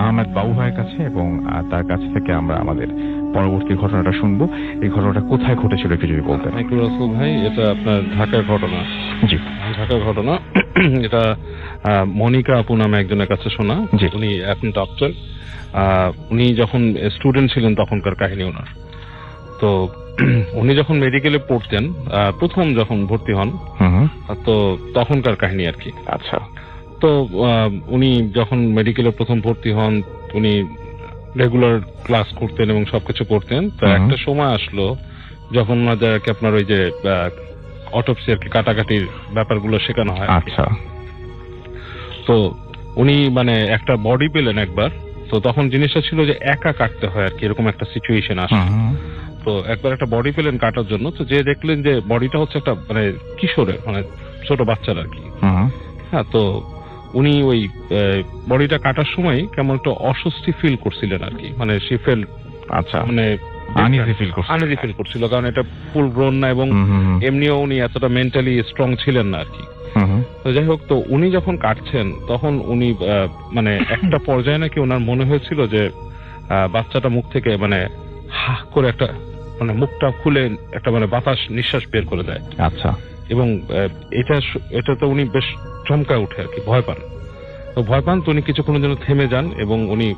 আহমেদ বাবু ভাইয়ের কাছে এবং তার কাছ থেকে আমরা আমাদের পরবর্তী ঘটনাটা শুনবো। এই ঘটনাটা কোথায় ঘটেছিল একটু যদি বলতেন। থ্যাংক ইউ রাসেল ভাই। এটা আপনার ঢাকার ঘটনা। জি, ঢাকার ঘটনা। এটা মনিকা আপু নামে একজনের কাছে শোনা। জি। উনি এখন ডাক্তার। উনি যখন স্টুডেন্ট ছিলেন তখনকার কাহিনী ওনার। তো উনি যখন মেডিকেলে পড়তেন, প্রথম যখন ভর্তি হন, তো তখনকার কাহিনী আর কি। আচ্ছা। তো উনি যখন মেডিকেলে প্রথম ভর্তি হন, উনি রেগুলার ক্লাস করতেন এবং সবকিছু করতেন। তো একটা সময় আসলো যখন ওনাদেরকে আপনার ওই যে অটোপসি আর কি, কাটাকাটির ব্যাপারগুলো শেখানো হয়। আচ্ছা। তো উনি মানে একটা বডি পেলেন একবার। তো তখন জিনিসটা ছিল যে একা কাটতে হয় আর কি, এরকম একটা সিচুয়েশন আসে। তো একবার একটা বডি পেলেন কাটার জন্য। তো যে দেখলেন যে বডিটা হচ্ছে একটা মানে কিশোরের, মানে ছোট বাচ্চার আর কি। হ্যাঁ, তো উনি ওই বডিটা কাটার সময় কেমন একটা অস্বস্তি ফিল করছিলেন আর কি। মানে সে ফেল, আচ্ছা, মানে আনইজি ফিল করছিল, কারণ এটা ফুল গ্রোন না এবং এমনিও উনি এতটা মেন্টালি স্ট্রং ছিলেন না আর কি। তো যাই হোক, তো উনি যখন কাটছেন তখন উনি মানে একটা পর্যায়ে নাকি ওনার মনে হয়েছিল যে বাচ্চাটা মুখ থেকে মানে হা করে একটা মানে মুখটা খুলে একটা মানে বাতাস নিঃশ্বাস বের করে দেয়। আচ্ছা। এবং এটা তো উনি বেশ চমকায় উঠে আর কি, ভয় পান। তো ভয় পান, তো উনি কিছুক্ষণের জন্য থেমে যান এবং উনি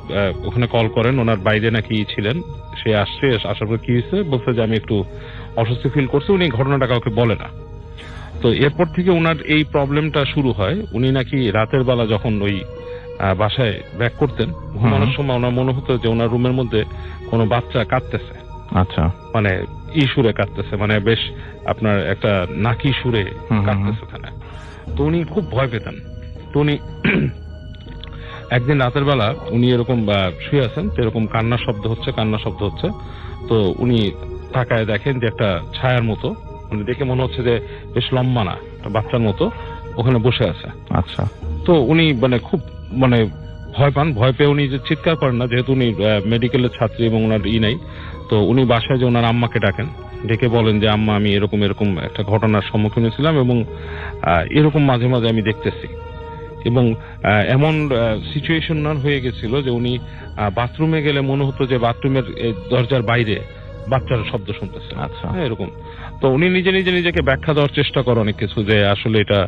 ওখানে কল করেন। ওনার বাইরে নাকি ছিলেন, সে আসছে, আসার পর কি হয়েছে বলছে যে আমি একটু অস্বস্তি ফিল করছি। উনি ঘটনাটা কাউকে বলে না। তো এরপর থেকে ওনার এই প্রবলেমটা শুরু হয়। উনি নাকি রাতের বেলা যখন ওই বাসায় ব্যাক করতেন, ঘুমানোর সময় ওনার মনে হতো যে ওনার রুমের মধ্যে কোনো বাচ্চা কাঁদতেছে। আচ্ছা। মানে সুরে কাঁদতেছে, মানে বেশ আপনার একটা নাকি সুরে কাঁদতেছে ওখানে। তো উনি খুব ভয় পেতেন। তো উনি একদিন রাতের বেলা উনি এরকম শুয়ে আছেন, তো এরকম কান্নার শব্দ হচ্ছে। তো উনি তাকায় দেখেন যে একটা ছায়ার মতো, মানে দেখে মনে হচ্ছে যে বেশ লম্বা না, একটা বাচ্চার মতো ওখানে বসে আছে। আচ্ছা। তো উনি মানে খুব মানে ভয় পান। ভয় পেয়ে উনি যে চিৎকার করেন না, যেহেতু উনি মেডিকেলের ছাত্রী এবং ওনার নাই। তো উনি বাসায় যে ওনার আম্মাকে ডাকেন, ডেকে বলেন যে আম্মা, আমি এরকম একটা ঘটনার সম্মুখীন ছিলাম এবং এরকম মাঝে মাঝে আমি দেখতেছি। এবং এমন সিচুয়েশন হয়ে গেছিল যে উনি বাথরুমে গেলে মনে হতো যে বাথরুমের দরজার বাইরে বাচ্চার শব্দ শুনতেছে। আচ্ছা। এরকম। তো উনি নিজেকে ব্যাখ্যা দেওয়ার চেষ্টা করে অনেক কিছু, যে আসলে এটা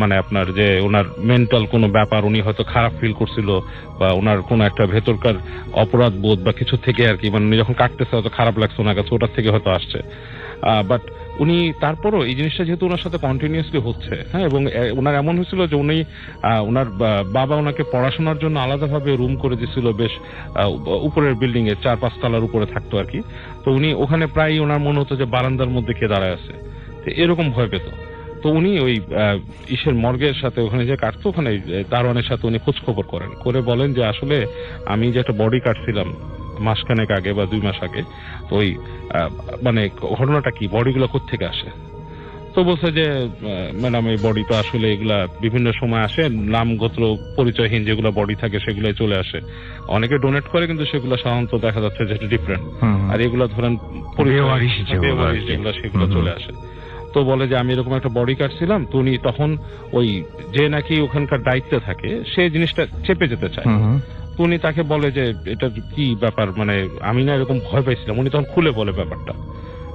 মানে আপনার যে ওনার মেন্টাল কোনো ব্যাপার, উনি হয়তো খারাপ ফিল করছিল বা ওনার কোনো একটা ভেতরকার অপরাধ বোধ বা কিছু থেকে আর কি, মানে উনি যখন কাটতেছে হয়তো খারাপ লাগছে ওনার কাছে, ওটার থেকে হয়তো আসছে। বাট উনি তারপরও এই জিনিসটা যেহেতু ওনার সাথে কন্টিনিউয়াসলি হচ্ছে, হ্যাঁ, এবং ওনার এমন হয়েছিল যে উনি ওনার বাবা ওনাকে পড়াশোনার জন্য আলাদাভাবে রুম করে দিয়েছিল, বেশ উপরের বিল্ডিং এ 4-5 তলার উপরে থাকতো আর কি। তো উনি ওখানে প্রায় ওনার মনে হতো যে বারান্দার মধ্যে কে দাঁড়ায় আছে, তো এরকম ভয় পেত। তো উনি ওই মর্গের সাথে ওখানে যে কাটতো, ওখানে দারোয়ানের সাথে উনি খোঁজ খবর করেন, করে বলেন যে আসলে আমি যে একটা বডি কাটছিলাম মাসখানেক আগে বা 2 মাস আগে, তো ওই মানে ঘটনাটা কি, বডিগুলো কোত্থেকে আসে। তো বলছে যে ম্যাডাম, এই বডি তো আসলে এগুলা বিভিন্ন সময় আসে, নাম গোত্র পরিচয়হীন যেগুলো বডি থাকে সেগুলাই চলে আসে। অনেকে ডোনেট করে, কিন্তু সেগুলো সাধারণত দেখা যাচ্ছে যে ডিফারেন্ট। আর এগুলো ধরেন যেগুলো সেগুলো চলে আসে। তো বলে যে আমি এরকম একটা বডি কাটছিলাম। তো উনি তখন ওই যে নাকি ওখানকার দায়িত্বে থাকে, সে জিনিসটা চেপে যেতে চায়। উনি তাকে বলে যে এটা কি ব্যাপার, মানে আমি না এরকম ভয় পাইছিলাম। উনি তখন খুলে বলে ব্যাপারটা।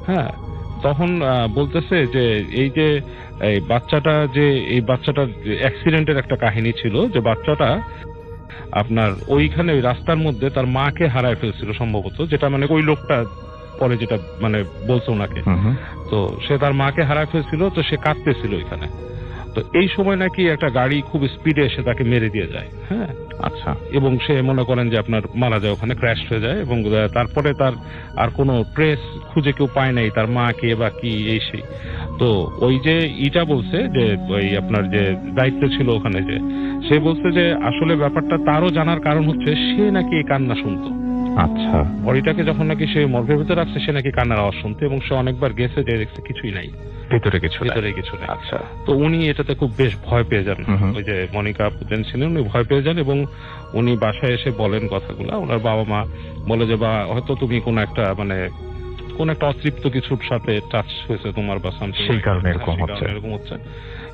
হ্যাঁ, তখন বলতেছে যে এই যে এই বাচ্চাটার অ্যাক্সিডেন্টের একটা কাহিনী ছিল, যে বাচ্চাটা আপনার ওইখানে ওই রাস্তার মধ্যে তার মাকে হারায় ফেলছিল সম্ভবত, যেটা মানে ওই লোকটা পরে যেটা মানে বলছে ওনাকে। তো সে তার মাকে হারায় ফেলছিল, তো সে কাঁদতেছিল ওইখানে। তো এই সময় নাকি একটা গাড়ি খুব স্পিডে এসে তাকে মেরে দিয়ে যায়। হ্যাঁ, আচ্ছা। এবং সে মনে করেন যে আপনার মারা যায়, ওখানে ক্র্যাশ হয়ে যায়। এবং তারপরে তার আর কোনো ট্রেস খুঁজে কেউ পায় নাই, তার মা কে বা কি এই সেই। তো ওই যে ইটা বলছে যে ওই আপনার যে দায়িত্ব ছিল ওখানে, যে সে বলছে যে আসলে ব্যাপারটা তারও জানার কারণ হচ্ছে সে নাকি এই কান্না শুনতো। আচ্ছা। বডিটাকে যখন নাকি সে মর্গের ভিতরে রাখছে, সে নাকি কান্নার আওয়াজ শুনতো এবং সে অনেকবার গেছে, যে দেখছে কিছুই নাই, ভিতরে কিছু নেই। আচ্ছা। তো উনি এটাতে খুব বেশ ভয় পেয়ে যান। ওই যে মনিকা আপু ছিলেন, উনি ভয় পেয়ে যান এবং উনি বাসায় এসে বলেন কথাগুলা। ওনার বাবা মা বলে যে বা হয়তো তুমি কোন একটা মানে কোন একটা অতৃপ্ত কিছুর সাথে টাচ হয়েছে তোমার, বা সামথিং, সেই কারণে এরকম হচ্ছে।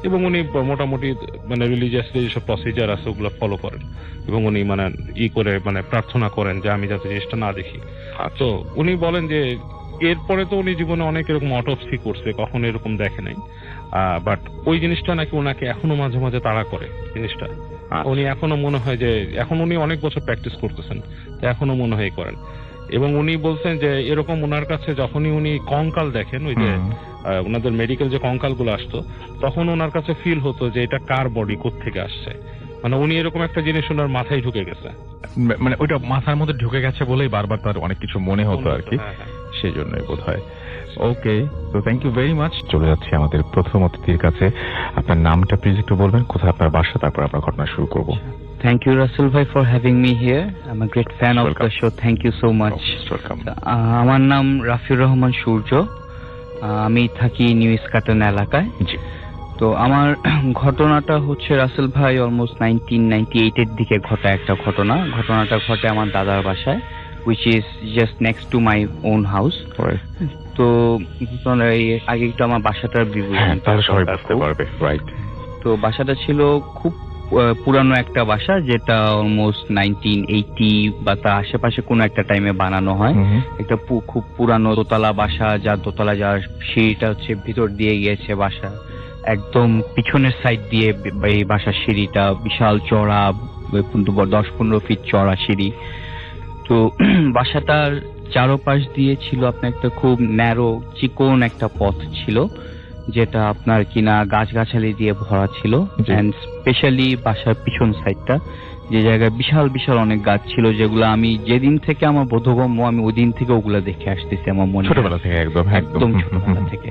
এবং উনি মোটামুটি মানে রিলিজিয়াসলি যেসব প্রসিজার আছে ওগুলো ফলো করেন এবং উনি মানে করে মানে প্রার্থনা করেন যে আমি যাতে জিনিসটা না দেখি। তো উনি বলেন যে এরপরে তো উনি জীবনে অনেক এরকম অটোপসি করছে, কখনো এরকম দেখে নাই, বাট ওই জিনিসটা নাকি ওনাকে এখনো মাঝে মাঝে তাড়া করে জিনিসটা। উনি এখনো মনে হয় যে এখন উনি অনেক বছর প্র্যাকটিস করতেছেন, তো এখনো মনে হয় করেন। এবং উনি বলছেন যে এরকম ওনার কাছে যখনই উনি কঙ্কাল দেখেন, ওই যে ওনাদের মেডিকেল যে কঙ্কাল গুলো আসতো, তখন ওনার কাছে ফিল হতো যে এটা কার বডি, কোত্থেকে আসছে। মানে উনি এরকম একটা জিনিস ওনার মাথায় ঢুকে গেছে, মানে ওইটা মাথার মধ্যে ঢুকে গেছে বলেই বারবার তার অনেক কিছু মনে হতো আর কি, সেই জন্যই বোধ হয়। ওকে, তো থ্যাংক ইউ ভেরি মাচ। চলে যাচ্ছি আমাদের প্রথম অতিথির কাছে। আপনার নামটা প্লিজ একটু বলবেন, কোথায় আপনার বাসা, তারপর আপনার ঘটনা শুরু করব। Thank you, Russell bhai, for having me here. I'm a great fan of the show. Thank you so much. Welcome. আমার নাম রাফিউর রহমান সূর্য। আমি থাকি নিউ ইস্কাটন এলাকায়। জি। তো আমার ঘটনাটা হচ্ছে রাসেল ভাই অলমোস্ট 1998 এর দিকে ঘটা একটা ঘটনাটা ঘটে আমার দাদার বাসায়, which is just next to my own house. তো আগে একটু আমার বাসাটার বিবরণ তাহলে সবাই বুঝতে পারবে, রাইট। তো বাসাটা ছিল খুব পুরানো একটা বাসা, যেটা অলমোস্ট 1980 বা তার আশেপাশে কোনো একটা টাইমে বানানো হয়। একটা খুব পুরানো দোতলা বাসা, যার দোতলা যাওয়ার সিঁড়িটা হচ্ছে ভিতর দিয়ে গিয়েছে বাসা, একদম পিছনের সাইড দিয়ে এই বাসার সিঁড়িটা বিশাল চড়া, 10-15 ফিট চড়া সিঁড়ি। তো বাসাটার চারপাশ দিয়ে ছিল আপনার একটা খুব ন্যারো চিকন একটা পথ ছিল, যেটা আপনার কিনা গাছগাছালি দিয়ে ভরা ছিল। এন্ড স্পেশালি বাসার পিছন সাইডটা, যে জায়গায় বিশাল বিশাল অনেক গাছ ছিল, যেগুলো আমি যেদিন থেকে আমার বোধগম্য আমি ওই দিন থেকে ওগুলা দেখে আসতেছি আমার মনে, ছোটবেলা থেকে, একদম ছোটবেলা থেকে।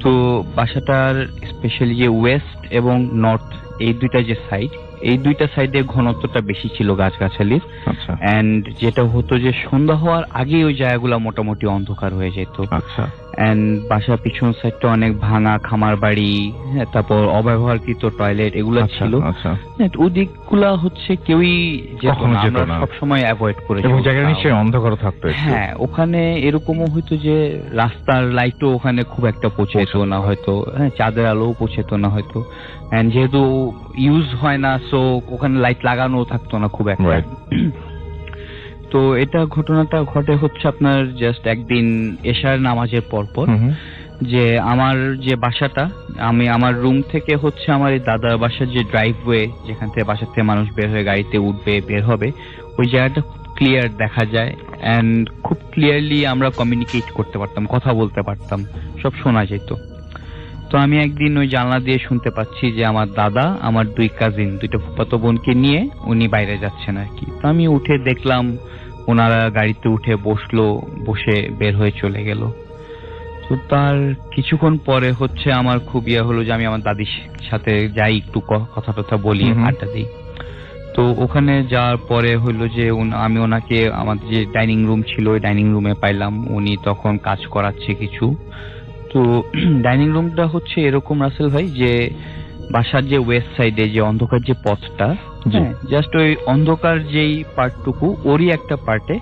তো বাসাটার স্পেশালি যে ওয়েস্ট এবং নর্থ এই দুইটা যে সাইড, এই দুইটা সাইডে ঘনত্বটা বেশি ছিল গাছগাছালির। এন্ড যেটা হতো যে সন্ধ্যা হওয়ার আগে ওই জায়গাগুলো মোটামুটি অন্ধকার হয়ে যেত। এন্ড বাসার পিছন সাইডটা অনেক ভাঙা খামার বাড়ি, তারপর অব্যবহারকৃত টয়লেট এগুলো ছিল। ওই দিকগুলা হচ্ছে কেউই সবসময় অ্যাভয়েড করেছি। অন্ধকার থাকতো। হ্যাঁ, ওখানে এরকমও হইতো যে রাস্তার লাইটও ওখানে খুব একটা পৌঁছেত না হয়তো, চাঁদের আলোও পৌঁছেত না হয়তো। এন্ড যেহেতু ইউজ হয় না, সো ওখানে লাইট লাগানো থাকতো না খুব একটা। তো এটা ঘটনাটা ঘটে হচ্ছে আপনার জাস্ট একদিন এশার নামাজের পরপর, যে আমার যে বাসাটা, আমি আমার রুম থেকে হচ্ছে আমার এই দাদার বাসার যে ড্রাইভওয়ে, যেখান থেকে বাসা থেকে মানুষ বের হয়ে গাড়িতে উঠবে বের হবে, ওই জায়গাটা ক্লিয়ার দেখা যায়। এন্ড খুব ক্লিয়ারলি আমরা কমিউনিকেট করতে পারতাম, কথা বলতে পারতাম, সব শোনা যেত। তো আমি একদিন ওই জানলা দিয়ে শুনতে পাচ্ছি যে আমার দাদা আমার দুইটা ফুফাতো বোনকে নিয়ে উনি বাইরে যাচ্ছেন আর কি। তো আমি উঠে দেখলাম ওনারা গাড়িতে উঠে বসে বের হয়ে চলে গেল। তো তার কিছুক্ষণ পরে হচ্ছে আমার খুব হলো যে আমি আমার দাদির সাথে যাই, একটু কথা টথা বলি, আড্ডা দিই। তো ওখানে যাওয়ার পরে হলো যে আমি ওনাকে আমাদের যে ডাইনিং রুম ছিল ওই ডাইনিং রুমে পাইলাম, উনি তখন কাজ করাচ্ছে কিছু। তো ডাইনিং রুমটা হচ্ছে এরকম রাসেল ভাই, যে বাসার যে ওয়েস্ট সাইডে যে অন্ধকার যে পথটা, জাস্ট ওই অন্ধকার যেই পার্টটুকু ওরই একটা পার্টে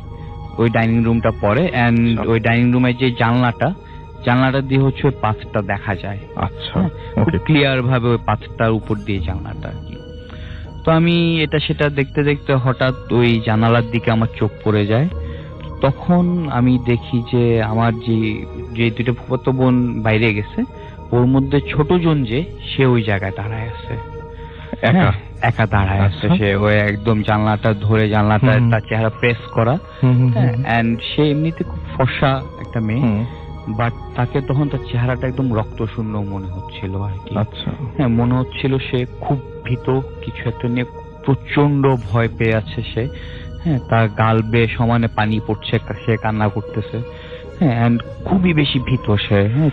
ওই ডাইনিং রুমটা পড়ে। এন্ড ওই ডাইনিং রুমের যে জানলাটা দিয়ে হচ্ছে ওই পাথটা দেখা যায়। আচ্ছা, খুব ক্লিয়ার ভাবে ওই পাথটার উপর দিয়ে জানলাটা আর কি। তো আমি এটা সেটা দেখতে দেখতে হঠাৎ ওই জানালার দিকে আমার চোখ পড়ে যায়। তখন আমি দেখি যে আমার যে দুটো ফুফাতো বোন বাইরে গেছে, ওর মধ্যে ছোট জন যে সে ওই জায়গায় দাঁড়ায় আছে, একা দাঁড়ায় আছে। সে ওই একদম জানলাটা ধরে, জানলাটা তার চেহারা প্রেস করা, এন্ড সে এমনিতে খুব ফর্সা একটা মেয়ে, বাট তাকে তখন তার চেহারাটা একদম রক্ত শূন্য মনে হচ্ছিল আর কি। হ্যাঁ, মনে হচ্ছিল সে খুব ভীত, কিছু একটা নিয়ে প্রচন্ড ভয় পেয়ে আছে সে। হ্যাঁ, তার গাল বেয়ে সমানে পানি পড়ছে, সে কান্না করতেছে। হ্যাঁ, এন্ড খুবই বেশি ভীত সে। হ্যাঁ,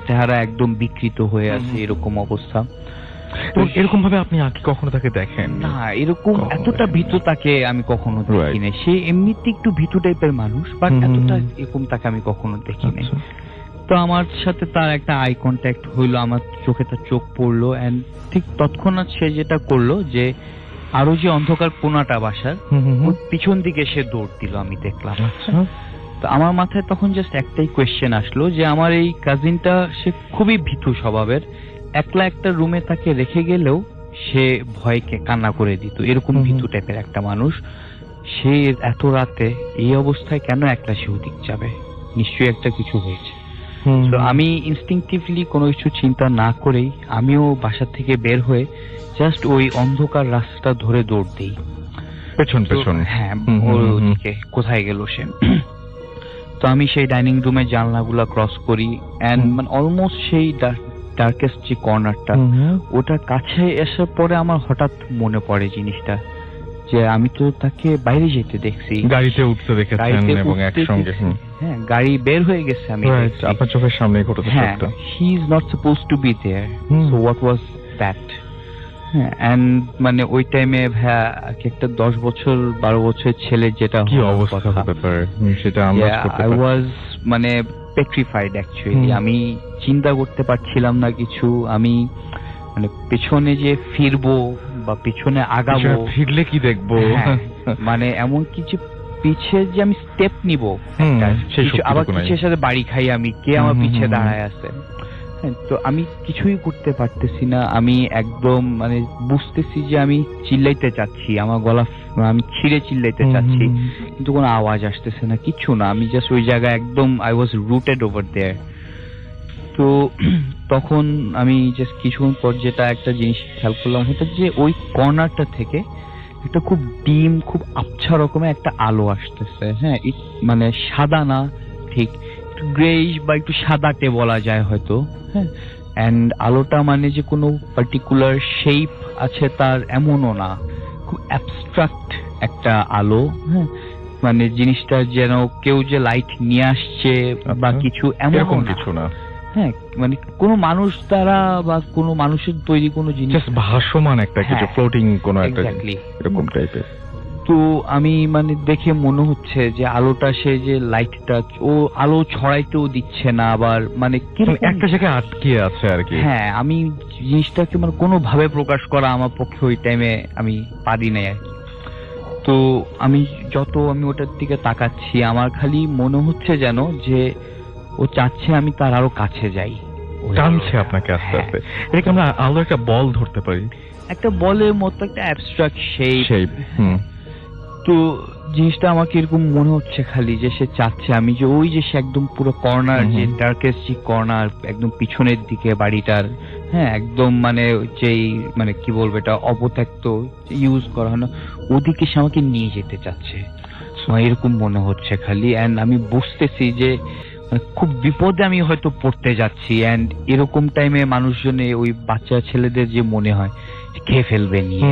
চেহারা একদম বিকৃত হয়ে আছে, এরকম অবস্থা। তো এরকম ভাবে আপনি আগে কখনো তাকে দেখেন না? এরকম এতটা ভীত তাকে আমি কখনো দেখিনি। সে এমনিতে একটু ভীত টাইপের মানুষ, বাট এতটা এরকম তাকে আমি কখনো দেখিনি। তো আমার সাথে তার একটা আই কন্ট্যাক্ট হইলো, আমার চোখে তার চোখ পড়লো। এন্ড ঠিক তৎক্ষণাৎ সে যেটা করলো যে আরো যে অন্ধকার কোনাটা বাসার পিছন দিকে সে দৌড় দিল, আমি দেখলাম। তো আমার মাথায় তখন জাস্ট একটাই কোয়েশ্চেন আসলো যে আমার এই কাজিনটা সে খুবই ভীতু স্বভাবের, একলা একটা রুমে তাকে রেখে গেলেও সে ভয়কে কান্না করে দিত, এরকম ভীতু টাইপের একটা মানুষ। সে এত রাতে এই অবস্থায় কেন একলা সে ওদিক যাবে, নিশ্চয়ই একটা কিছু হয়েছে। তো আমি ইনস্টিংক্টিভলি কোনো কিছু চিন্তা না করেই আমিও বাসা থেকে বের হয়ে জাস্ট ওই অন্ধকার রাস্তা ধরে দৌড় দিই পেছন পেছন। হ্যাঁ, ওদিকে কোথায় গেল সে। তো আমি সেই ডাইনিং রুমের জানলাগুলা ক্রস করি এন্ড মানে অলমোস্ট সেই ডার্কেস্ট যে কর্নারটা ওটার কাছে আসার পরে আমার হঠাৎ মনে পড়ে জিনিসটা যে আমি তো তাকে বাইরে যেতে দেখছি, গাড়িতে উঠতে দেখেছেন এবং একসঙ্গে। হ্যাঁ, গাড়ি বের হয়ে গেছে, আমি আপনার চোখের সামনে ঘটেছে। হ্যাঁ, he is not suppose to be there, so what was that. And মানে ওই টাইমে একটা 10 বছর 12 বছরের ছেলে যেটা কি অবস্থা হতে পারে সেটা আমরা আই ওয়াজ মানে পেট্রিফাইড অ্যাকচুয়ালি। আমি চিন্তা করতে পারছিলাম না কিছু। আমি মানে পেছনে যে ফিরবো বা পেছনে আগাবো, ফিরলে কি দেখবো, মানে এমন কিছু পিছে যে আমি স্টেপ নিব, আবার পিছের সাথে বাড়ি খাই আমি, কে আমার পিছে দাঁড়ায় আছে। তো আমি কিছুই করতে পারতেছি না। আমি একদম মানে বুঝতেছি যে আমি চিল্লাইতে চাচ্ছি, আমার গলা আমি ছিঁড়ে চিল্লাইতে চাচ্ছি, কিন্তু কোনো আওয়াজ আসতেছে না, কিছু না। আমি জাস্ট ওই জায়গায় একদম I was rooted over there. তো তখন আমি জাস্ট কিছুক্ষণ পর যেটা একটা জিনিস খেয়াল করলাম, হয়তো যে ওই কর্নারটা থেকে একটা খুব ডিম, খুব আবছা রকমের একটা আলো আসতেছে। হ্যাঁ, মানে সাদা না, ঠিক একটু গ্রেইশ বা একটু সাদাটে বলা যায় হয়তো। হ্যাঁ, এন্ড আলোটা মানে যে কোনো পার্টিকুলার শেপ আছে তার এমনও না, খুব অ্যাবস্ট্রাক্ট একটা আলো। হ্যাঁ, মানে জিনিসটা যেন কেউ যে লাইট নিয়ে আসছে বা কিছু এমন কিছু না। হ্যাঁ, মানে কোনো মানুষ দ্বারা বা কোনো মানুষের তৈরি কোনো জিনিস, ভাসমান একটা কিছু, ফ্লোটিং কোনো একটা এরকম টাইপের। তো আমি মানে দেখে মনে হচ্ছে যে আলোটা, সে যে লাইটটা ও আলো ছড়াইতেও দিচ্ছে না, আবার মানে একটা জায়গায় আটকে আছে আর কি। হ্যাঁ, আমি জিনিসটাকে মানে কোনো ভাবে প্রকাশ করা আমার পক্ষে ওই টাইমে আমি পারি নাই আর কি। তো আমি ওটার দিকে তাকাচ্ছি, আমার খালি মনে হচ্ছে যেন যে ও চাচ্ছে আমি তার আরো কাছে যাই, টানছে আপনাকে আস্তে আস্তে। এরকম আমরা আলো একটা বল ধরতে পারি, একটা বলের মতো একটা অ্যাবস্ট্রাক্ট শেপ। তো জিনিসটা আমাকে এরকম মনে হচ্ছে খালি যে সে চাচ্ছে আমি যে ওই যে সে একদম পুরো কর্নার, যে ডার্কেস্ট যে কর্নার একদম পিছনের দিকে বাড়িটার, হ্যাঁ, একদম মানে যেই মানে কি বলবো এটা অপত্যক্ত ইউজ করা হয় না, ওদিকে সে আমাকে নিয়ে যেতে চাচ্ছে। এরকম মনে হচ্ছে খালি। এন্ড আমি বুঝতেছি যে খুব বিপদে আমি হয়তো পড়তে যাচ্ছি। এন্ড এরকম টাইমে মানুষজনে ওই বাচ্চা ছেলেদের যে মনে হয় খেয়ে ফেলবে নিয়ে,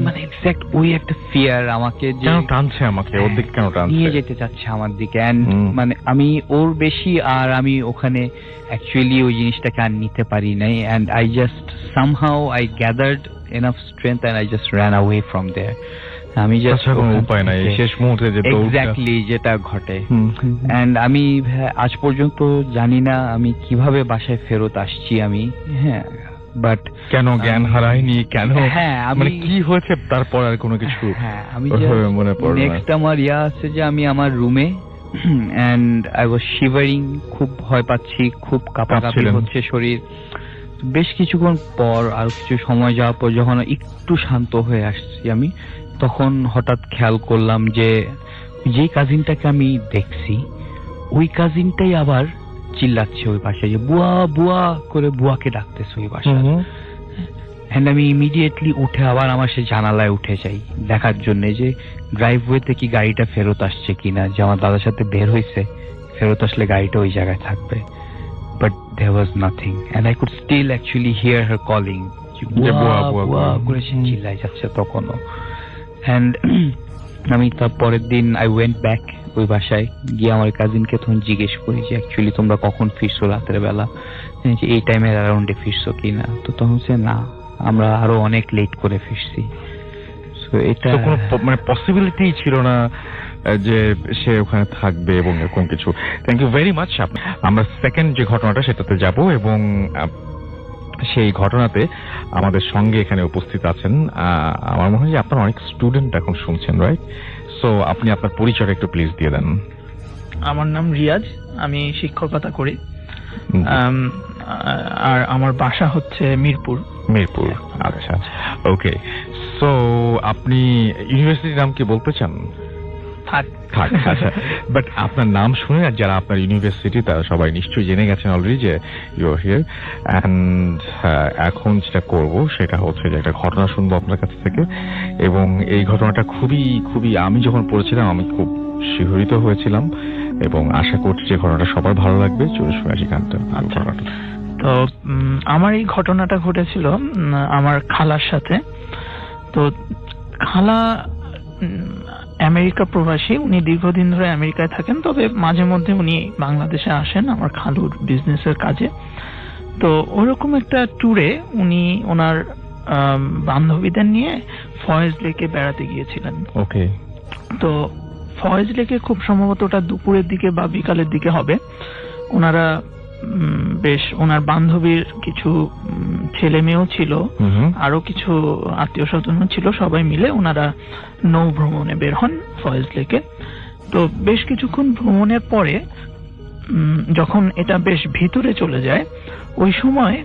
মানে এক্সাক্ট ওই একটা ফিয়ার আমাকে যে টানছে, আমাকে ওর দিকে কেন টানছে, নিয়ে যেতে চাচ্ছে আমার দিকে। এন্ড মানে আমি ওর বেশি আর আমি ওখানে অ্যাকচুয়ালি ওই জিনিসটাকে আর নিতে পারি নাই। And I just somehow I gathered enough strength and I just run away from there. আমি জাস্ট উপায় নাই, শেষ মুহূর্তে যে এক্স্যাক্টলি যেটা ঘটে। এন্ড আমি আজ পর্যন্ত জানি না আমি কিভাবে বাসায় ফেরত আসছি আমি। হ্যাঁ, বাট কেন জ্ঞান হারাইনি, কেন, হ্যাঁ, মানে কি হয়েছে তারপর আর কোনো কিছু হ্যাঁ আমি মনে পড়ে না। নেক্সট আমার আছে যে আমি আমার রুমে এন্ড আই ওয়াজ শিভারিং, খুব ভয় পাচ্ছি, খুব কাঁপাকাঁপি হচ্ছে শরীর। বেশ কিছুক্ষণ পর আর কিছু সময় যাওয়ার পর যখন একটু শান্ত হয়ে আসছি আমি, তখন হঠাৎ খেয়াল করলাম যে কাজিনটাকে আমি দেখছি ওই কাজিনটাই আবার চিল্লাচ্ছে ওই পাশে, যে বুয়া বুয়া করে বুয়াকে ডাকতেছে ওই পাশে। এন্ড আমি ইমিডিয়েটলি উঠে আবার আমার সে জানালায় উঠে যাই দেখার জন্য যে ড্রাইভওয়েতে কি গাড়িটা ফেরত আসছে কিনা, যে আমার দাদার সাথে বের হয়েছে, ফেরত আসলে গাড়িটা ওই জায়গায় থাকবে। But there was nothing and I could still actually hear her calling, বুয়া বুয়া করে সে চিল্লাই যাচ্ছে তখনও। এন্ড আমি তার পরের দিন আই ওয়েন্ট ব্যাক ওই বাসায় গিয়ে আমার কাজিনকে তখন জিজ্ঞেস করি যে অ্যাকচুয়ালি তোমরা কখন ফিরছো রাতের বেলা, যে এই টাইমের অ্যারাউন্ডে ফিরছো কিনা। তো তখন সে না, আমরা আরো অনেক লেট করে ফিরছি। সো এটা কোনো মানে পসিবিলিটি ছিল না যে সে ওখানে থাকবে এবং এরকম কিছু। Thank you very much. আমরা সেকেন্ড যে ঘটনাটা সেটাতে যাব এবং সেই ঘটনাতে আমাদের সঙ্গে এখানে উপস্থিত আছেন, আমার মনে হয় যে আপনার অনেক স্টুডেন্ট এখন শুনছেন, রাইট? সো আপনি আপনার পরিচয় একটু প্লিজ দিয়ে দেন। আমার নাম রিয়াজ, আমি শিক্ষকতা করি। আর আমার বাসা হচ্ছে মিরপুর। মিরপুর, আচ্ছা, ওকে। সো আপনি ইউনিভার্সিটির নাম কি বলতে চান? থাক। আচ্ছা, বাট আপনার নাম শুনে আর যারা আপনার ইউনিভার্সিটি তারা সবাই নিশ্চয়ই জেনে গেছেন অলরেডি যে ইউ আর হিয়ার। অ্যান্ড এখন যেটা করব সেটা হচ্ছে যে একটা ঘটনা শুনবো আপনার কাছ থেকে, এবং এই ঘটনাটা খুবই খুবই, আমি যখন পড়েছিলাম আমি খুব শিহরিত হয়েছিলাম, এবং আশা করছি যে ঘটনাটা সবার ভালো লাগবে। চলে শুনে আসি গানটা। ঘটনাটা তো আমার এই ঘটনাটা ঘটেছিল আমার খালার সাথে। তো খালা আমেরিকা প্রবাসী, উনি দীর্ঘদিন ধরে আমেরিকায় থাকেন, তবে মাঝে মধ্যে উনি বাংলাদেশে আসেন আমার খালুর বিজনেসের কাজে। তো ওরকম একটা ট্যুরে উনি ওনার বান্ধবীদের নিয়ে ফয়েজ লেকে বেড়াতে গিয়েছিলেন। ওকে। তো ফয়েজ লেকে খুব সম্ভবত ওটা দুপুরের দিকে বা বিকালের দিকে হবে। ওনারা বেশ, ওনার বান্ধবীর কিছু ছেলে মেয়েও ছিল, আরো কিছু আত্মীয় স্বজনও ছিল, সবাই মিলে ওনারা নৌ ভ্রমণে বের হন ফয়েজ লেকে। তো বেশ কিছুক্ষণ ভ্রমণের পরে যখন এটা বেশ ভিতরে চলে যায়, ওই সময়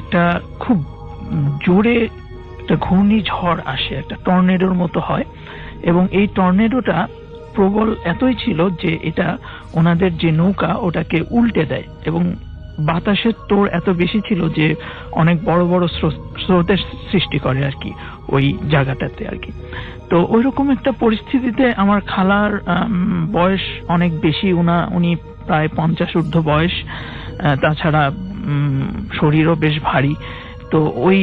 একটা খুব জোরে একটা ঘূর্ণিঝড় আসে, একটা টর্নেডোর মতো হয়, এবং এই টর্নেডোটা প্রবল এতই ছিল যে এটা ওনাদের যে নৌকা ওটাকে উল্টে দেয়, এবং বাতাসের তোড় এত বেশি ছিল যে অনেক বড় বড় স্রোতের সৃষ্টি করে আর কি ওই জায়গাটাতে আর কি। তো ওইরকম একটা পরিস্থিতিতে আমার খালার বয়স অনেক বেশি, উনি প্রায় 50 ঊর্ধ্ব বয়স, তাছাড়া শরীরও বেশ ভারী। তো ওই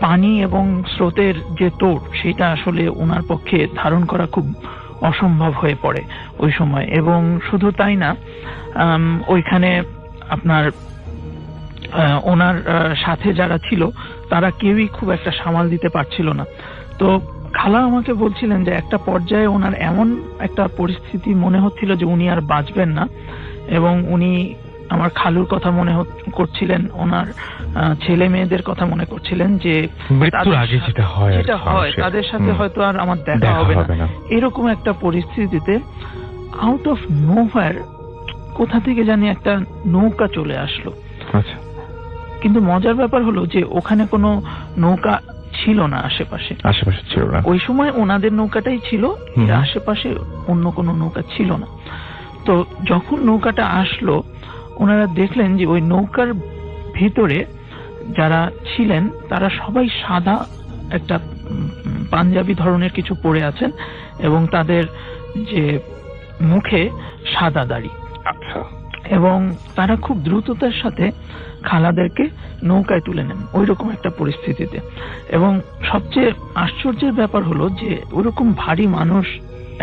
পানি এবং স্রোতের যে তোড় সেটা আসলে ওনার পক্ষে ধারণ করা খুব অসম্ভব হয়ে পড়ে ওই সময়। এবং শুধু তাই না, ওইখানে আপনার ওনার সাথে যারা ছিল তারা কেউই খুব একটা সামাল দিতে পারছিল না। তো খালা আমাকে বলছিলেন যে একটা পর্যায়ে ওনার এমন একটা পরিস্থিতি মনে হচ্ছিল যে উনি আর বাঁচবেন না, এবং উনি আমার খালুর কথা মনে করছিলেন, ওনার ছেলে মেয়েদের কথা মনে করছিলেন যে মৃত্যুর আগে যেটা হয় তাদের সাথে হয়তো আর আমার দেখা হবে না। এরকম একটা পরিস্থিতিতে আউট অফ নোহোয়্যার কোথা থেকে জানি একটা নৌকা চলে আসলো। আচ্ছা। কিন্তু মজার ব্যাপার হলো যে ওখানে কোনো নৌকা ছিল না আশেপাশে ছিল না ওই সময়, ওনাদের নৌকাটাই ছিল, আশেপাশে অন্য কোনো নৌকা ছিল না। তো যখন নৌকাটা আসলো ওনারা দেখলেন যে ওই নৌকার ভিতরে যারা ছিলেন তারা সবাই সাদা একটা পাঞ্জাবি ধরনের কিছু পরে আছেন, এবং তাদের যে মুখে সাদা দাড়ি। আচ্ছা। এবং তারা খুব দ্রুততার সাথে খালাদেরকে নৌকায় তুলে নেন ওইরকম একটা পরিস্থিতিতে। এবং সবচেয়ে আশ্চর্যের ব্যাপার হলো যে ওইরকম ভারী মানুষ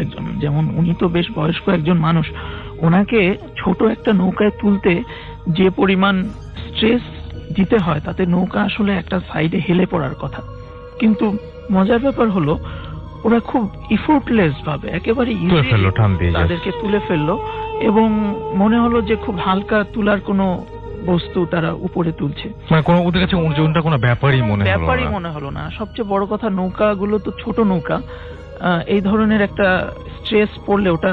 একজন, যেমন উনি তো বেশ বয়স্ক একজন মানুষ, ওনাকে ছোট একটা নৌকায় তুলতে যে পরিমাণ স্ট্রেস দিতে হয় তাতে নৌকা আসলে একটা সাইডে হেলে পড়ার কথা। কিন্তু মজার ব্যাপার হলো ওরা খুব ইফোর্টলেস ভাবে একেবারে তাদেরকে তুলে ফেললো, এবং মনে হলো যে খুব হালকা তুলার কোনো বস্তু তারা উপরে তুলছে, মানে কোনো ওদের কাছে ওজনটা কোনো ব্যাপারই মনে হলো না। সবচেয়ে বড় কথা, নৌকাগুলো তো ছোট নৌকা, এই ধরনের একটা স্ট্রেস পড়লে ওটা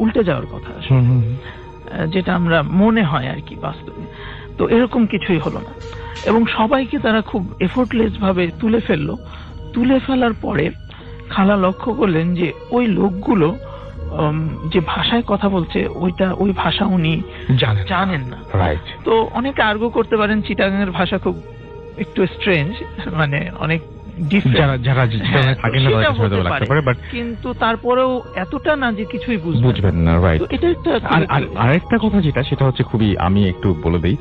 উল্টে যাওয়ার কথা, যেটা আমরা মনে হয় আর কি বাস্তবে। তো এরকম কিছুই হলো না, এবং সবাইকে তারা খুব এফোর্টলেস ভাবে তুলে ফেললো। তুলে ফেলার পরে খালা লক্ষ্য করলেন যে ওই লোকগুলো যে ভাষায় কথা বলছে ওই ভাষা উনি জানেন না। তো অনেকে আর্গু করতে পারেন চিটাগাং এর ভাষা খুব একটু স্ট্রেঞ্জ, মানে অনেক কিন্তু তারপরেও এতটা না যে কিছুই বুঝবেন না। এটা একটা আরেকটা কথা যেটা সেটা হচ্ছে খুবই, আমি একটু বলে দিই,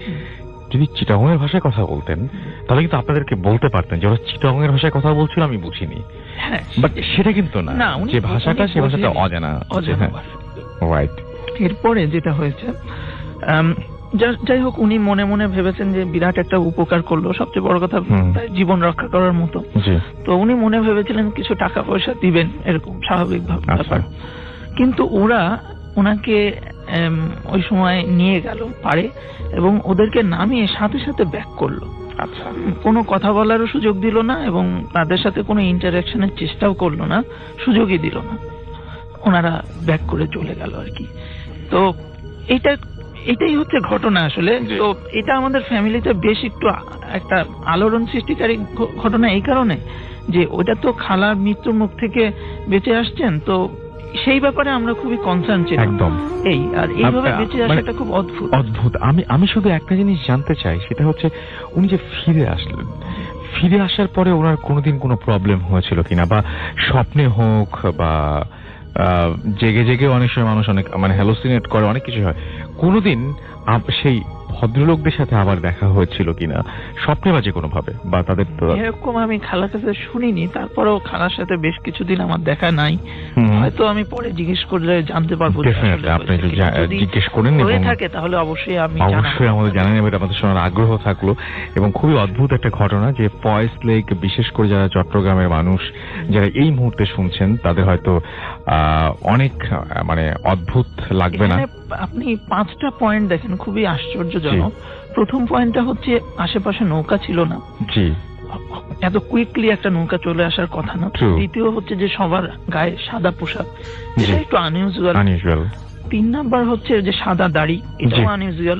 যদি চিটাগাং এর ভাষায় কথা বলতেন তাহলে কিন্তু আপনাদেরকে বলতে পারতেন যে ওরা চিটাগাং এর ভাষায় কথা বলছিল, আমি বুঝিনি। বাট সেটা কিন্তু না, যে ভাষাটা সে ভাষাটা অজানা। রাইট। এরপরে যেটা হয়েছে, যাই হোক, উনি মনে মনে ভেবেছেন যে বিরাট একটা উপকার করলো, সবচেয়ে বড় কথা জীবন রক্ষা করার মতো। তো উনি মনে ভেবেছিলেন কিছু টাকা পয়সা দিবেন, এরকম স্বাভাবিক ব্যাপার। কিন্তু ওরা ওনাকে ওই সময় নিয়ে গেল পারে, এবং ওদেরকে নামিয়ে সাথে সাথে ব্যাক করলো। আচ্ছা। কোনো কথা বলারও সুযোগ দিল না, এবং তাদের সাথে কোনো ইন্টারাকশনের চেষ্টাও করলো না, সুযোগই দিল না, ওনারা ব্যাক করে চলে গেল আর কি। তো এটাই হচ্ছে ঘটনা আসলে। জি। তো এটা আমাদের ফ্যামিলিতে বেশ একটু একটা আলোড়ন সৃষ্টিকারী ঘটনা এই কারণে যে ওটা তো খালার মৃত্যুর মুখ থেকে বেঁচে আসছেন, তো সেই ব্যাপারে আমরা খুবই কনসার্ন ছিলাম। একদম এই আর এইভাবে আপ- বেঁচে মানে আসাটা খুব অদ্ভুত। অদ্ভুত। আমি শুধু একটা জিনিস জানতে চাই, সেটা হচ্ছে উনি যে ফিরে আসলেন, ফিরে আসার পরে ওনার কোনোদিন কোনো প্রবলেম হয়েছিল কিনা, বা স্বপ্নে হোক বা জেগে জেগে অনেক সময় মানুষ অনেক মানে হ্যালোসিনেট করে, অনেক কিছু হয়, কোনোদিন সেই ভদ্রলোকদের সাথে আবার দেখা হয়েছিল কিনা, স্বপ্নে বা যে কোনো ভাবে, বা তাদের তো এরকম আমি খালার কাছে শুনিনি, তারপরেও খালার সাথে বেশ কিছুদিন আমার দেখা নাই। হুম, হয়তো আমি পরে জিজ্ঞেস করলে জানতে পারবো যে Definitely, আসলে আপনি একটু হয়েছে কিনা। যদি জিজ্ঞেস করেন হয়ে এবং থাকে তাহলে অবশ্যই আমি অবশ্যই আমাদের জানান, এটা আমাদের শোনার আগ্রহ থাকলো। এবং খুবই অদ্ভুত একটা ঘটনা যে ফয়েজ লেক, বিশেষ করে যারা চট্টগ্রামের মানুষ যারা এই মুহূর্তে শুনছেন, তাদের হয়তো অনেক মানে অদ্ভুত লাগবে না। এখানে আপনি 5টা পয়েন্ট দেখেন খুবই আশ্চর্যজনক। প্রথম পয়েন্টটা হচ্ছে আশেপাশে নৌকা ছিল না, জি, এত কুইকলি একটা নৌকা চলে আসার কথা না। True. দ্বিতীয় হচ্ছে যে সবার গায়ে সাদা পোশাক, জি। এটা একটু আনইউজুয়াল। আনইউজুয়াল। 3 নাম্বার হচ্ছে যে সাদা দাড়ি, এটাও জি। আনইউজুয়াল।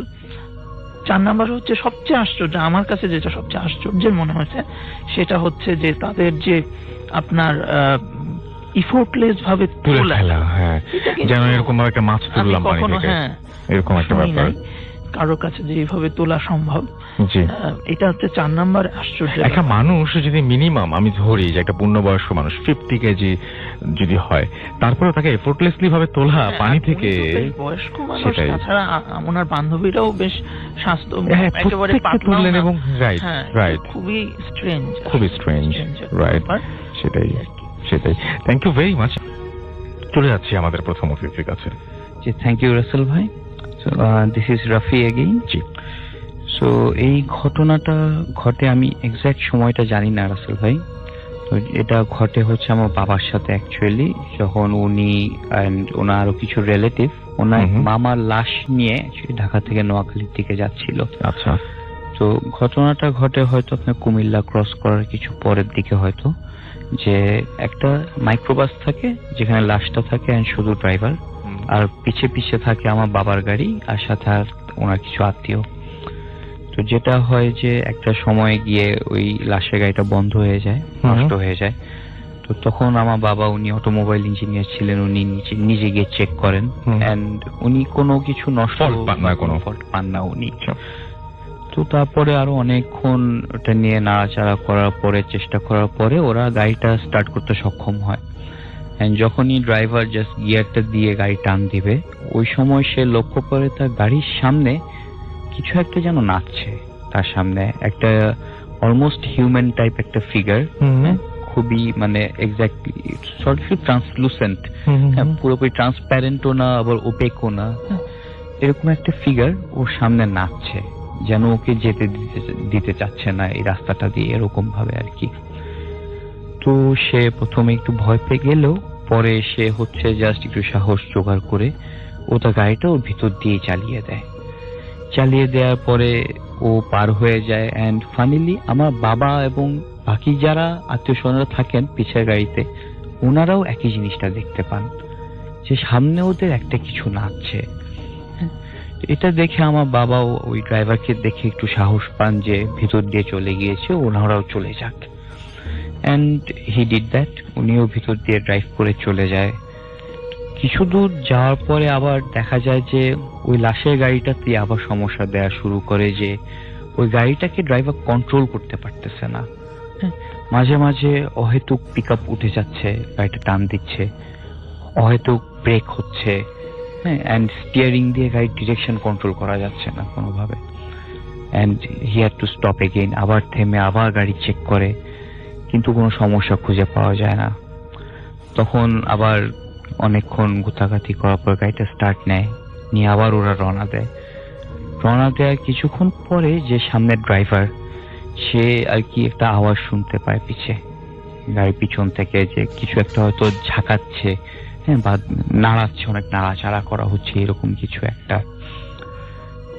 4 নাম্বার হচ্ছে সবচেয়ে আশ্চর্য, আমার কাছে যেটা সবচেয়ে আশ্চর্যের মনে হয়েছে সেটা হচ্ছে যে তাদের যে আপনার ইফোর্টলেস ভাবে তুলে তোলা, ফেলা, হ্যাঁ, এটা কিন্তু যেন এরকম ভাবে একটা মাছ আমি তুললাম পানি কখনো থেকে, এরকম একটা শুনি ব্যাপার। নাই কারোর কাছে যে এইভাবে তোলা সম্ভব। জি। এটা হচ্ছে 4 নাম্বার আশ্চর্য। একটা মানুষ যদি মিনিমাম আমি ধরি যে একটা পূর্ণবয়স্ক মানুষ 50 কেজি যদি হয়, তারপরে তাকে এফোর্টলেসলি ভাবে তোলা পানি থেকে, বয়স্ক মানুষ, সেটাই। তাছাড়া ওনার বান্ধবীরাও বেশ স্বাস্থ্য হ্যাঁ, একেবারে প্রত্যেককে পাতলাও তুললেন না। এবং রাইট হ্যাঁ, রাইট, খুবই স্ট্রেঞ্জ, খুবই স্ট্রেঞ্জ, রাইট, সেটাই সেটাই। Thank you very much. চলে যাচ্ছি আমাদের প্রথম অতিথির কাছে। জি, থ্যাংক ইউ রাসেল ভাই। This is Rafi again. G. So এই ঘটনাটা ঘটে, আমি এক্সাক্ট সময়টা জানি না রাসেল ভাই। তো এটা ঘটে হচ্ছে আমার বাবার সাথে অ্যাকচুয়ালি, যখন উনি অ্যান্ড ওনার আরো কিছু রিলেটিভ ওনার হুম হুম। মামার লাশ নিয়ে ঢাকা থেকে নোয়াখালীর দিকে যাচ্ছিল। আচ্ছা। তো ঘটনাটা ঘটে হয়তো আপনার কুমিল্লা ক্রস করার কিছু পরের দিকে, হয়তো যে একটা মাইক্রোবাস থাকে যেখানে লাশটা থাকে and শুধু ড্রাইভার, আর পিছে পিছে থাকে আমার বাবার গাড়ি আর সাথে আর ওনার কিছু আত্মীয়। তো যেটা হয় যে একটা সময় গিয়ে ওই লাশের গাড়িটা বন্ধ হয়ে যায়, নষ্ট হয়ে যায়। তো তখন আমার বাবা, উনি অটোমোবাইল ইঞ্জিনিয়ার ছিলেন, উনি নিজে গিয়ে চেক করেন এন্ড উনি কোনো কিছু নষ্ট Fault পান না, কোনো ফল্ট পান না উনি। তো তারপরে আরো অনেকক্ষণ ওটা নিয়ে নাড়াচাড়া করার পরে, চেষ্টা করার পরে ওরা গাড়িটা স্টার্ট করতে সক্ষম হয়। And যখনই ড্রাইভার জাস্ট গিয়ারটা দিয়ে গাড়ি টান দিবে, ওই সময় সে লক্ষ্য করে তার গাড়ির সামনে কিছু একটা যেন নাচছে। তার সামনে একটা অলমোস্ট হিউম্যান টাইপ একটা ফিগার, খুবই মানে এক্স্যাক্টলি সর্ট অফ ট্রান্সলুসেন্ট, পুরোপুরি ট্রান্সপ্যারেন্টও না আবার ওপেকও না, এরকম একটা ফিগার ওর সামনে নাচছে, যেন ওকে যেতে দিতে চাচ্ছে না এই রাস্তাটা দিয়ে, এরকম ভাবে আর কি। তো সে প্রথমে একটু ভয় পেয়ে গেলেও পরে সে হচ্ছে জাস্ট একটু সাহস জোগাড় করে ও তার গাড়িটা ওর ভিতর দিয়ে চালিয়ে দেয়। চালিয়ে দেওয়ার পরে ও পার হয়ে যায় এন্ড ফাইনালি আমার বাবা এবং বাকি যারা আত্মীয় স্বজনরা থাকেন পিছের গাড়িতে, ওনারাও একই জিনিসটা দেখতে পান যে সামনে ওদের একটা কিছু নাচছে। এটা দেখে আমার বাবাও ওই ড্রাইভারকে দেখে একটু সাহস পান যে ভিতর দিয়ে চলে গিয়েছে, ওনারাও চলে যাক। এন্ড হি ডিড দ্যাট, উনিও ভিতর দিয়ে ড্রাইভ করে চলে যায়। কিছু দূর যাওয়ার পরে আবার দেখা যায় যে ওই লাশের গাড়িটাতে আবার সমস্যা দেওয়া শুরু করে, যে ওই গাড়িটাকে ড্রাইভার কন্ট্রোল করতে পারতেছে না। মাঝে মাঝে অহেতুক পিক আপ উঠে যাচ্ছে, গাড়িটা টান দিচ্ছে, অহেতুক ব্রেক হচ্ছে, হ্যাঁ, এন্ড স্টিয়ারিং দিয়ে গাড়ির ডিরেকশন কন্ট্রোল করা যাচ্ছে না কোনোভাবে। And he had to stop again, আবার থেমে আবার গাড়ি চেক করে, কিন্তু কোনো সমস্যা খুঁজে পাওয়া যায় না। তখন আবার অনেকক্ষণ গোতাগাতি করার পর গাড়িটা স্টার্ট নেয়, নিয়ে আবার ওরা রওনা দেয়। রওনা দেওয়ার কিছুক্ষণ পরে যে সামনের ড্রাইভার, সে আর কি একটা আওয়াজ শুনতে পায় পিছে, গাড়ির পিছন থেকে যে কিছু একটা হয়তো ঝাঁকাচ্ছে, হ্যাঁ, বা নাড়াচ্ছে, অনেক নাড়াচাড়া করা হচ্ছে, এরকম কিছু একটা।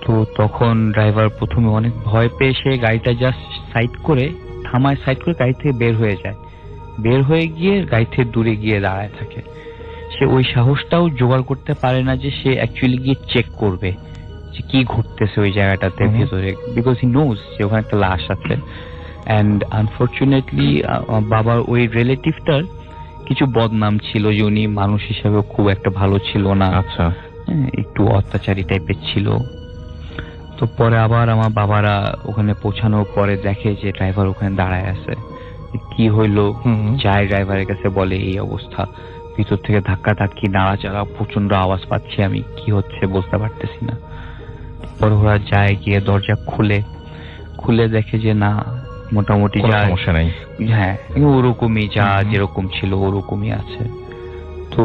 তো তখন ড্রাইভার প্রথমে অনেক ভয় পেয়ে সে গাড়িটা জাস্ট সাইড করে থামায়, সাইড করে গাড়ি থেকে বের হয়ে যায়। বের হয়ে গিয়ে গাড়ি থেকে দূরে গিয়ে দাঁড়ায় থাকে। সে ওই সাহসটাও জোগাড় করতে পারে না যে সে অ্যাকচুয়ালি গিয়ে চেক করবে যে কি ঘটতেছে ওই জায়গাটাতে ভেতরে, বিকজ হি নোজ যে ওখানে একটা লাশ আছে। অ্যান্ড আনফর্চুনেটলি বাবার ওই রিলেটিভটার কিছু বদনাম ছিল যে উনি মানুষ হিসেবে খুব একটা ভালো ছিল না, আচ্ছা, একটু অত্যাচারী টাইপের ছিল। তো পরে আবার আমার বাবারা ওখানে পৌঁছানোর পরে দেখে যে ড্রাইভার ওখানে দাঁড়ায় আছে। কি হইলো, যায় ড্রাইভারের কাছে, বলে এই অবস্থা, ভিতর থেকে ধাক্কা ধাক্কি নাড়াচাড়া প্রচন্ড আওয়াজ পাচ্ছি, আমি কি হচ্ছে বুঝতে পারতেছি না। পরে ওরা যায়, গিয়ে দরজা খুলে দেখে যে না, মোটামুটি যা সমস্যা নাই, হ্যাঁ ওরকমই যা যেরকম ছিল ওরকমই আছে। তো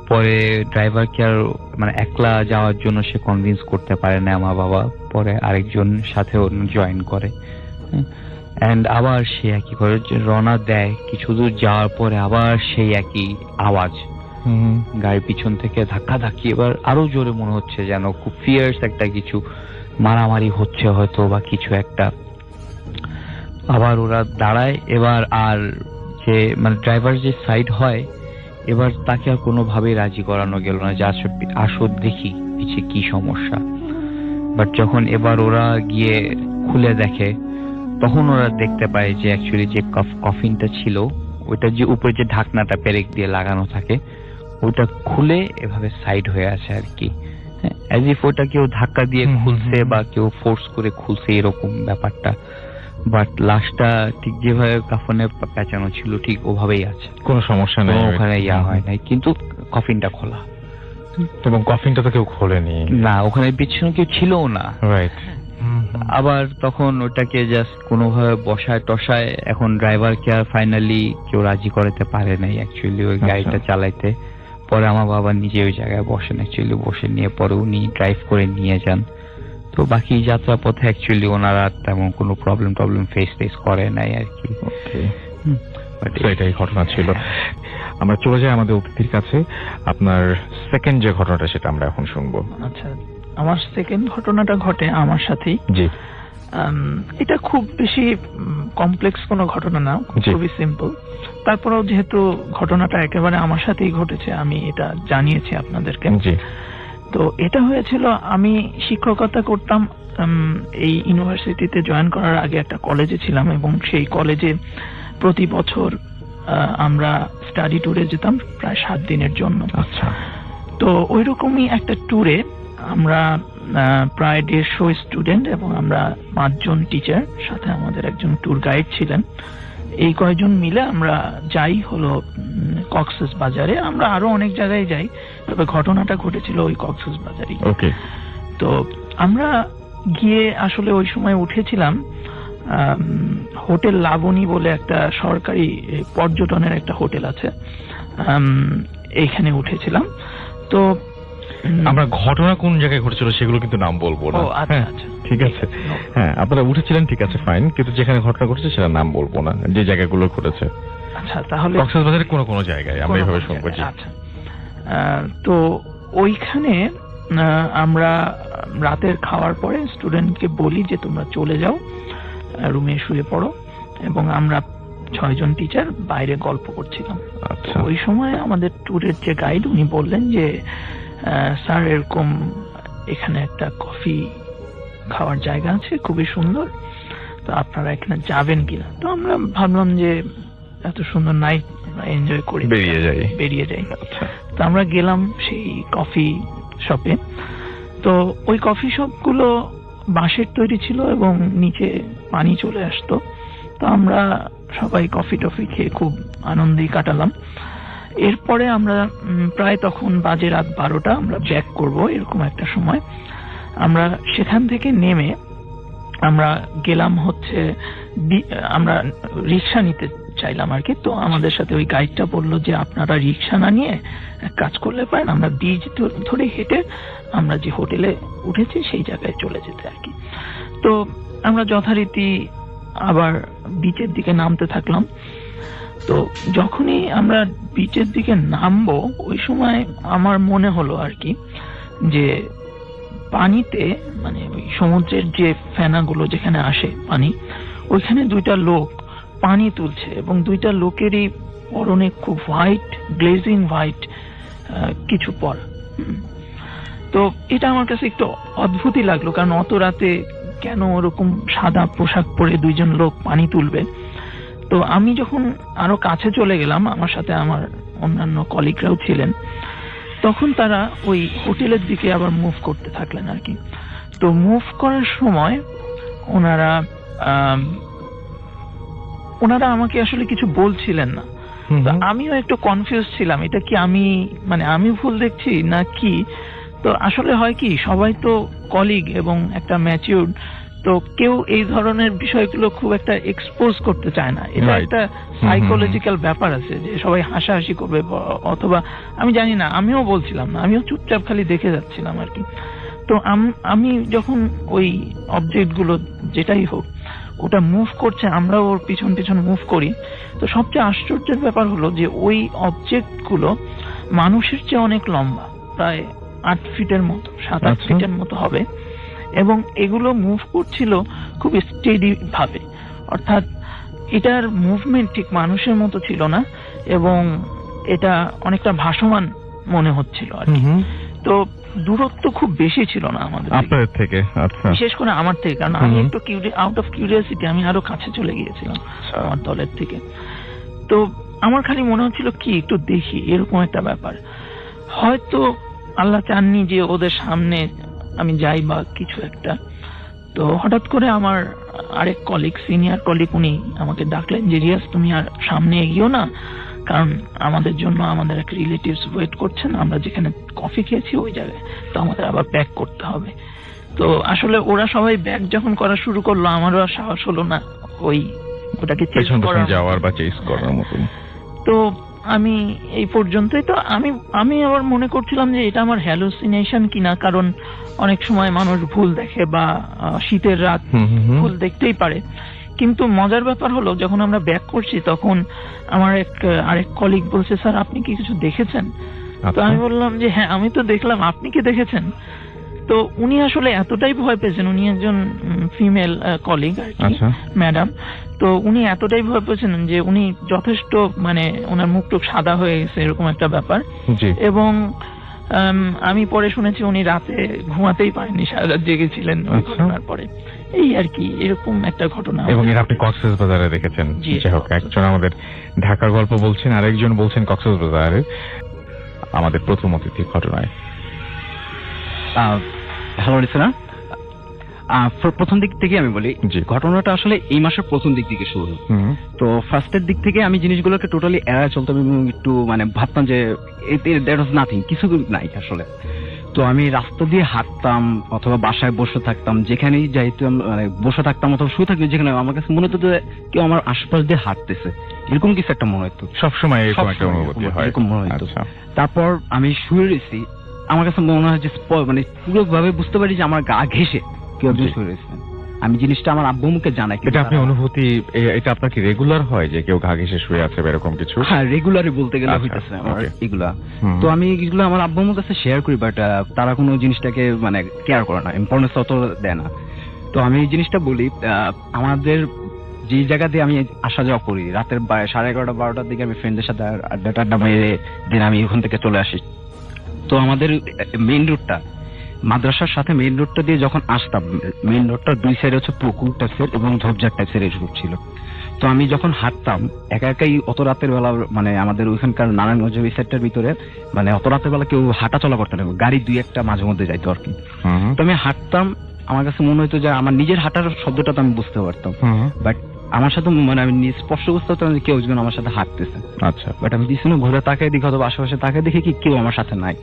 পরে ড্রাইভারকে আর মানে একলা যাওয়ার জন্য সে কনভিন্স করতে পারে না আমার বাবা, পরে আরেকজন সাথে জয়েন করে। এন্ড আবার সে একই করে রওনা দেয়, কিছু দূর যাওয়ার পরে আবার সেই একই আওয়াজ, গাড়ির পিছন থেকে ধাক্কা ধাক্কি, এবার আরো জোরে মনে হচ্ছে যেন খুব ফিয়ার্স একটা কিছু মারামারি হচ্ছে হয়তো বা কিছু একটা। আবার ওরা দাঁড়ায়, এবার আর যে মানে ড্রাইভার যে সাইড হয়, এবার তাকে আর কোনোভাবেই রাজি করানো গেল না যে আসো দেখি পিছে কি সমস্যা। বাট যখন এবার ওরা গিয়ে খুলে দেখে, তখন ওরা দেখতে পায় যে অ্যাকচুয়ালি যে কফিনটা ছিল ওইটা যে উপরে যে ঢাকনাটা পেরেক দিয়ে লাগানো থাকে, ওটা খুলে এভাবে সাইড হয়ে আছে আর কি, অ্যাজ ইফ ওটা কেউ ধাক্কা দিয়ে খুলছে বা কেউ ফোর্স করে খুলছে এরকম ব্যাপারটা। বাট লাশটা ঠিক যেভাবে কাফনে পেঁচানো ছিল ঠিক ওভাবেই আছে, কোনো সমস্যা নেই, ওখানে ইয়া হয় নাই, কিন্তু কফিনটা খোলা। এবং কফিনটা তো কেউ খোলেনি না, ওখানে পিছনে কেউ ছিলও না, রাইট। আবার তখন ওটাকে জাস্ট কোনোভাবে বসায় টসায়, এখন ড্রাইভারকে আর ফাইনালি কেউ রাজি করাতে পারে নাই অ্যাকচুয়ালি ওই গাড়িটা চালাইতে। পরে আমার বাবা নিজে ওই জায়গায় বসেন, অ্যাকচুয়ালি বসে নিয়ে পরে উনি ড্রাইভ করে নিয়ে যান। তো বাকি যাত্রা পথে অ্যাকচুয়ালি ওনারা তেমন কোনো প্রবলেম ফেস করে নাই আর কি। এটাই ঘটনা ছিল। আমরা চলে যাই আমাদের অতিথির কাছে। আপনার সেকেন্ড যে ঘটনাটা সেটা আমরা এখন শুনবো। আচ্ছা, আমার সেকেন্ড ঘটনাটা ঘটে আমার সাথেই। জি। এটা খুব বেশি কমপ্লেক্স কোনো ঘটনা না, খুবই সিম্পল। তারপরেও যেহেতু ঘটনাটা একেবারে আমার সাথেই ঘটেছে, আমি এটা জানিয়েছি আপনাদেরকে। জি। তো এটা হয়েছিল, আমি শিক্ষকতা করতাম এই ইউনিভার্সিটিতে জয়েন করার আগে একটা কলেজে ছিলাম, এবং সেই কলেজে প্রতি বছর আমরা স্টাডি ট্যুরে যেতাম প্রায় 7 দিনের জন্য। আচ্ছা। তো ওইরকমই একটা ট্যুরে আমরা প্রায় 150 স্টুডেন্ট এবং আমরা 5 জন টিচার, সাথে আমাদের একজন ট্যুর গাইড ছিলেন, এই কয়েকজন মিলে আমরা যাই হলো কক্সেস বাজারে। আমরা আরো অনেক জায়গায় যাই, তবে ঘটনাটা ঘটেছিল ওই কক্সেস বাজারে। ওকে। তো আমরা গিয়ে আসলে ওই সময় উঠেছিলাম হোটেল লাবণী বলে একটা সরকারি পর্যটনের একটা হোটেল আছে, এইখানে উঠেছিলাম। তো আমরা ঘটনা কোন জায়গায় ঘটেছিল সেগুলো কিন্তু নাম বলবো না। আচ্ছা আচ্ছা, ঠিক আছে। হ্যাঁ, আপনারা উঠেছিলেন, ঠিক আছে, ফাইন, কিন্তু যেখানে ঘটনা ঘটেছে সেটা নাম বলবো না, যে জায়গাগুলো ঘটেছে। আচ্ছা, তাহলে কক্সবাজারের কোনো জায়গায় আমরা এইভাবে শুনবো। আচ্ছা, তো ওইখানে আমরা রাতের খাওয়ার পরে স্টুডেন্টকে বলি যে তোমরা চলে যাও, রুমে শুয়ে পড়ো, এবং আমরা 6 জন টিচার বাইরে গল্প করছিলাম। আচ্ছা। ওই সময় আমাদের ট্যুরের যে গাইড উনি বললেন যে স্যার, এরকম এখানে একটা কফি খাওয়ার জায়গা আছে, খুবই সুন্দর, তো আপনারা এখানে যাবেন কিনা। তো আমরা ভাবলাম যে এত সুন্দর নাইট এনজয় করি, বেরিয়ে যাই। আচ্ছা। তো আমরা গেলাম সেই কফি শপে। তো ওই কফি শপ গুলো বাঁশের তৈরি ছিল এবং নিচে পানি চলে আসতো। তো আমরা সবাই কফি টফি খেয়ে খুব আনন্দেই কাটালাম। এরপরে আমরা প্রায় তখন বাজে রাত 12টা, আমরা ব্যাক করব এরকম একটা সময়। আমরা সেখান থেকে নেমে আমরা গেলাম হচ্ছে, আমরা রিক্সা নিতে চাইলাম আর কি। তো আমাদের সাথে ওই গাইডটা বললো যে আপনারা রিক্সা না নিয়ে এক কাজ করলে পারেন, আমরা ব্রিজ ধরে হেঁটে আমরা যে হোটেলে উঠেছি সেই জায়গায় চলে যেতে আর কি। তো আমরা যথারীতি আবার বিচের দিকে নামতে থাকলাম। তো যখনই আমরা বিচের দিকে নামবো, ওই সময় আমার মনে হলো আর কি যে পানিতে, মানে ওই সমুদ্রের যে ফেনাগুলো যেখানে আসে পানি, ওইখানে 2টা লোক পানি তুলছে, এবং 2টা লোকেরই পরনে খুব হোয়াইট, গ্লেজিং হোয়াইট কিছু পরা। তো এটা আমার কাছে একটু অদ্ভুতই লাগলো, কারণ অত রাতে কেন ওরকম সাদা পোশাক পরে দুইজন লোক পানি তুলবে। তো আমি যখন আরো কাছে চলে গেলাম, আমার সাথে আমার অন্যান্য কলিগরাও ছিলেন, তখন তারা ওই হোটেলের দিকে আবার মুভ করতে থাকলেন আর কি। তো মুভ করার সময় ওনারা আমাকে আসলে কিছু বলছিলেন না। তো আমিও একটু কনফিউজ ছিলাম, এটা কি আমি ভুল দেখছি না কি। তো আসলে হয় কি, সবাই তো কলিগ এবং একটা ম্যাচিউরড, তো কেউ এই ধরনের বিষয়গুলো খুব একটা এক্সপোজ করতে চায় না। এটা একটা সাইকোলজিক্যাল ব্যাপার আছে যে সবাই হাসাহাসি করবে, অথবা আমি জানি না, আমিও বলছিলাম না, আমিও চুপচাপ খালি দেখে যাচ্ছিলাম আর কি। তো আমি যখন ওই অবজেক্ট গুলো যেটাই হোক ওটা মুভ করছে, আমরা ওর পিছন পিছন মুভ করি। তো সবচেয়ে আশ্চর্যের ব্যাপার হলো যে ওই অবজেক্ট গুলো মানুষের চেয়ে অনেক লম্বা, প্রায় 8 ফিটের মতো, 7-8 ফিটের মতো হবে, এবং এগুলো মুভ করছিল খুব স্টেডি ভাবে, অর্থাৎ এটার মুভমেন্ট ঠিক মানুষের মতো ছিল না, এবং এটা অনেকটা ভাসমান মনে হচ্ছিল আর কি। তো দূরত্ব খুব বেশি ছিল না আমাদের থেকে, আচ্ছা, বিশেষ করে আমার থেকে, কারণ আমি একটু আউট অফ কিউরিয়াসিটি আমি আরো কাছে চলে গিয়েছিলাম আমার দলের থেকে। তো আমার খালি মনে হচ্ছিল কি একটু দেখি, এরকম একটা ব্যাপার। হয়তো আল্লাহ চাননি যে ওদের সামনে আমি যাই বা কিছু একটা। তো হঠাৎ করে আমার আরেক কলিগ, সিনিয়র কলিগ, উনি আমাকে ডাকলেন যে রিয়াজ তুমি আর সামনে এগিয়েও না, কারণ আমাদের জন্য আমাদের এক রিলেটিভস ওয়েট করছেন, আমরা যেখানে কফি খেয়েছি ওই জায়গায়, তো আমাদের আবার ব্যাক করতে হবে। তো আসলে ওরা সবাই ব্যাক যখন করা শুরু করলো, আমারও আর সাহস হলো না ওটাকে যাওয়ার বা চেস করার মতো। তো আমি এই পর্যন্তই। তো আমি আবার মনে করছিলাম যে এটা আমার হ্যালুসিনেশন কিনা, কারণ অনেক সময় মানুষ ভুল দেখে বা শীতের রাত ভুল দেখতেই পারে। কিন্তু মজার ব্যাপার হলো যখন আমরা ব্যাক করছি তখন আমার আরেক কলিগ বলছে, স্যার আপনি কি কিছু দেখেছেন? তো আমি বললাম যে হ্যাঁ আমি তো দেখলাম, আপনি কি দেখেছেন? তো উনি আসলে এতটাই ভয় পেয়েছেন, উনি একজন ফিমেল কলিগ আর কি, ম্যাডাম। তো উনি এতটাই ভয় পেয়েছেন যে উনি যথেষ্ট ওনার মুখটুক সাদা হয়ে গেছে, এরকম একটা ব্যাপার। এবং আমি পরে শুনেছি উনি রাতে ঘুমাতেই পারেননি, সারা রাত জেগেছিলেন ওই ঘটনার পরে। এই আর কি, এরকম একটা ঘটনা। এবং এর আপনি কক্সবাজারে দেখেছেন? যাই হোক, একজন আমাদের ঢাকার গল্প বলছেন, আরেকজন বলছেন কক্সবাজারের। আমাদের প্রথম অতিথির ঘটনায়। হ্যালো লিসেনার, প্রথম দিক থেকে আমি বলি, ঘটনাটা আসলে এই মাসের প্রথম দিক থেকে শুরু। তো ফার্স্টের দিক থেকে আমি জিনিসগুলোকে টোটালি এড়ায় চলতাম এবং একটু ভাবতাম যে দ্যাট ওয়াজ নাথিং, কিছু নাই আসলে। তো আমি রাস্তা দিয়ে হাঁটতাম অথবা বাসায় বসে থাকতাম, যেখানেই যাইতাম বসে থাকতাম অথবা শুয়ে থাকতাম, যেখানে আমার কাছে মনে হতো যে কেউ আমার আশপাশ দিয়ে হাঁটতেছে, এরকম কিছু একটা মনে হতো সবসময়, এরকম মনে হতো। তারপর আমি শুয়ে রয়েছি, আমার কাছে মনে হয় যে পুরোভাবে বুঝতে পারি যে আমার গা ঘেঁষে কেউ একজন শুয়ে রয়েছে। আমি জিনিসটা আমার আব্বু মুখে জানাই। এটা আপনি অনুভূতি, এটা আপনার কি রেগুলার হয় যে কেউ গা ঘেঁষে শুয়ে আছে এরকম কিছু? হ্যাঁ, রেগুলারই বলতে গেলে হইতেছে আমার এগুলা। তো আমি এগুলো আমার আব্বু মুখের কাছে শেয়ার করি, বাট তারা কোনো জিনিসটাকে কেয়ার করে না, ইম্পর্টেন্স অত দেয় না। তো আমি এই জিনিসটা বলি, আমাদের যে জায়গা দিয়ে আমি আসা যাওয়া করি, রাতের 11:30-12টার দিকে আমি ফ্রেন্ডদের সাথে আড্ডা মেরে দিন আমি ওখান থেকে চলে আসি। তো আমাদের মেইন রোডটা, মাদ্রাসার সাথে মেইন রোডটা দিয়ে যখন আসতাম, মেইন রোডটার দুই সাইডে হচ্ছে পুকুর টাইপের এবং ঝোপঝাড় টাইপের এই রোড ছিল। তো আমি যখন হাঁটতাম একা একাই, অত রাতের বেলা আমাদের ওইখানকার নারায়ণগঞ্জ এই সাইডটার ভিতরে অত রাতের বেলা কেউ হাঁটা চলা করতে না, গাড়ি দুই একটা মাঝে মধ্যে যাইতো আর কি। তো আমি হাঁটতাম, আমার কাছে মনে হতো যে আমার নিজের হাঁটার শব্দটা তো আমি বুঝতে পারতাম, বাট আমার সাথে আমি স্পষ্ট বুঝতে পারতাম যে কেউ একজন আমার সাথে হাঁটতেছে। আচ্ছা, বাট আমি পিছনে ঘুরে তাকাই দেখি অথবা আশেপাশে তাকাই দেখি কি কেউ আমার সাথে নাই।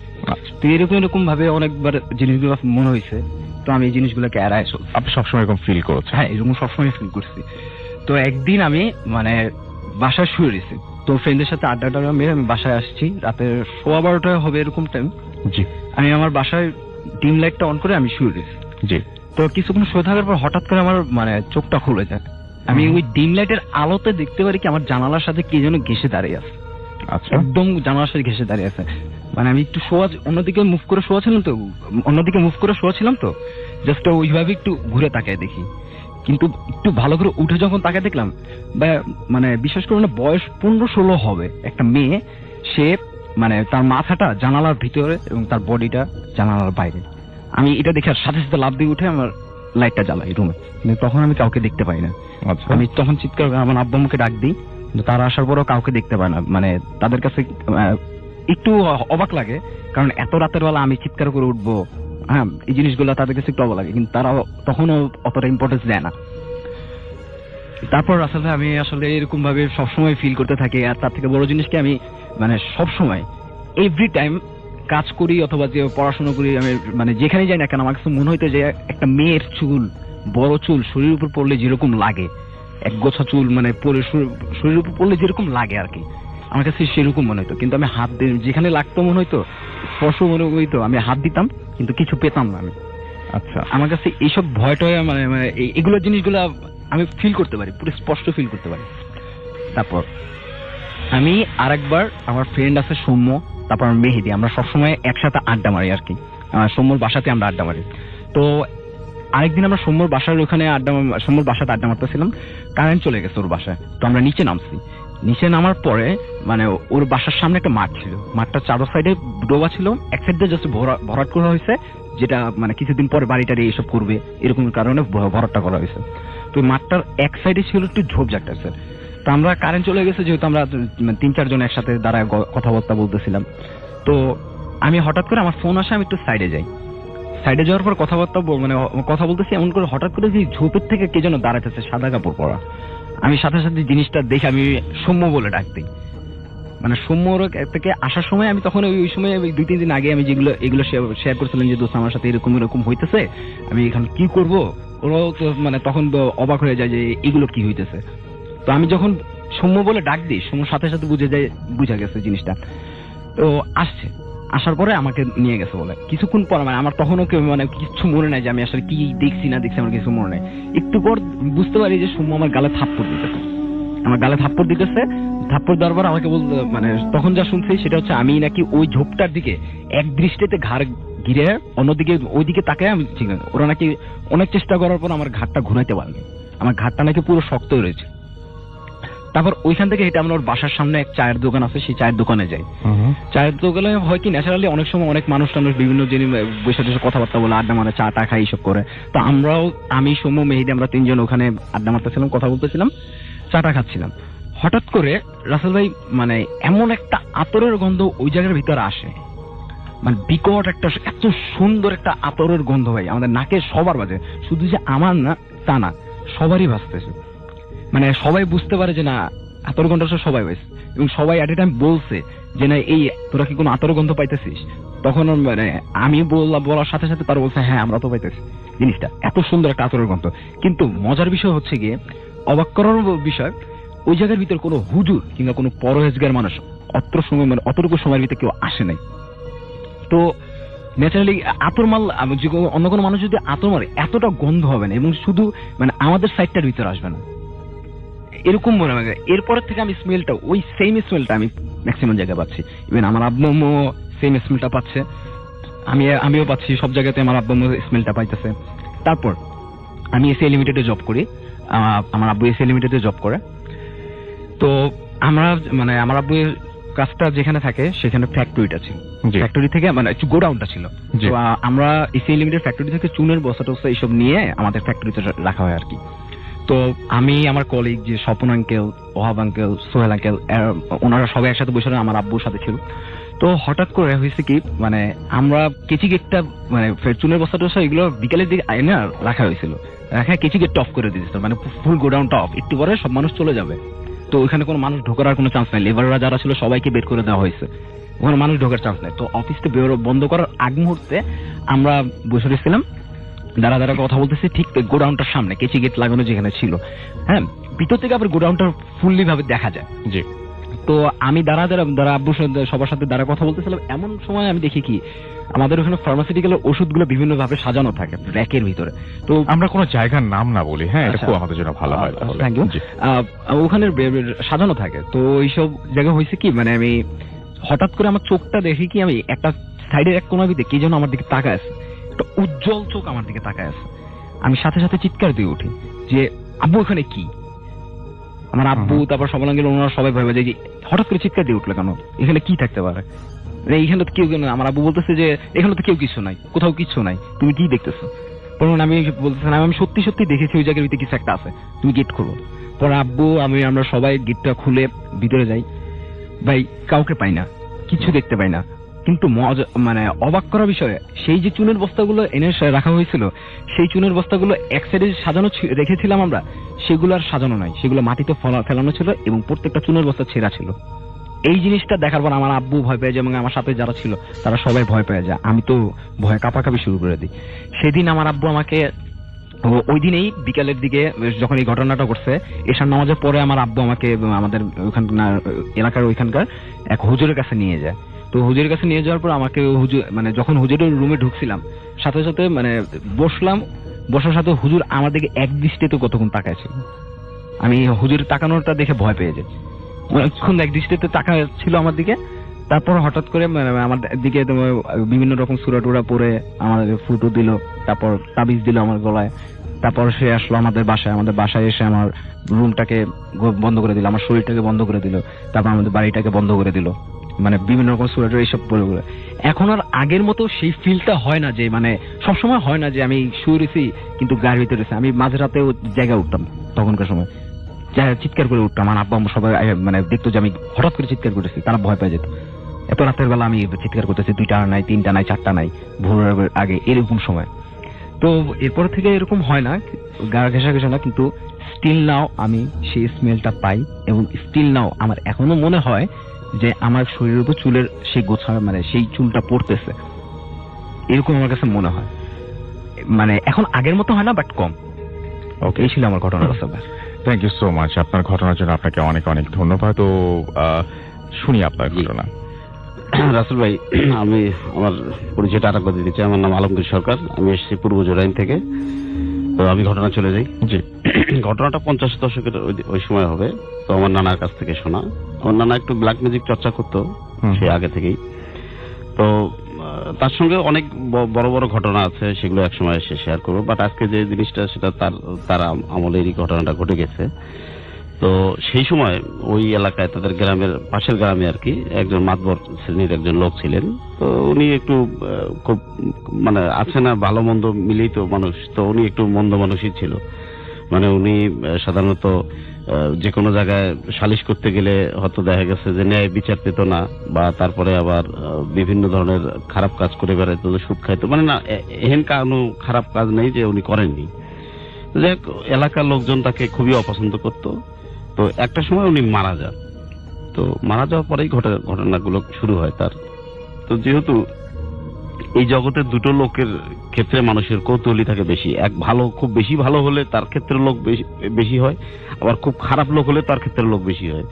তো এরকম ভাবে অনেকবার জিনিসগুলো মনে হয়েছে। তো আমি এই জিনিসগুলোকে এড়ায় চলছি। আপনি সবসময় এরকম ফিল করছেন? হ্যাঁ, এরকম সবসময় ফিল করছি। তো একদিন আমি বাসায় শুয়ে রয়েছি, তো ফ্রেন্ডের সাথে আড্ডা মেরে আমি বাসায় আসছি, রাতের 12:15 হবে এরকম টাইম। জি, আমি আমার বাসায় ডিম লাইটটা অন করে আমি শুয়ে রয়েছি। জি, তো কিছুক্ষণ শুয়ে থাকার পর হঠাৎ করে আমার চোখটা খুলে যায়। আমি ওই ডিম লাইটের আলোতে দেখতে পারি কি আমার জানালার সাথে কে যেন ঘেঁষে দাঁড়িয়ে আছে। আচ্ছা, একদম জানালার সাথে ঘেঁষে দাঁড়িয়ে আছে। আমি একটু অন্যদিকে মুভ করে শোয়া ছিলাম, তো জাস্ট ওইভাবে একটু ঘুরে তাকায় দেখি, কিন্তু একটু ভালো করে উঠে যখন তাকায় দেখলাম, বিশেষ করে বয়স 15-16 হবে একটা মেয়ে, সে মানে তার মাথাটা জানালার ভিতরে এবং তার বডিটা জানালার বাইরে। আমি এটা দেখে সাথে সাথে লাফ দিয়ে উঠে আমার লাইটটা জ্বালাই রুমে, কিন্তু তখন আমি কাউকে দেখতে পাই না। আচ্ছা, আমি তখন চিৎকার করে আমার আব্বু আম্মুকে ডাক দিই, কিন্তু তারা আসার পরও কাউকে দেখতে পায় না। মানে তাদের কাছে একটু অবাক লাগে, কারণ এত রাতের বেলা আমি চিৎকার করে উঠবো, হ্যাঁ, এই জিনিসগুলো তাদের কাছে একটু অবাক লাগে, কিন্তু তারা তখনও অতটা ইম্পর্টেন্স দেয় না। তারপর আসলে আমি আসলে এরকম ভাবে সবসময় ফিল করতে থাকি। আর তার থেকে বড় জিনিস কি, আমি মানে সবসময় এভরি টাইম কাজ করি অথবা যে পড়াশোনা করি, আমি মানে যেখানে যাই না কেন আমার কাছে মনে হইতো যে একটা মেয়ের চুল, বড় চুল শরীরের উপর পড়লে যেরকম লাগে, এক গোছা চুল মানে পরে শরীরের উপর পড়লে যেরকম লাগে আর কি, আমার কাছে সেরকম মনে হইতো। কিন্তু আমি হাত দিয়ে যেখানে লাগতো মনে হইতো, স্পর্শ মনে হইতো, আমি হাত দিতাম কিন্তু কিছু পেতাম না আমি। আচ্ছা, আমার কাছে এইসব ভয় টয় মানে মানে এগুলো জিনিসগুলো আমি ফিল করতে পারি, পুরো স্পষ্ট ফিল করতে পারি। তারপর আমি আরেকবার, আমার ফ্রেন্ড আছে সৌম্য, তারপর মেহেদি, আমরা সবসময় একসাথে আড্ডা মারি আর কি। সৌম্যর বাসাতে আমরা আড্ডা মারি। তো আরেকদিন আমরা সৌম্যর বাসার ওখানে সৌম্যর বাসাতে আড্ডা মারতেছিলাম, কারেন্ট চলে গেছে ওর বাসায়। তো আমরা নিচে নামছি, নিচে নামার পরে মানে ওর বাসার সামনে একটা মাঠ ছিল, মাঠটা চারো সাইডে ডোবা ছিল, এক সাইড দিয়ে জাস্ট ভরাট করা হয়েছে, যেটা মানে কিছুদিন পরে বাড়িটারে এইসব করবে এরকম কারণে ভরাটটা করা হয়েছে। তো মাঠটার এক সাইডে ছিল একটু ঝোপঝাড় টাইপের। তো আমরা কারেন্ট চলে গেছে যেহেতু, আমরা 3-4 জন একসাথে দাঁড়ায় কথাবার্তা বলতেছিলাম। তো আমি হঠাৎ করে আমার ফোন আসে, আমি একটু সাইডে যাই। সাইডে যাওয়ার পর কথাবার্তা মানে কথা বলতেছি, এমন করে হঠাৎ করে যে ঝোপের থেকে কে যেন দাঁড়াতেছে, সাদা কাপড় পরা। আমি সাথে সাথে জিনিসটা দেখে আমি সৌম্য বলে ডাক দিই। মানে সৌম্যর থেকে আসার সময় আমি তখন ওই সময় 2-3 দিন আগে আমি যেগুলো এগুলো শেয়ার করছিলাম যে দোস্ত আমার সাথে এরকম এরকম হইতেছে, আমি এখানে কি করব, ওরাও তো মানে তখন অবাক হয়ে যায় যে এগুলো কি হইতেছে। তো আমি যখন সৌম্য বলে ডাক দিই, সৌম্যর সাথে সাথে বুঝা গেছে জিনিসটা। তো আসছে, আসার পরে আমাকে নিয়ে গেছে বলে কিছুক্ষণ পর, মানে আমার তখনও মানে কিছু মনে নাই যে আমি আসলে কি দেখছি না দেখছি, আমার কিছু মনে নাই। একটু পর বুঝতে পারি যে সৌম্য আমার গালে থাপ্পড় দিতেছে, আমার গালে থাপ্পড় দিতেছে। থাপ্পড় দেওয়ার পর আমাকে বলতে, মানে তখন যা শুনছি সেটা হচ্ছে আমি নাকি ওই ঝোপটার দিকে এক দৃষ্টিতে ঘাড় ঘিরে অন্যদিকে ওইদিকে তাকায় আমি, ঠিক আছে, ওরা নাকি অনেক চেষ্টা করার পর আমার ঘাটটা ঘুরাইতে পারবে, আমার ঘাটটা নাকি পুরো শক্ত রয়েছে। তারপর ওইখান থেকে হেঁটে আমরা ওর বাসার সামনে এক চায়ের দোকান আছে, সেই চায়ের দোকানে যাই। চায়ের দোকানে হয় কি ন্যাচারালি অনেক সময় অনেক মানুষ টানুষ বিভিন্ন জিনিস বসে বসে কথাবার্তা বলে আড্ডা মারে, চা টা খাই এইসব করে। তো আমরাও, আমি সৌম্য মেহেদি, আমরা 3 জন ওখানে আড্ডা মারতেছিলাম, কথা বলতেছিলাম, চাটা খাচ্ছিলাম। হঠাৎ করে রাসেল ভাই মানে এমন একটা আতরের গন্ধ ওই জায়গার ভিতরে আসে, মানে বিকট একটা, এত সুন্দর একটা আতরের গন্ধ ভাই, আমাদের নাকে সবার বাজে, শুধু যে আমার না তা না, সবারই ভাসতেছে। মানে সবাই বুঝতে পারে যে না আতর গন্ধটা সবাই পাইছে, এবং সবাই এট এ টাইম বলছে যে না এই তোরা কি কোনো আতর গন্ধ পাইতেছিস? তখন মানে আমি বলার সাথে সাথে তারা বলছে হ্যাঁ আমরা তো পাইতেছি জিনিসটা, এত সুন্দর একটা আতরের গন্ধ। কিন্তু মজার বিষয় হচ্ছে গিয়ে, অবাক করার বিষয়, ওই জায়গার ভিতর কোনো হুজুর কিংবা কোনো পরহেজগার মানুষ অত সময় মানে অতটুকু সময়ের ভিতরে কেউ আসে নাই। তো ন্যাচারালি আতর মাল অন্য কোনো মানুষ যদি আতর মারে এতটা গন্ধ হবে না, এবং শুধু মানে আমাদের সাইডটার ভিতরে আসবে না, এরকম মনে হয়। এরপরের থেকে আমি স্মেলটা, ওই সেম স্মেলটা আমি ম্যাক্সিমাম জায়গায় পাচ্ছি, ইভেন আমার আব্বু সেম স্মেলটা পাচ্ছে, আমিও পাচ্ছি, সব জায়গাতে আমার আব্বু স্মেলটা পাইতেছে। তারপর আমি এসএ লিমিটেডে জব করি, আমার আব্বু এসএ লিমিটেডে জব করে। তো আমরা মানে আমার আব্বুর কাজটা যেখানে থাকে সেখানে ফ্যাক্টরিটা ছিল, ফ্যাক্টরি থেকে মানে গোডাউনটা ছিল। তো আমরা এসএ লিমিটেড ফ্যাক্টরি থেকে চুনের বস্তা টস্তা এইসব নিয়ে আমাদের ফ্যাক্টরিতে রাখা হয় আর কি। তো আমি, আমার কলিগ যে Swapan uncle, Wahab uncle, Sohel uncle, ওনারা সবাই একসাথে বসে আমার আব্বুর সাথে ছিল। তো হঠাৎ করে হয়েছে কি, মানে আমরা কেচি গেটটা মানে চুনের বস্তা টস্তা এগুলো বিকালের দিকে আইনে রাখা হয়েছিল, রাখা কেচি গেটটা অফ করে দিয়েছিল, মানে ফুল গোডাউনটা অফ, একটু পরে সব মানুষ চলে যাবে। তো ওইখানে কোনো মানুষ ঢোকার আর কোনো চান্স নাই, লেবাররা যারা ছিল সবাইকে বের করে দেওয়া হয়েছে, ওখানে মানুষ ঢোকার চান্স নাই। তো অফিসটা বন্ধ করার আগ মুহূর্তে আমরা বসে রয়েছিলাম, দাঁড়া দাঁড়া কথা বলতেছি, ঠিক গোডাউনটার সামনে কেচি গেট লাগানো যেখানে ছিল, হ্যাঁ, ভিতর থেকে আবার গোডাউনটা ফুললি ভাবে দেখা যায়। জি। তো আমি দাঁড়া আব্বুর সাথে সবার সাথে দাঁড়া কথা বলতেছিলাম, এমন সময় আমি দেখি কি আমাদের ওখানে ফার্মাসিউটিক্যাল ওষুধগুলো বিভিন্ন ভাবে সাজানো থাকে র্যাকের ভিতরে। তো আমরা কোনো জায়গার নাম না বলি, হ্যাঁ, এটা খুব আমাদের জন্য ভালো হয়। Thank you. ওখানে সাজানো থাকে। তো এইসব জায়গা হয়েছে কি, মানে আমি হঠাৎ করে আমার চোখটা দেখি কি, আমি একটা সাইডের এক কোণা দিকে কে যেন আমার দিকে তাকায় আছে, একটা উজ্জ্বল চোখ আমার দিকে তাকায় আছে। আমি সাথে সাথে চিৎকার দিয়ে উঠি যে আব্বু এখানে কি? আমার আব্বু তারপর সবাই গেল, ওনারা সবাই ভয় পায় যে হঠাৎ করে চিৎকার দিয়ে উঠলো কেন, এখানে কি থাকতে পারে, এইখানে তো কেউ, আমার আব্বু বলতেছে যে এখানে তো কেউ কিছু নাই, কোথাও কিছু নাই, তুমি কি দেখতেছো? তখন আমি বলতেছিলাম আমি সত্যি সত্যি দেখেছি ওই জায়গার ভিতরে কিছু একটা আছে, তুমি গেট খোলো। পরে আব্বু আমরা সবাই গেটটা খুলে ভিতরে যাই, ভাই কাউকে পাই না, কিছু দেখতে পাই না। কিন্তু মানে অবাক করা বিষয়, সেই যে চুনের বস্তাগুলো এনে রাখা হয়েছিল, সেই চুনের বস্তাগুলো এক সাইডে সাজানো রেখেছিলাম আমরা, সেগুলো আর সাজানো নাই, সেগুলো মাটিতে ফেলানো ছিল এবং প্রত্যেকটা চুনের বস্তা ছেঁড়া ছিল। এই জিনিসটা দেখার পর আমার আব্বু ভয় পেয়ে যায় এবং আমার সাথে যারা ছিল তারা সবাই ভয় পেয়ে যায়, আমি তো ভয় কাঁপাকাঁপি শুরু করে দিই। সেদিন আমার আব্বু আমাকে ওই দিনেই বিকালের দিকে যখন এই ঘটনাটা ঘটছে, এশার নামাজের পরে আমার আব্বু আমাকে আমাদের ওইখানকার এলাকার ওইখানকার এক হুজুরের কাছে নিয়ে যায়। তো হুজুরের কাছে নিয়ে যাওয়ার পর আমাকে হুজুর মানে যখন হুজুরের রুমে ঢুকছিলাম, সাথে সাথে মানে বসলাম, বসার সাথে হুজুর আমার দিকে এক দৃষ্টিতে কতক্ষণ তাকাইছিল, আমি হুজুরের তাকানোটা দেখে ভয় পেয়ে যাই, অনেকক্ষণ এক দৃষ্টিতে তাকা ছিল আমার দিকে। তারপর হঠাৎ করে আমার দিকে বিভিন্ন রকম সূরা টুরা পড়ে আমাদের ফুটো দিল, তারপর তাবিজ দিল আমার গলায়। তারপর সে আসলো আমাদের বাসায় এসে আমার রুমটাকে বন্ধ করে দিল, আমার শরীরটাকে বন্ধ করে দিল, তারপর আমাদের বাড়িটাকে বন্ধ করে দিল, মানে বিভিন্ন রকম সূরা টুরা এইসব পড়ে। এখন আর আগের মতো সেই ফিলটা হয় না, যে মানে সবসময় হয় না যে আমি শুয়ে রয়েছি কিন্তু গাড়ির ভিতরে রয়েছি। আমি মাঝরাতে জায়গায় উঠতাম, তখনকার সময় চিৎকার করে উঠতাম, আমার আব্বা আম্মু সবাই মানে দেখতো যে আমি হঠাৎ করে চিৎকার করেছি, তারা ভয় পেয়ে যেত। এত রাতের বেলা আমি চিৎকার করতেছি, 2টা নাই, 3টা নাই, 4টা নাই, ভোরের আগে, এরকম সময়। তো এরপর থেকে এরকম হয় না, গা ঘেঁষা ঘেঁষা না, কিন্তু স্টিল নাও আমি সেই স্মেলটা পাই এবং স্টিল নাও আমার এখনো মনে হয় যে আমার শরীরের উপর চুলের সেই গোছা মানে সেই চুলটা পড়তেছে, এরকম আমার কাছে মনে হয়। মানে এখন আগের মতো হয় না, বাট কম। ওকে, এই ছিল আমার ঘটনা। থ্যাংক ইউ সো মাচ, আপনার ঘটনার জন্য আপনাকে অনেক অনেক ধন্যবাদ। তো শুনি আপনার ঘটনা। রাসেল ভাই, আমি আমার পরিচয়টা আরেকবার দিতে চাই। আমার নাম আলমগীর সরকার, আমি এসেছি পূর্ব জোরাইন থেকে। তো আমি ঘটনা চলে যাই। জি, ঘটনাটা 50 দশকের ওই সময় হবে। তো আমার নানার কাছ থেকে শোনা। আমার নানা একটু ব্ল্যাক ম্যাজিক চর্চা করতো সে আগে থেকেই। তো তার সঙ্গে অনেক বড় বড় ঘটনা আছে, সেগুলো একসময় এসে শেয়ার করবো। বাট আজকে যে জিনিসটা, সেটা তার আমলেরই ঘটনাটা ঘটে গেছে। তো সেই সময় ওই এলাকায় তাদের গ্রামের পাশের গ্রামে আর কি একজন মাতবর শ্রেণীর একজন লোক ছিলেন। তো উনি একটু খুব মানে আছে না, ভালো মন্দ মিলেই তো মানুষ, তো উনি একটু মন্দ মানুষই ছিল। মানে উনি সাধারণত যে কোনো জায়গায় সালিশ করতে গেলে হয়তো দেখা গেছে যে ন্যায় বিচার পেত না, বা তারপরে আবার বিভিন্ন ধরনের খারাপ কাজ করে বেড়াইতো, সুদ খাইতো, মানে না এহেন কোনো খারাপ কাজ নেই যে উনি করেননি। যাক, এলাকার লোকজন তাকে খুবই অপছন্দ করত। তো একটা সময় উনি মারা যান। তো মারা যাওয়ার পরেই ঘটনাগুলো শুরু হয় তার। তো যেহেতু এই জগতের দুটো লোকের ক্ষেত্রে মানুষের কৌতূহলী থাকে বেশি, এক ভালো, খুব বেশি ভালো হলে তার ক্ষেত্রে লোক বেশি হয়, আবার খুব খারাপ লোক হলে তার ক্ষেত্রে লোক বেশি হয়।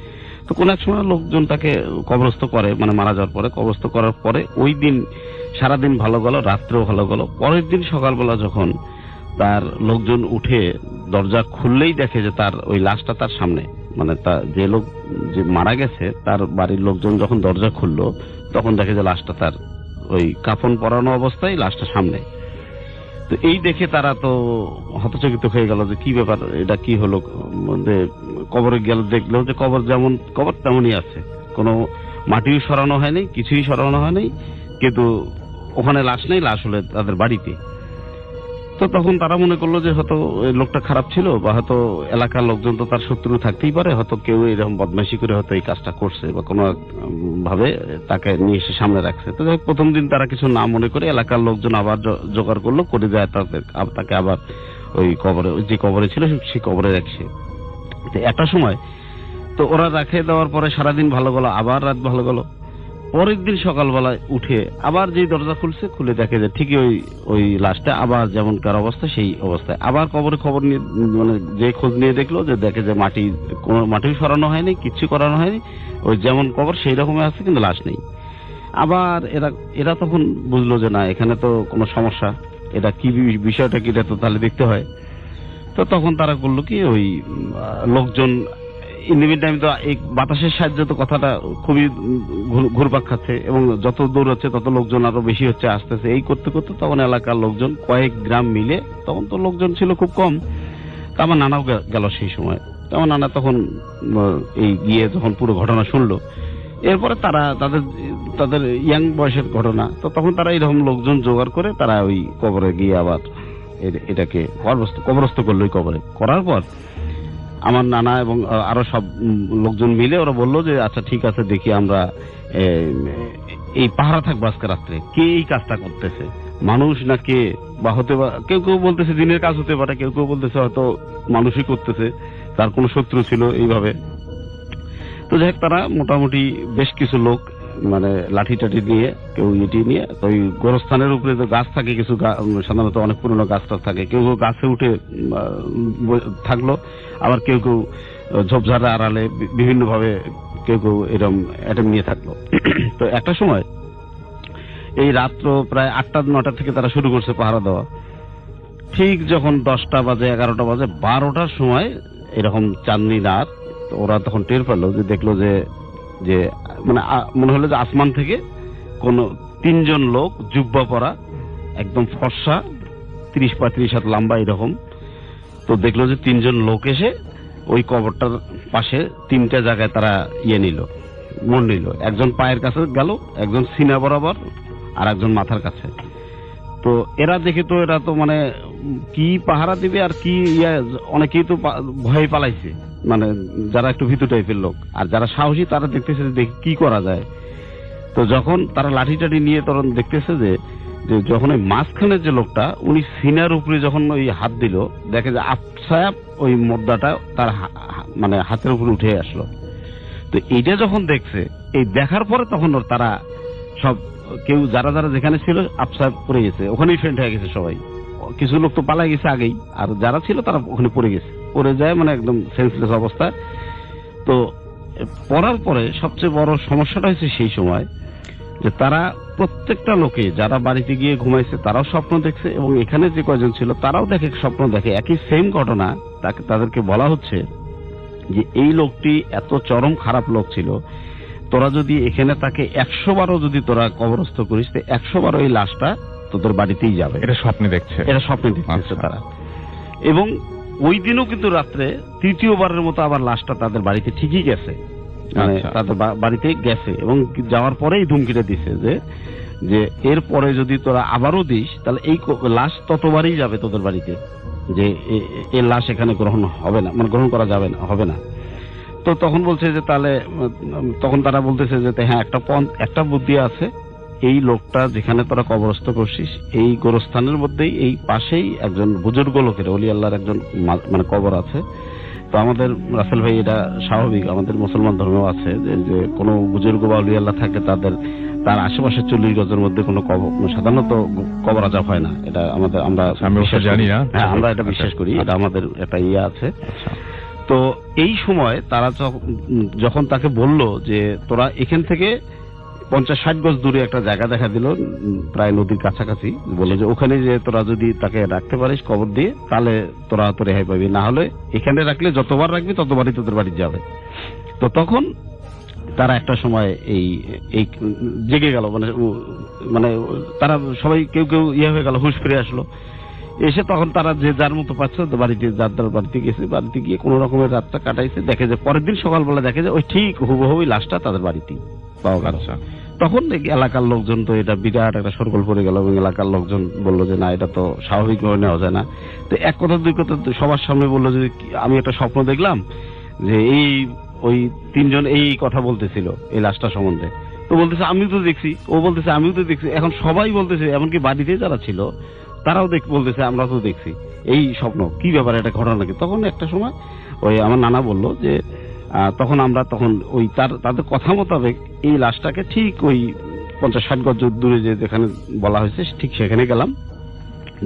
তো কোন এক সময় লোকজন তাকে কবরস্থ করে, মানে মারা যাওয়ার পরে কবরস্থ করার পরে ওই দিন সারাদিন ভালো গেল, রাত্রেও ভালো গেল। পরের দিন সকালবেলা যখন তার লোকজন উঠে দরজা খুললেই দেখে যে তার ওই লাশটা তার সামনে, মানে যে লোক যে মারা গেছে তার বাড়ির লোকজন যখন দরজা খুললো তখন দেখে যে লাশটা তার ওই কাফন পরানো অবস্থায়, লাশটা সামনে। তো এই দেখে তারা তো হতচকিত হয়ে গেল যে কি ব্যাপার, এটা কি হলো। কবরে গেল, দেখলো যে কবর যেমন কবর তেমনই আছে, কোনো মাটিও সরানো হয়নি, কিছুই সরানো হয়নি, কিন্তু ওখানে লাশ নেই, লাশ হলে তাদের বাড়িতে। তো তখন তারা মনে করলো যে হয়তো লোকটা খারাপ ছিল, বা হয়তো এলাকার লোকজন তো তার শত্রু থাকতেই পারে, হয়তো কেউ এরকম বদমাইশি করে হয়তো এই কাজটা করছে, বা কোনো ভাবে তাকে নিয়ে এসে সামনে রাখছে। তো প্রথম দিন তারা কিছু না মনে করে এলাকার লোকজন আবার জোগাড় করলো, করে দেয় তাকে আবার ওই কবরে, যে কবরে ছিল সেই কবরে রাখছে। তো একটা সময় তো ওরা রাখে দেওয়ার পরে সারাদিন ভালো গেল, আবার রাত ভালো গেল। পরের দিন সকালবেলায় উঠে আবার যেই দরজা খুলছে, খুলে দেখে যে ঠিকই ওই লাশটা আবার যেমনকার অবস্থা সেই অবস্থায়। আবার কবরে খবর নিয়ে, মানে যে খোঁজ নিয়ে দেখলো, যে দেখে যে কোনো মাটিও সরানো হয়নি, কিচ্ছু করানো হয়নি, ওই যেমন কবর সেই রকমই আছে, কিন্তু লাশ নেই। আবার এরা তখন বুঝলো যে না, এখানে তো কোনো সমস্যা, এটা কি বিষয়টা কি, এটা তো তাহলে দেখতে হয়। তো তখন তারা করলো কি, ওই লোকজন ইন্ডিমিড টাইম তো এই বাতাসের সাহায্যে তো কথাটা খুবই ঘুরপাক খাচ্ছে, এবং যত দূর হচ্ছে তত লোকজন আরো বেশি হচ্ছে, আসতেছে। এই করতে করতে তখন এলাকার লোকজন কয়েক গ্রাম মিলে, তখন তো লোকজন ছিল খুব কম, তা আমার নানাও গেল সেই সময়। তো আমার নানা তখন এই গিয়ে যখন পুরো ঘটনা শুনলো, এরপরে তারা তাদের ইয়াং বয়সের ঘটনা, তো তখন তারা এরকম লোকজন জোগাড় করে তারা ওই কবরে গিয়ে আবার এটাকে কবরস্থ করলো। ওই কবরে করার পর আমার নানা এবং আরো সব লোকজন মিলে ওরা বললো যে আচ্ছা ঠিক আছে, দেখি আমরা এই পাহারা থাকবো আজকে রাত্রে, কে এই কাজটা করতেছে, মানুষ না কে, বা হতে পারে কেউ কেউ বলতেছে দিনের কাজ হতে পারে, কেউ কেউ বলতেছে হয়তো মানুষই করতেছে, তার কোনো শত্রু ছিল এইভাবে। তো যাই হোক, তারা মোটামুটি বেশ কিছু লোক মানে লাঠি টাঠি নিয়ে, কেউ ইটি নিয়ে, ওই গোরস্থানের উপরে যে গাছ থাকে, কিছু সাধারণত অনেক পুরনো গাছ থাকে, কেউ কেউ গাছে উঠে থাকলো, আবার কেউ কেউ ঝোপঝাড়া আড়ালে বিভিন্ন ভাবে কেউ কেউ এরকম অ্যাটেম্প নিয়ে থাকলো। তো একটা সময় এই রাত্র প্রায় 8টা-9টা থেকে তারা শুরু করছে পাহারা দেওয়া। ঠিক যখন 10টা বাজে, 11টা বাজে, 12টার সময় এরকম চাঁদনি রাত, ওরা তখন টের পেলো যে, দেখলো যে মানে মনে হলো যে আসমান থেকে কোন 3জন লোক জুব্বা পরা, একদম ফর্সা, 30-35 হাত লম্বা এরকম। তো দেখলো যে 3জন লোক এসে ওই কবরটার পাশে 3টা জায়গায় তারা মন নিল। একজন পায়ের কাছে গেল, একজন সিনা বরাবর, আর একজন মাথার কাছে। তো এরা দেখে তো এরা তো মানে কি পাহারা দিবে আর কি, অনেকেই তো ভয়ে পালাইছে, মানে যারা একটু ভীতু টাইপের লোক, আর যারা সাহসী তারা দেখতেছে দেখি কি করা যায়। তো যখন তারা লাঠি টাঠি নিয়ে তখন দেখতেছে যে যখন ওই মাঝখানের যে লোকটা, উনি সিনার উপরে যখন ওই হাত দিল, দেখে যে আপসায়াপ ওই মোদ্দাটা তার মানে হাতের উপরে উঠে আসলো। তো এইটা যখন দেখছে, এই দেখার পরে তখন তারা সব কেউ যারা যেখানে ছিল আপসায়াপ পড়ে গেছে, ওখানেই ফ্রেন্ড হয়ে গেছে সবাই। কিছু লোক তো পালাই গেছে আগেই, আর যারা ছিল তারা ওখানে পড়ে গেছে, পড়ে যায় মানে একদম সেন্সলেস অবস্থা। তো পড়ার পরে সবচেয়ে বড় সমস্যাটা হয়েছে সেই সময় যে তারা প্রত্যেকটা লোকে যারা বাড়িতে গিয়ে ঘুমাইছে তারাও স্বপ্ন দেখছে, এবং এখানে যে কয়জন ছিল তারাও স্বপ্ন দেখে, একই সেম ঘটনা। তাদেরকে বলা হচ্ছে যে এই লোকটি এত চরম খারাপ লোক ছিল, তোরা যদি এখানে তাকে 100 বারও যদি তোরা কবরস্থ করিস, 100 বারও এই লাশটা তোদের বাড়িতেই যাবে। এটা স্বপ্নে দেখছে তারা। এবং ওই দিনও কিন্তু রাত্রে 3য়বারের মতো আবার লাশটা তাদের বাড়িতে ঠিকই গেছে, মানে তাদের বাড়িতে গেছে, এবং যাওয়ার পরেই ধুমকিটা দিছে যে এরপরে যদি তোরা আবারও দিস, তাহলে এই লাশ ততবারই যাবে তোদের বাড়িতে, যে এই লাশ এখানে গ্রহণ হবে না, মানে গ্রহণ করা যাবে না, হবে না। তো তখন বলছে যে তাহলে, তখন তারা বলতেছে যে হ্যাঁ, একটা বুদ্ধি আছে, এই লোকটা যেখানে তোরা কবরস্থ করছিস, এই গোরস্থানের মধ্যেই এই পাশেই একজন বুজুর্গ লোকের, ওলি আল্লাহর একজন মানে কবর আছে। তো আমাদের রাসেল ভাই, এটা স্বাভাবিক, আমাদের মুসলমান ধর্মেও আছে যে কোনো বুজুর্গ বা ওলি আল্লাহ থাকে, তার আশেপাশে 40 গজের মধ্যে কোনো সাধারণত কবর আজাব হয় না। এটা আমরা জানি না, হ্যাঁ, আমরা এটা বিশ্বাস করি, এটা আমাদের একটা আছে। তো এই সময় তারা যখন তাকে বলল যে তোরা এখান থেকে 50-60 গজ দূরে একটা জায়গা দেখা দিল, প্রায় নদীর কাছাকাছি, বলে যে ওখানে যে তোরা যদি তাকে রাখতে পারিস কবর দিয়ে, তাহলে তোরা তো রেহাই পাবি, না হলে এখানে রাখলে যতবার রাখবি ততবারই তোদের বাড়ি যাবে। তো তখন তারা একটা সময় এই জেগে গেল, মানে তারা সবাই কেউ কেউ হয়ে গেল, হুঁশ ফিরে আসলো। এসে তখন তারা যে যার মতো পাচ্ছে বাড়িতে, যার বাড়িতে গেছে, বাড়িতে গিয়ে কোন রকমের রাতটা কাটাইছে। দেখে যে পরের দিন সকালবেলা দেখে যে ওই ঠিক হুবহু লাশটা তাদের বাড়িতেই পাওয়া গেল। তখন এলাকার লোকজন তো এটা বিরাট একটা সরগোল পড়ে গেল, এবং এলাকার লোকজন বললো যে না, এটা তো স্বাভাবিকভাবে নেওয়া যায় না। তো এক কথা দুই কথা সবার সামনে বললো যে আমি একটা স্বপ্ন দেখলাম যে ওই 3জন এই কথা বলতেছিল এই লাশটা সম্বন্ধে। তো বলতেছে আমিও তো দেখছি, ও বলতেছে আমিও তো দেখছি। এখন সবাই বলতেছে, এমনকি বাড়িতে যারা ছিল তারাও বলতেছে আমরা তো দেখছি এই স্বপ্ন, কি ব্যাপার, এটা ঘটনা নাকি। তখন একটা সময় ওই আমার নানা বললো যে তখন ওই তাদের কথা মোতাবেক এই লাশটাকে ঠিক ওই 50-60 গজ দূরে যেখানে বলা হয়েছে ঠিক সেখানে গেলাম,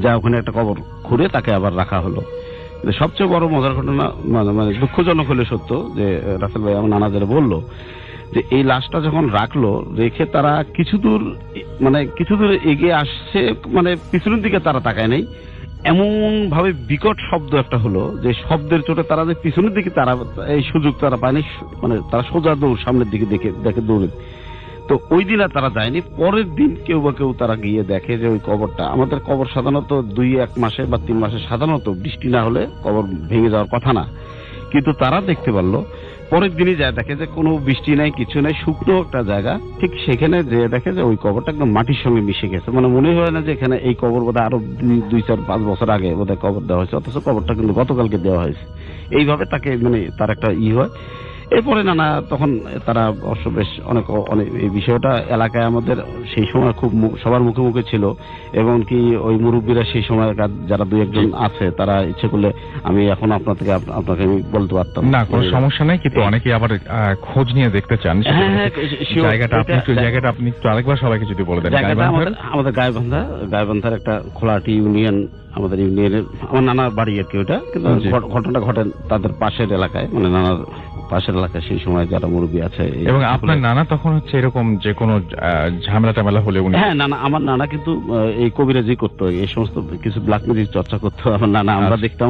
যা ওখানে একটা কবর খুঁড়ে তাকে আবার রাখা হলো। সবচেয়ে বড় মজার ঘটনা, মানে দুঃখজনক হলে সত্য, যে রাসেল ভাই আমার নানা যারা বললো যে এই লাশটা যখন রাখলো, রেখে তারা কিছু দূর এগিয়ে আসছে, মানে পিছনের দিকে তারা তাকায় নাই, এমন ভাবে বিকট শব্দ একটা হলো যে শব্দের চোটে তারা যে পিছনের দিকে তারা এই সুযোগ তারা পায়নি, মানে তারা সোজা দৌড় সামনের দিকে দেখে দৌড়ে। তো ওই দিন আর তারা যায়নি। পরের দিন কেউ তারা গিয়ে দেখে যে ওই কবরটা, আমাদের কবর সাধারণত 2-1 মাসে বা 3 মাসে সাধারণত বৃষ্টি না হলে কবর ভেঙে যাওয়ার কথা না, কিন্তু তারা দেখতে পারলো পরের দিনই যায় দেখে যে কোনো বৃষ্টি নাই, কিছু নাই, শুকনো একটা জায়গা, ঠিক সেখানে যে দেখে যে ওই কবরটা একদম মাটির সঙ্গে মিশে গেছে। মানে মনে হয় না যে এখানে এই কবর বোধহয় আরো 2-4-5 বছর আগে বোধহয় কবর দেওয়া হয়েছে, অথচ কবরটা কিন্তু গতকালকে দেওয়া হয়েছে। এইভাবে তাকে মানে তার একটা হয়। এরপরে নানা তখন তারা অবশ্য বেশ অনেক এই বিষয়টা এলাকায় আমাদের সেই সময় খুব সবার মুখে মুখে ছিল, এবং কি ওই মুরব্বীরা সেই সময় যারা 2-1 জন আছে তারা ইচ্ছে করলে আমি এখন আপনাকে আমি বলতে পারতাম না, কোনো সমস্যা নেই, কিন্তু অনেকে আবার খোঁজ নিয়ে দেখতে চান। জায়গাটা আপনি একটু আরেকবার সবাইকে যদি বলে দেন। আমাদের গাইবান্ধার একটা খোলাটি ইউনিয়ন, আমাদের ইউনিয়নের আমার নানার বাড়ি আর কি ওটা, কিন্তু ঘটনাটা ঘটে তাদের পাশের এলাকায়, মানে নানার পাশের এলাকায় সেই সময় যারা মুরব্বী আছে। এবং আপনার নানা তখন হচ্ছে এরকম যে কোনো ঝামেলা টামেলা হলে উনি? হ্যাঁ, আমার নানা কিন্তু এই কবিরাজি করতো, এই সমস্ত কিছু ব্ল্যাক ম্যাজিক চর্চা করতো আমার নানা। আমরা দেখতাম,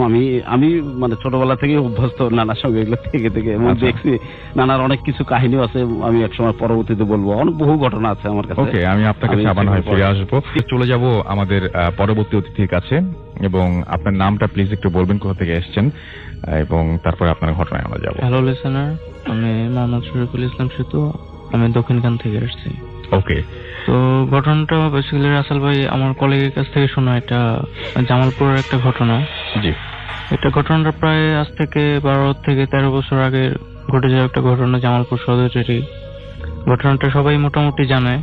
আমি মানে ছোটবেলা থেকে অভ্যস্ত নানার সঙ্গে এগুলো থেকে এবং দেখছি নানার অনেক কিছু কাহিনীও আছে, আমি একসময় পরবর্তীতে বলবো, অনেক বহু ঘটনা আছে আমার কাছে। ওকে, আমি আপনার কাছে আবার হয় ফিরে আসবো। চলে যাব আমাদের পরবর্তী অতিথির কাছে, এবং আপনার নামটা প্লিজ একটু বলবেন, কোথা থেকে এসেছেন, এবং তারপরে আপনার ঘটনায় আমরা যাবো। হ্যালো লিসেনার, আমি মোহাম্মদ শরীফুল ইসলাম সেতু, আমি দক্ষিণখান থেকে আসছি। ওকে, তো ঘটনাটা বেসিক্যালি রাসেল ভাই আমার কলিগের কাছ থেকে শোনা, এটা জামালপুরের একটা ঘটনা। জি, এটা ঘটনাটা প্রায় আজ থেকে 12 থেকে 13 বছর আগে ঘটে যাওয়া একটা ঘটনা জামালপুর সদরেরই। ঘটনাটা সবাই মোটামুটি জানে,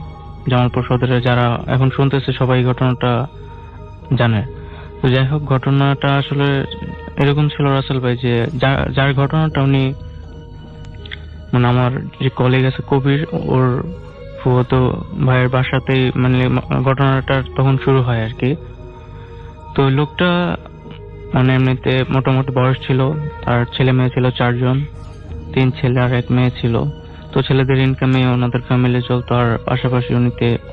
জামালপুর সদরে যারা এখন শুনতেছে সবাই ঘটনাটা জানে। তো যাই হোক, ঘটনাটা আসলে এরকম ছিল রাসেল ভাই, যে যার ঘটনাটা উনি মানে আমার যে কলিগ আছে কবির, ওর ফুফাতো ভাইয়ের বাসাতেই মানে ঘটনাটা তখন শুরু হয় আর কি। তো ওই লোকটা মানে এমনিতে মোটামুটি বয়স ছিল, তার ছেলে মেয়ে ছিল 4 জন, 3 ছেলে আর 1 মেয়ে ছিল। তো ছেলেদের ইনকামে ওনাদের ফ্যামিলি চলতো, আর পাশাপাশি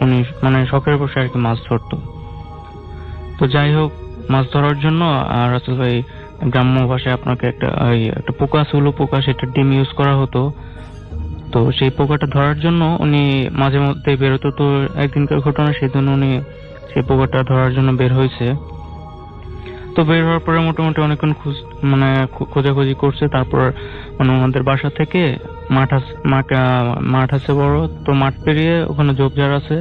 উনি মানে শখের বসে আর কি মাছ ধরতো। তো যাই হোক, মাছ ধরার জন্য রাসেল ভাই গ্রাম্য ভাষায় আপনাকে একটা পোকা আছে, উলু পোকা, সেটা ডিম ইউজ করা হতো। তো সেই পোকাটা ধরার জন্য উনি মাঝে মধ্যে বেরোতো। তো একদিনকার ঘটনা, সেই জন্য উনি সেই পোকাটা ধরার জন্য বের হয়েছে। তো বের হওয়ার পরে মোটামুটি অনেকক্ষণ খোঁজাখুঁজি করছে। তারপর মানে আমাদের বাসা থেকে মাঠ আছে বড়, তো মাঠ পেরিয়ে ওখানে ঝোপঝাড় আছে,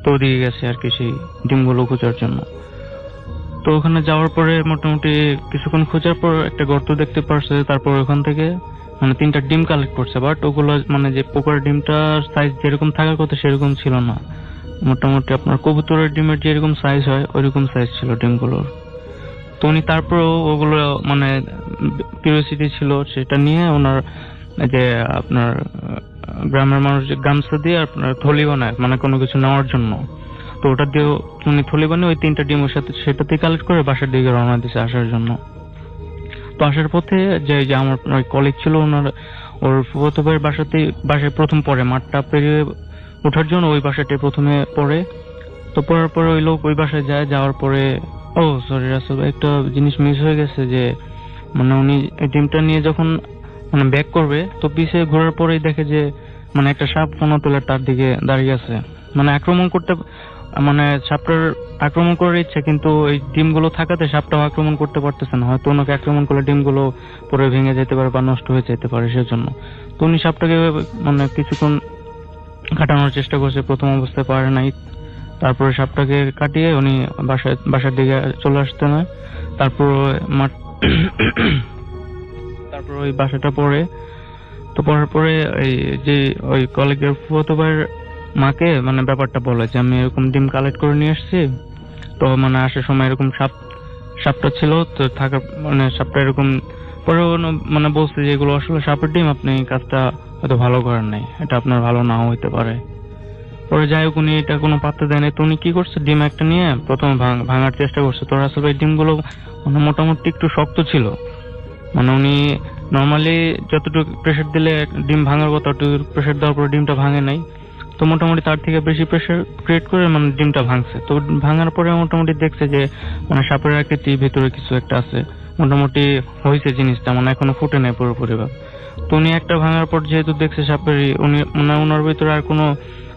তো ওদিকে গেছে আর কি সেই ডিমগুলো খোঁজার জন্য। তো ওখানে যাওয়ার পরে মোটামুটি কিছুক্ষণ খোঁজার পর একটা গর্ত দেখতে পারছে। তারপর ওখান থেকে মানে 3টা ডিম কালেক্ট করছে, বাট ওগুলো মানে যে পোকার ডিমটার সাইজ যেরকম থাকার কথা সেরকম ছিল না। মোটামুটি আপনার কবুতরের ডিমের যেরকম সাইজ হয় ওইরকম সাইজ ছিল ডিমগুলোর। তো উনি তারপরেও ওগুলো মানে কিউরিওসিটি ছিল, সেটা নিয়ে ওনার যে আপনার গ্রামের মানুষ যে গামছা দিয়ে আপনার থলি বানায় মানে কোনো কিছু নেওয়ার জন্য, তো ওটা দিয়ে উনি থলি বানিয়ে ওই 3টা ডিম ওর সাথে সেটাতেই কালেক্ট করে বাসার দিকে রওনা দিয়েছে আসার জন্য। তো আসার পথে যে আমার কলিগ ছিল, ওর ফুফাতো ভাইয়ের বাসায় প্রথম পড়ে, মাঠটা পেরিয়ে ওঠার জন্য ওই বাসাটাই প্রথমে পড়ে। তো পড়ার পরে ওই লোক ওই বাসায় যাওয়ার পরে সরি রাসেল ভাই, একটা জিনিস মিস হয়ে গেছে, যে মানে উনি ডিমটা নিয়ে যখন মানে ব্যাক করবে, তো পিছিয়ে ঘোরার পরেই দেখে যে মানে একটা সাপ কোন তোলে তার দিকে দাঁড়িয়ে আছে, মানে সাপটার আক্রমণ করার ইচ্ছে, কিন্তু ওই ডিমগুলো থাকাতে সাপটাও আক্রমণ করতে পারতেছে না। হয়তো ওনাকে আক্রমণ করলে ডিমগুলো পরে ভেঙে যেতে পারে বা নষ্ট হয়ে যেতে পারে, সেজন্য। তো উনি সাপটাকে মানে কিছুক্ষণ কাটানোর চেষ্টা করছে, প্রথম অবস্থায় পারে নাই। তারপরে সাপটাকে কাটিয়ে উনি বাসার দিকে চলে আসতে নয়। তারপর ওই বাসাটা পড়ে। তো পড়ার পরে ওই কলেজের ফুফাতো ভাইয়ের মাকে মানে ব্যাপারটা বলে যে আমি এরকম ডিম কালেক্ট করে নিয়ে আসছি। তো মানে আসার সময় এরকম সাপটা ছিল, তো থাকার মানে সাপটা এরকম পরে মানে বলছে যে এগুলো আসলে সাপের ডিম, আপনি কাজটা হয়তো ভালো করেন নাই, এটা আপনার ভালো নাও হইতে পারে। পরে যাই হোক, উনি এটা কোনো পাত্তা দেয় নাই। তো উনি কি করছে, ডিম একটা নিয়ে প্রথমে ভাঙার চেষ্টা করছে। তো রাসেল ভাই ডিমগুলো মানে মোটামুটি একটু শক্ত ছিল, মানে উনি নর্মালি যতটুকু প্রেসার দিলে ডিম ভাঙার কথা অতটুকু প্রেসার দেওয়ার পরে ডিমটা ভাঙে নাই। তো মোটামুটি তার থেকে বেশি প্রেসার ক্রিয়েট করে মানে ডিমটা ভাঙছে। তো ভাঙার পরে মোটামুটি দেখছে যে মানে সাপের আকৃতি ভিতরে কিছু একটা আছে, মোটামুটি হয়েছে জিনিসটা, মানে এখনো ফুটে নাই পুরোপুরি ভাবে। তো উনি একটা ভাঙার পর যেহেতু দেখছে সাপের, উনি মানে ওনার ভিতরে আর কোনো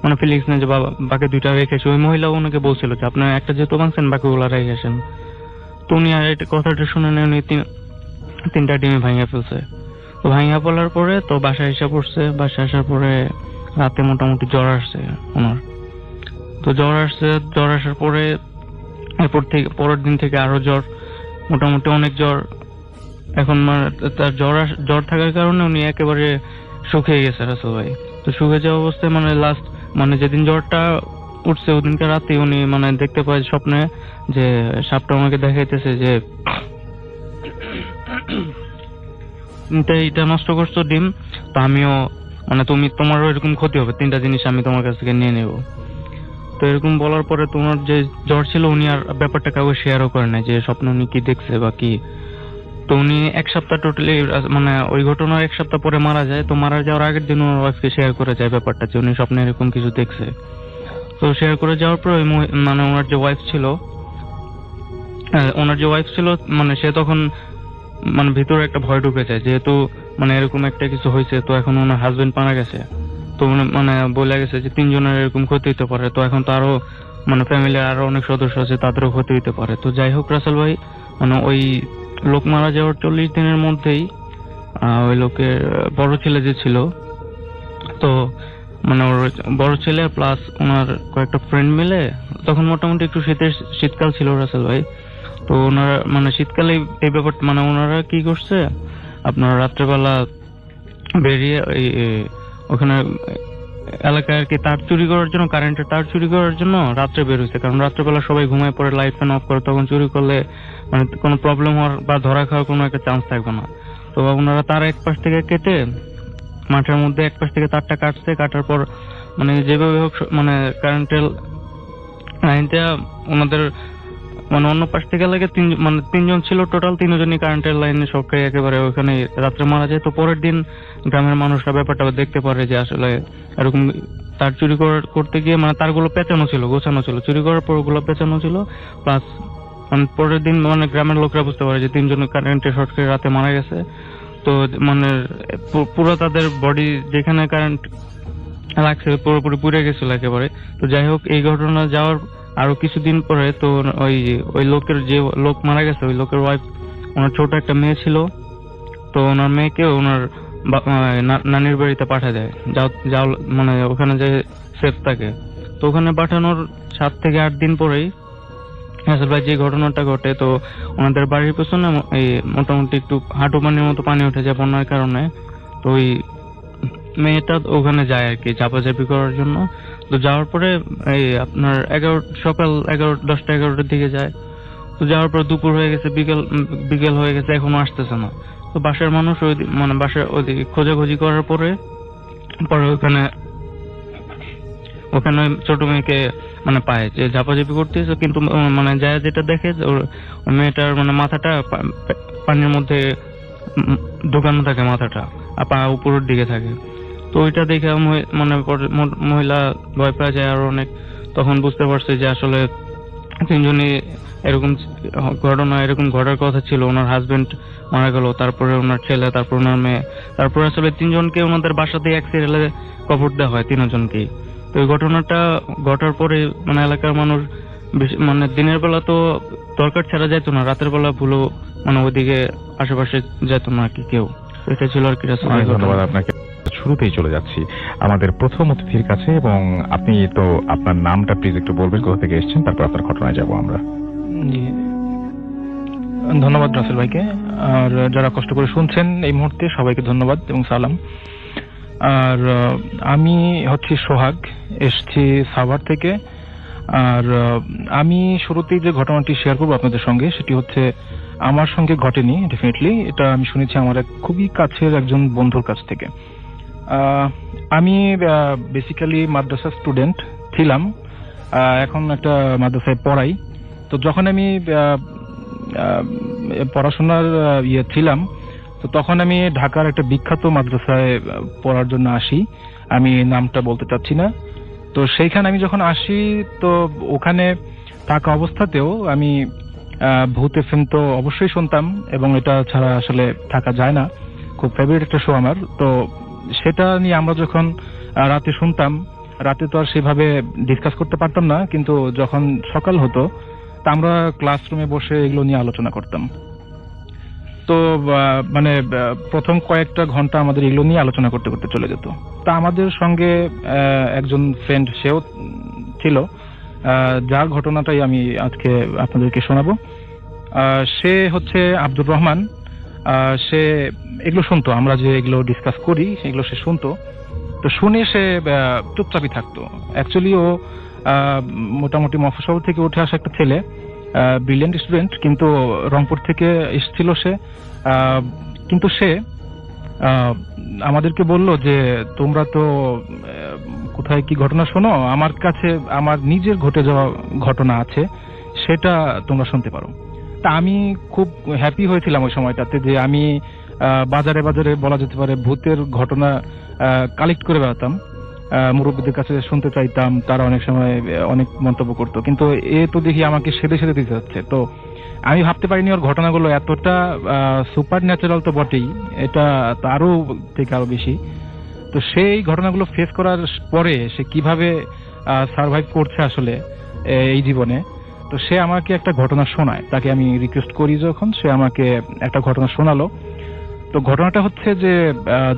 মানে ফিলিংস নেই যে বাকি 2টা রেখেছে। ওই মহিলাও ওনাকে বলছিল যে আপনার একটা যেহেতু ভাঙছেন বাকিগুলো রেখে আসেন। তো উনি আর এটা কথাটা শুনে নেই, উনি 3টা ডিমে ভাঙিয়ে ফেলছে। তো ভাঙিয়া পড়ার পরে তো বাসায় এসে পড়ছে, বাসায় আসার পরে রাতে মোটামুটি জ্বর আসছে ওনার। তো জ্বর আসার পরে এরপর থেকে পরের দিন থেকে আরো জ্বর, মোটামুটি অনেক জ্বর। এখন তার জ্বর থাকার কারণে উনি একেবারে শুকিয়ে গেছে রাসেল ভাই। তো শুকিয়ে যাওয়া অবস্থায় লাস্ট যেদিন জ্বরটা উঠছে ওদিনকে রাতে উনি দেখতে পায় স্বপ্নে যে সাপটা আমাকে দেখাইতেছে যে এটা নষ্ট করছো ডিম, তো আমিও তোমারও এরকম ক্ষতি হবে, 3টা জিনিস আমি তোমার কাছ থেকে নিয়ে নেব। তো এরকম বলার পরে তোমার যে জ্বর ছিল উনি আর ব্যাপারটা কাউকে শেয়ারও করে না যে স্বপ্ন উনি কি দেখছে বা কি। তো উনি 1 সপ্তাহ টোটালি ওই ঘটনার 1 সপ্তাহ পরে মারা যায়। তো মারা যাওয়ার আগের দিন ওনার ওয়াইফকে শেয়ার করে যায় ব্যাপারটা যে উনি স্বপ্নে এরকম কিছু দেখছে। তো শেয়ার করে যাওয়ার পর ওনার যে ওয়াইফ ছিল সে তখন ভিতরে একটা ভয় ঢুকে যায়, যেহেতু এরকম একটা কিছু হয়েছে। তো এখন ওনার হাজবেন্ড মারা গেছে, তো বলে গেছে যে 3 জনের এরকম ক্ষতি হতে পারে। তো এখন তো আরো ফ্যামিলির আরো অনেক সদস্য আছে, তাদেরও ক্ষতি হতে পারে। তো যাই হোক রাসেল ভাই, ওই লোক মারা যাওয়ার 40 দিনের মধ্যেই ওই লোকের বড় ছেলে যে ছিল, তো ওর বড় ছেলে প্লাস ওনার কয়েকটা ফ্রেন্ড মিলে, তখন মোটামুটি একটু শীতকাল ছিল রাসেল ভাই। তো ওনারা শীতকালে এই ব্যাপারটা ওনারা কি করছে, আপনার রাত্রেবেলা বেরিয়ে ওখানে এলাকায় আর কি তার চুরি করার জন্য, কারেন্টের তার চুরি করার জন্য রাত্রে বের হয়েছে। কারণ রাত্রেবেলা সবাই ঘুমায় পড়ে, লাইট ফ্যান অফ করে, তখন চুরি করলে কোনো প্রবলেম হওয়ার বা ধরা খাওয়ার কোনো একটা চান্স থাকবে না। তো ওনারা তার এক পাশ থেকে কেটে মাঠের মধ্যে এক পাশ থেকে তারটা কাটছে, কাটার পর যেভাবে হোক কারেন্টের লাইনটা ওনাদের অন্য পাশ থেকে লাগে 3 জন ছিল টোটাল, 3 জনই কারেন্টের লাইনে সবকে একেবারে ওখানে রাত্রে মারা যায়। তো পরের দিন গ্রামের মানুষরা ব্যাপারটা দেখতে পারে যে আসলে এরকম তার চুরি করতে গিয়ে তারগুলো পেঁচানো ছিল, গোছানো ছিল, চুরি করার পর ওগুলো পেঁচানো ছিল। প্লাস পরের দিন গ্রামের লোকরা বুঝতে পারে যে 3 জন কারেন্টের শর্ট খেয়ে রাতে মারা গেছে। তো পুরো তাদের বডি যেখানে কারেন্ট লাগছে পুরোপুরি পুড়ে গেছিল একেবারে। তো যাই হোক, এই ঘটনা যাওয়ার আরো কিছুদিন পরে তো ওই লোকের যে লোক মারা গেছে ওই লোকের ওয়াইফ, ওনার ছোট একটা মেয়ে ছিল। তো ওনার মেয়েকে ওনার নানির বাড়িতে পাঠিয়ে দেয়, যাও ওখানে যে সেফ থাকে। তো ওখানে পাঠানোর 7 থেকে 8 দিন পরেই আসলে ভাই যে ঘটনাটা ঘটে, তো ওনাদের বাড়ির পেছনে এই মোটামুটি একটু হাঁটু পানির মতো পানি উঠে যায় বন্যার কারণে। তো ওই মেয়েটা ওখানে যায় আর কি চাপাচাপি করার জন্য। তো যাওয়ার পরে এই আপনার সকাল 10টা-11টার দিকে যায়। তো যাওয়ার পর দুপুর হয়ে গেছে, বিকেল হয়ে গেছে, এখনো আসতেছে না। তো বাসার মানুষ বাসার ওইদিকে খোঁজাখুঁজি করার পরে ওখানে ছোট মেয়েকে পায় যে ঝাপাঝাপি করতেছে, কিন্তু যায় যেটা দেখে ওর মেয়েটার মাথাটা পানির মধ্যে ঢোকানো থাকে, মাথাটা আর পা উপরের দিকে থাকে। তো ওইটা দেখে মহিলা ভয় পাওয়া যায় আরো অনেক। তখন বুঝতে পারছে যে আসলে 3 জনই এরকম ঘটনা এরকম ঘটার কথা ছিল। ওনার হাজবেন্ড মারা গেল, তারপরে ওনার ছেলে, তারপর ওনার মেয়ে, তারপরে আসলে 3 জনকে ওনাদের বাসাতেই এক সিরিয়ালে কবর দেওয়া হয় 3 জনকেই। তো এই ঘটনাটা ঘটার পরে এলাকার মানুষ দিনের বেলা তো দরকার ছাড়া যাইতো না, রাতের বেলা ভুলো ওইদিকে আশেপাশে যেত না আর কি কেউ। এটা ছিল আর কি। ধন্যবাদ আপনাকে। শুরুতেই চলে যাচ্ছি আমাদের প্রথম অতিথির কাছে, এবং আপনি তো আপনার নামটা প্লিজ একটু বলবেন, কোথা থেকে এসেছেন, তারপর আপনার ঘটনায় যাব আমরা। ধন্যবাদ রাসেল ভাইকে, আর যারা কষ্ট করে শুনছেন এই মুহূর্তে সবাইকে ধন্যবাদ এবং সালাম। আর আমি হচ্ছি সোহাগ, এসছি সাভার থেকে। আর আমি শুরুতেই যে ঘটনাটি শেয়ার করবো আপনাদের সঙ্গে সেটি হচ্ছে আমার সঙ্গে ঘটেনি, ডেফিনেটলি এটা আমি শুনেছি আমার এক খুবই কাছের একজন বন্ধুর কাছ থেকে। আমি বেসিক্যালি মাদ্রাসা স্টুডেন্ট ছিলাম, এখন একটা মাদ্রাসায় পড়াই। তো যখন আমি পড়াশোনার ছিলাম, তো তখন আমি ঢাকার একটা বিখ্যাত মাদ্রাসায় পড়ার জন্য আসি, আমি নামটা বলতে চাচ্ছি না। তো সেইখানে আমি যখন আসি, তো ওখানে থাকা অবস্থাতেও আমি ভূত এফএম তো অবশ্যই শুনতাম, এবং এটা ছাড়া আসলে থাকা যায় না, খুব ফেভারিট একটা শো আমার। তো সেটা নিয়ে আমরা যখন রাতে শুনতাম, রাতে তো আর সেভাবে ডিসকাস করতে পারতাম না, কিন্তু যখন সকাল হতো তা আমরা ক্লাসরুমে বসে এগুলো নিয়ে আলোচনা করতাম। তো মানে প্রথম কয়েকটা ঘন্টা আমাদের এগুলো নিয়ে আলোচনা করতে করতে চলে যেত। তা আমাদের সঙ্গে একজন ফ্রেন্ড সেও ছিল, যার ঘটনাটাই আমি আজকে আপনাদেরকে শোনাবো। সে হচ্ছে আব্দুর রহমান। সে এগুলো শুনতো, আমরা যে এগুলো ডিসকাস করি সেগুলো সে শুনতো। তো শুনে সে চুপচাপই থাকতো। অ্যাকচুয়ালি ও মোটামুটি মফস্বল থেকে উঠে আসা একটা ছেলে, ব্রিলিয়েন্ট স্টুডেন্ট, কিন্তু রংপুর থেকে এসেছিল সে। কিন্তু সে আমাদেরকে বলল যে তোমরা তো কোথায় কি ঘটনা শোনো, আমার কাছে আমার নিজের ঘটে যাওয়া ঘটনা আছে, সেটা তোমরা শুনতে পারো। তা আমি খুব হ্যাপি হয়েছিলাম ওই সময়টাতে যে আমি বাজারে বাজারে বলা যেতে পারে ভূতের ঘটনা কালেক্ট করে বেড়াতাম, মুরব্বীদের কাছে শুনতে চাইতাম, তারা অনেক সময় অনেক মন্তব্য করতো, কিন্তু এ তো দেখি আমাকে সেদে সেদে দিতে যাচ্ছে। তো আমি ভাবতে পারিনি ওর ঘটনাগুলো এতটা সুপার ন্যাচারাল তো বটেই, এটা তারও থেকে আরো বেশি। তো সেই ঘটনাগুলো ফেস করার পরে সে কিভাবে সার্ভাইভ করছে আসলে এই জীবনে, তো সে আমাকে একটা ঘটনা শোনায়। তাকে আমি রিকোয়েস্ট করি যখন, সে আমাকে একটা ঘটনা শোনালো। তো ঘটনাটা হচ্ছে যে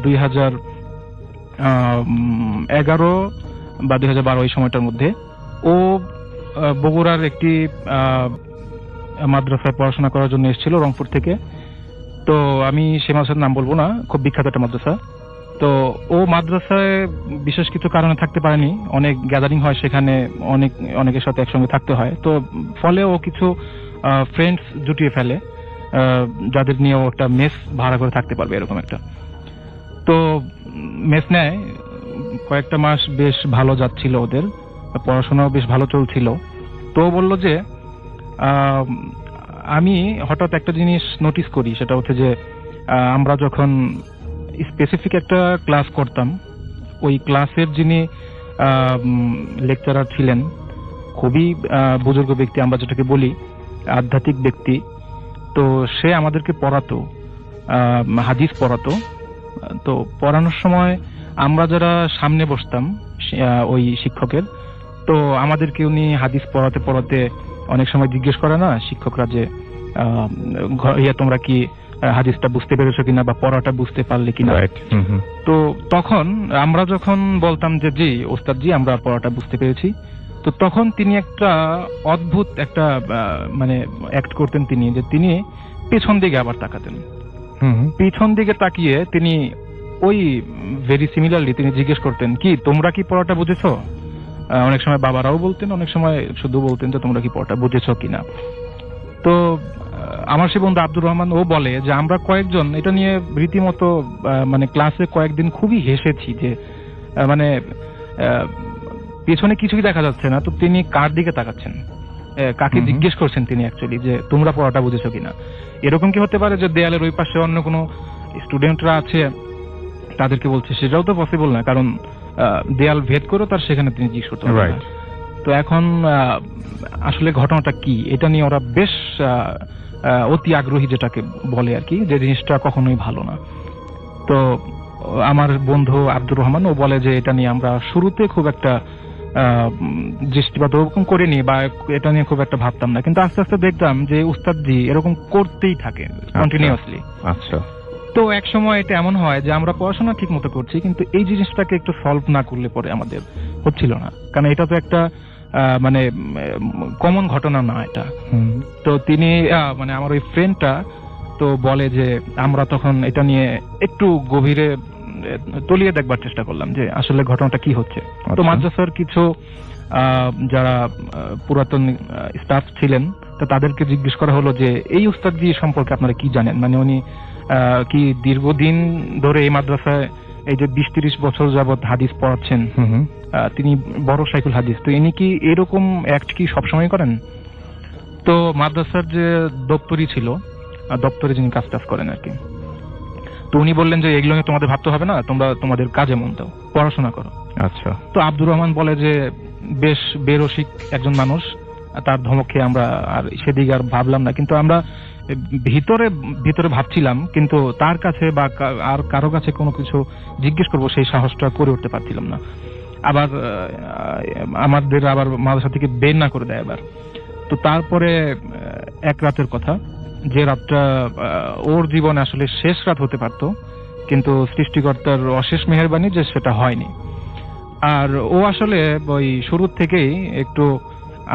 2011 বা 2012 এই সময়টার মধ্যে ও বগুড়ার একটি মাদ্রাসায় পড়াশোনা করার জন্য এসেছিল রংপুর থেকে। তো আমি সে মাদ্রাসার নাম বলবো না, খুব বিখ্যাত একটা মাদ্রাসা। তো ও মাদ্রাসায় বিশেষ কিছু কারণে থাকতে পারেনি, অনেক গ্যাদারিং হয় সেখানে, অনেকের সাথে একসঙ্গে থাকতে হয়। তো ফলে ও কিছু ফ্রেন্ডস জুটিয়ে ফেলে, যাদের নিয়ে ও একটা মেস ভাড়া করে থাকতে পারবে এরকম একটা। তো মেস নেয়, কয়েকটা মাস বেশ ভালো যাচ্ছিল ওদের, পড়াশোনাও বেশ ভালো চলছিল। তো বললো যে আমি হঠাৎ একটা জিনিস নোটিস করি, সেটা হচ্ছে যে আমরা যখন স্পেসিফিক একটা ক্লাস করতাম, ওই ক্লাসের যিনি লেকচারার ছিলেন, খুবই বুজুর্গ ব্যক্তি, আমরা যেটাকে বলি আধ্যাত্মিক ব্যক্তি। তো সে আমাদেরকে পড়াতো, হাদিস পড়াতো। তো পড়ানোর সময় আমরা যারা সামনে বসতাম ওই শিক্ষকের, তো আমাদেরকে উনি হাদিস পড়াতে পড়াতে অনেক সময় জিজ্ঞেস করে না শিক্ষকরা যে তোমরা কি হাদিসটা বুঝতে পেরেছো কিনা বা পড়াটা বুঝতে পারলে কিনা। তো তখন আমরা যখন বলতাম যে জি ওস্তাদ জি আমরা পড়াটা বুঝতে পেরেছি, তো তখন তিনি একটা অদ্ভুত একটা মানে অ্যাক্ট করতেন তিনি, যে তিনি পেছন দিকে আবার তাকাতেন। পিছন দিকে তাকিয়ে তিনি ওই ভেরি সিমিলারলি তিনি জিজ্ঞেস করতেন কি তোমরা কি পড়াটা বুঝেছো। অনেক সময় বাবারাও বলতেন, অনেক সময় শুধু বলতেন যে তোমরা কি পড়াটা বুঝেছো কিনা। তো আমার সে বন্ধু আব্দুর রহমান ও বলে যে আমরা কয়েকজন এটা নিয়ে রীতিমতো মানে ক্লাসে কয়েকদিন খুবই হেসেছি যে মানে পেছনে কিছুই দেখা যাচ্ছে না, তো তিনি কার দিকে তাকাচ্ছেন, কাকে জিজ্ঞেস করছেন তিনি অ্যাকচুয়ালি যে তোমরা পড়াটা বুঝেছো কিনা। এরকম কি হতে পারে যে দেয়ালের ওই পাশে অন্য কোনো স্টুডেন্টরা আছে তাদেরকে বলছে, সেটাও তো পসিবল না, কারণ দেয়াল ভেদ করে তার সেখানে তিনি জিজ্ঞেস করতে পারেন। তো এখন আসলে ঘটনাটা কি, এটা নিয়ে ওরা বেশ অতি আগ্রহী, যেটাকে বলে আর কি, যে জিনিসটা কখনোই ভালো না। তো আমার বন্ধু আব্দুর রহমান ও বলে যে এটা নিয়ে আমরা শুরুতে খুব একটা দৃষ্টিপাত ওরকম করিনি বা এটা নিয়ে খুব একটা ভাবতাম না, কিন্তু আস্তে আস্তে দেখতাম যে উস্তাদজি এরকম করতেই থাকে কন্টিনিউয়াসলি। আচ্ছা। তো এক সময় এটা এমন হয় যে আমরা পড়াশোনা ঠিক মতো করছি, কিন্তু এই জিনিসটাকে একটু সলভ না করলে পরে আমাদের হচ্ছিল না, কারণ এটা তো একটা মানে কমন ঘটনা না এটা। তো তিনি মানে আমার ওই ফ্রেন্ডটা তো বলে যে আমরা তখন এটা নিয়ে একটু গভীরে তলিয়ে দেখবার চেষ্টা করলাম যে আসলে ঘটনাটা কি হচ্ছে। তো মাদ্রাসার কিছু যারা পুরাতন স্টাফ ছিলেন, তো তাদেরকে জিজ্ঞেস করা হলো যে এই উস্তাদজি সম্পর্কে আপনারা কি জানেন, মানে উনি কি দীর্ঘদিন ধরে এই মাদ্রাসায় এই যে 20-30 বছর যাবত হাদিস পড়াচ্ছেন, তিনি বড় শাইখুল হাদিস, তো ইনি কি এরকম অ্যাক্ট কি সবসময় করেন। তো মাদ্রাসার যে দপ্তরি ছিল, দপ্তরে যিনি কাজ টাজ করেন আর কি, তো উনি বললেন যে এগুলো নিয়ে তোমাদের ভাবতে হবে না, তোমরা তোমাদের কাজে মন দাও, পড়াশোনা করো। আচ্ছা। তো আব্দুর রহমান বলে যে বেশ বেরসিক একজন মানুষ, তার ধমকে আমরা আর সেদিকে আর ভাবলাম না, কিন্তু আমরা ভিতরে ভিতরে ভাবছিলাম, কিন্তু তার কাছে বা আর কারো কাছে কোনো কিছু জিজ্ঞেস করবো সেই সাহসটা করে উঠতে পারছিলাম না। আবার আমাদের আবার মাদ্রাসা থেকে বের না করে দেয় আবার। তো তারপরে এক রাতের কথা, যে রাতটা ওর জীবনে আসলে শেষ রাত হতে পারতো, কিন্তু সৃষ্টিকর্তার অশেষ মেহেরবানি যে সেটা হয়নি। আর ও আসলে ওই শুরু থেকেই একটু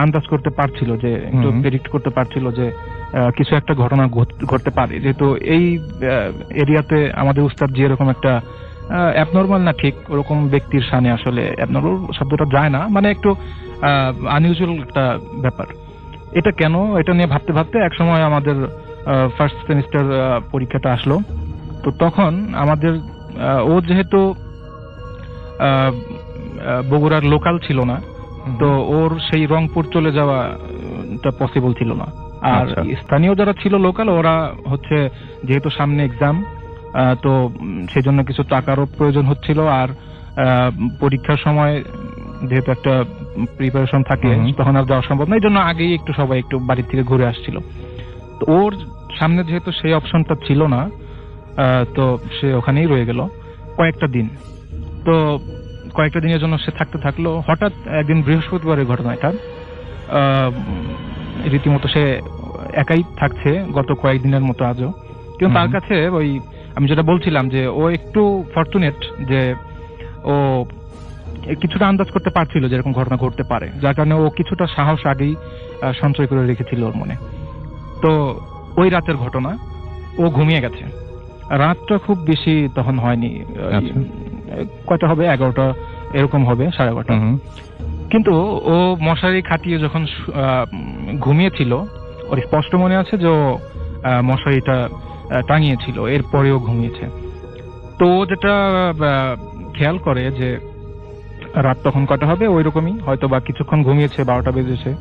আন্দাজ করতে পারছিল, যে একটু প্রেডিক্ট করতে পারছিল যে কিছু একটা ঘটনা ঘটতে পারে, যেহেতু এই এরিয়াতে আমাদের উস্তাদ যে এরকম একটা অ্যাবনর্মাল না ঠিক ওরকম ব্যক্তির সামনে আসলে অ্যাবনর্মাল শব্দটা যায় না, মানে একটু আনইউজুয়াল একটা ব্যাপার। এটা কেন, এটা নিয়ে ভাবতে ভাবতে একসময় আমাদের ফার্স্ট সেমিস্টার পরীক্ষাটা আসলো। তো তখন আমাদের ও যেহেতু বগুড়ার লোকাল ছিল না, তো ওর সেই রংপুর চলে যাওয়াটা পসিবল ছিল না। আর স্থানীয় যারা ছিল লোকাল, ওরা হচ্ছে যেহেতু সামনে এক্সাম, তো সেই জন্য কিছু টাকারও প্রয়োজন হচ্ছিল। আর পরীক্ষার সময় যেহেতু একটা প্রিপারেশন থাকে, তখন আর যাওয়া সম্ভব না, এই জন্য আগেই একটু সবাই একটু বাড়ির থেকে ঘুরে আসছিল। তো ওর সামনে যেহেতু সেই অপশনটা ছিল না, তো সে ওখানেই রয়ে গেল কয়েকটা দিন। তো কয়েকটা দিনের জন্য সে থাকতে থাকলো। হঠাৎ একদিন বৃহস্পতিবারের ঘটনা এটা, রীতিমতো সে একাই থাকছে গত কয়েকদিনের মতো আজও। কিন্তু তার কাছে ওই আমি যেটা বলছিলাম যে ও একটু ফরচুনেট, যে ও কিছুটা আন্দাজ করতে পারছিল যে এরকম ঘটনা ঘটতে পারে, যার কারণে ও কিছুটা সাহস আগেই সঞ্চয় করে রেখেছিল ওর মনে। তো ওই রাতের ঘটনা, ও ঘুমিয়ে গেছে। রাতটা খুব বেশি তখন হয়নি, কয়টা হবে, 11টা এরকম হবে, 11:30। কিন্তু ও মশারি খাটিয়ে যখন ঘুমিয়েছিল, ওর স্পষ্ট মনে আছে যে ও মশারিটা টাঙিয়েছিল, এরপরেও ঘুমিয়েছে। তো যেটা খেয়াল করে যে রাত তখন কটা হবে, ওই রকমই হয়তো বা কিছুক্ষণ ঘুমিয়েছে, 12টা বেজেছে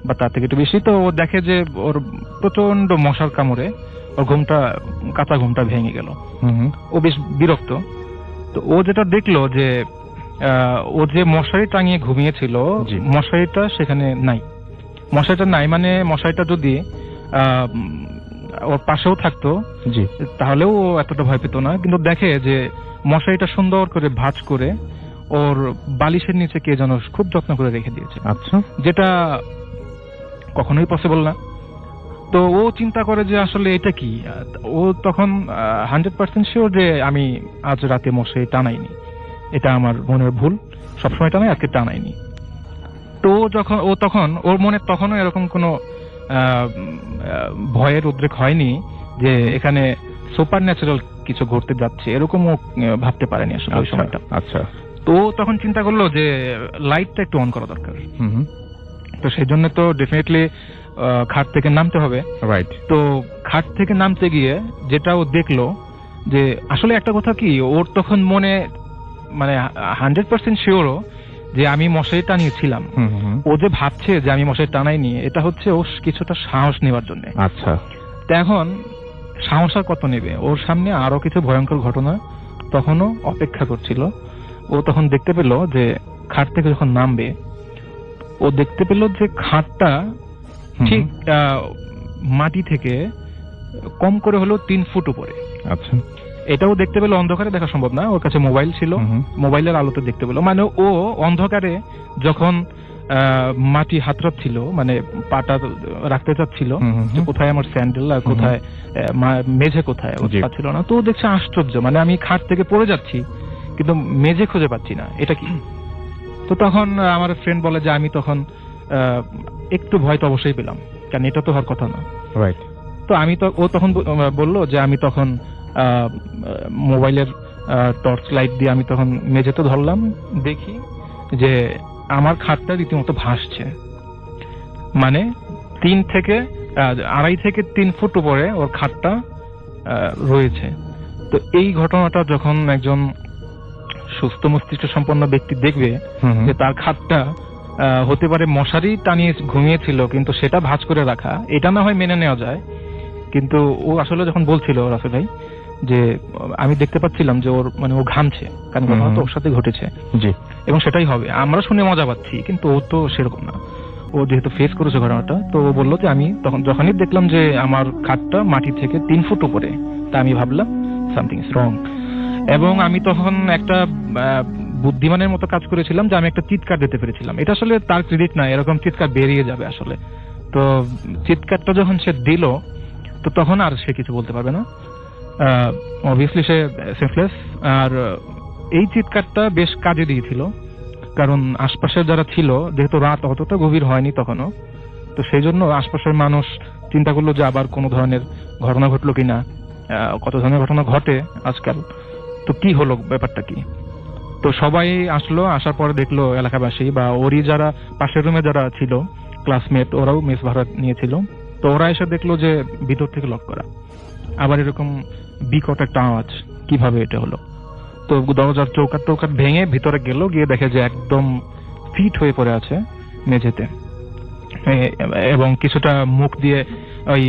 বা তার থেকে একটু বেশি। তো ও দেখে যে ওর প্রচন্ড মশার কামড়ে ওর কাঁচা ঘুমটা ভেঙে গেল। ও বেশ বিরক্ত। তো ও যেটা দেখলো যে ও যে মশারি টাঙিয়ে ঘুমিয়েছিল, মশারিটা সেখানে নাই। মশারিটা নাই মানে মশারিটা যদি ওর পাশেও থাকতো তাহলেও ও এতটা ভয় পেত না। কিন্তু দেখে যে মশারিটা সুন্দর করে ভাঁজ করে ওর বালিশের নিচে কে যেন খুব যত্ন করে রেখে দিয়েছে। আচ্ছা, যেটা কখনোই পসিবল না। তো ও চিন্তা করে যে আসলে এটা কি। ও তখন 100% শিওর যে আমি আজ রাতে মশারি টানাইনি, এটা আমার মনের ভুল, সবসময় টানাই, আজকে টানাইনি। তো তখন ওর মনে তখনও এরকম কোনো ভয়ের উদ্রেক হয়নি যে এখানে সুপার ন্যাচারাল কিছু ঘটতে যাচ্ছে, এরকম ও ভাবতে পারেনি আসলে ওই সময়টা। আচ্ছা, তো তখন চিন্তা করলো যে লাইটটা একটু অন করা দরকার। তো সেই জন্য তো ডেফিনেটলি খাট থেকে নামতে হবে। রাইট। তো খাট থেকে নামতে গিয়ে যেটা ও দেখলো যে আসলে একটা কথা কি, ওর তখন মনে মানে 100% শিওরও যে আমি মশারি টানিয়েছিলাম। ও যে ভাবছে যে আমি মশারি টানাইনি, এটা হচ্ছে ও কিছুটা সাহস নেওয়ার জন্য। আচ্ছা, তো এখন সাহস আর কত নেবে, ওর সামনে আরো কিছু ভয়ঙ্কর ঘটনা তখনও অপেক্ষা করছিল। ও তখন দেখতে পেল যে খাট থেকে যখন নামবে, ও দেখতে পেল যে খাটটা ঠিক মাটি থেকে কম করে হলো 3 ফুট উপরে। আচ্ছা, এটাও দেখতে পেল, অন্ধকারে দেখা সম্ভব না, ওর কাছে মোবাইল ছিল, মোবাইলের আলোতে দেখতে পেল। মানে ও অন্ধকারে যখন মাটি হাতড়াচ্ছিল, মানে পাটা রাখতে চাচ্ছিল যে কোথায় আমার স্যান্ডেল আর কোথায় মেঝে কোথায়, ও পাচ্ছিল না। তো ও দেখছে আশ্চর্য, মানে আমি খাট থেকে পড়ে যাচ্ছি কিন্তু মেঝে খুঁজে পাচ্ছি না, এটা কি। তো তখন আমার ফ্রেন্ড বলে যে আমি তখন একটু ভয় তো অবশ্যই পেলাম, কারণ এটা তো হওয়ার কথা না। রাইট। তো ও তখন বললো যে আমি তখন মোবাইলের টর্চ লাইট দিয়ে আমি তখন মেঝেতে ধরলাম, দেখি যে আমার খাটটা রীতিমতো ভাসছে, মানে 2.5 থেকে 3 ফুট উপরে ওর খাটটা রয়েছে। তো এই ঘটনাটা যখন একজন সুস্থ মস্তিষ্ক সম্পন্ন ব্যক্তি দেখবে যে তার খাটটা হতে পারে মশারি টানিয়ে ঘুমিয়েছিল কিন্তু সেটা ভাঁজ করে রাখা, এটা না হয় মেনে নেওয়া যায়। কিন্তু ও আসলে যখন বলছিল রাসেল ভাই যে আমি দেখতে পাচ্ছিলাম যে ওর মানে ও ঘামছে, কারণ ঘটনা তো ওর সাথে ঘটেছে, জি, এবং সেটাই হবে। আমরা শুনে মজা পাচ্ছি, কিন্তু ও তো সেরকম না। ও যেহেতু ফেস করেছে ঘটনাটা, তো ও বললো যে আমি তখন যখনই দেখলাম যে আমার খাটটা মাটি থেকে 3 ফুট উপরে, তা আমি ভাবলাম সামথিং ইজ রং। এবং আমি তখন একটা বুদ্ধিমানের মতো কাজ করেছিলাম যে আমি একটা চিৎকার দিতে পেরেছিলাম। এটা আসলে তার ক্রেডিট না, এরকম চিৎকার বেরিয়ে যাবে আসলে। তো চিৎকারটা যখন সে দিল, তো তখন আর সে কিছু বলতে পারবে না, অবভিয়াসলি সে সেফলেস। আর এই চিৎকারটা বেশ কাজে দিয়েছিল, কারণ আশপাশে যারা ছিল, যেহেতু রাত অতটা গভীর হয়নি তখনও, তো সেই জন্য আশপাশের মানুষ চিন্তা করলো যে আবার কোনো ধরনের ঘটনা ঘটলো কিনা, কত ধরনের ঘটনা ঘটে আজকাল, তো কি হলো, ব্যাপারটা কি। তো সবাই আসলো, আসার পরে দেখলো এলাকাবাসী বা ওরই যারা পাশের রুমে যারা ছিল ক্লাসমেট, ওরাও মেস ভাড়া নিয়েছিল, তো ওরা এসে দেখলো যে ভিতর থেকে লক করা, আবার এরকম বিকট একটা আওয়াজ, কিভাবে এটা হলো। তো দরজার চৌকাট ভেঙে ভিতরে গেল, গিয়ে দেখে যে একদম ফিট হয়ে পড়ে আছে মেঝেতে, এবং কিছুটা মুখ দিয়ে ওই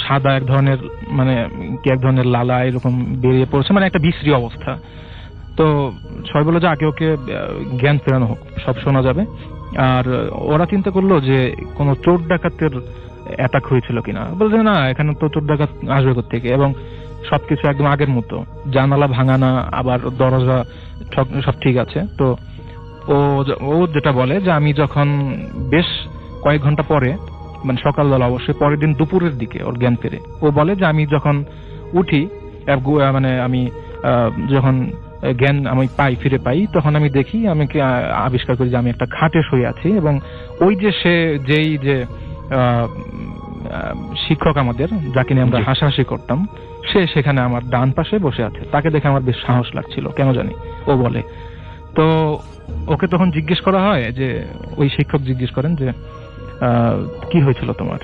সাদা এক ধরনের মানে কি এক ধরনের লালা এরকম বেরিয়ে পড়ছে, মানে একটা বিশ্রী অবস্থা। তো সবাই বললো যে আগে ওকে জ্ঞান ফেরানো হোক, সব শোনা যাবে। আর ওরা চিন্তা করলো যে কোনো চোর ডাকাতের অ্যাটাক হয়েছিল কিনা, বলছে না এখানে তো চোর ডাকাত আসবে কোত্থেকে, এবং সবকিছু একদম আগের মতো, জানালা ভাঙানা, আবার দরজা সব ঠিক আছে। তো ও যেটা বলে যে আমি যখন বেশ কয়েক ঘন্টা পরে, মানে সকালবেলা অবশ্যই পরের দিন দুপুরের দিকে ওর জ্ঞান ফেরে, ও বলে যে আমি যখন উঠি, মানে আমি যখন জ্ঞান আমি ফিরে পাই, তখন আমি দেখি, আমি আবিষ্কার করি যে আমি একটা খাটে শুয়ে আছি, এবং ওই যে সে যেই যে শিক্ষক আমাদের, যাকে নিয়ে আমরা হাসাহাসি করতাম, সে সেখানে আমার ডান পাশে বসে আছে। তাকে দেখে আমার বেশ সাহস লাগছিল, কেন জানি, ও বলে। তো ওকে তখন জিজ্ঞেস করা হয় যে, ওই শিক্ষক জিজ্ঞেস করেন যে কি হয়েছিল তোমার,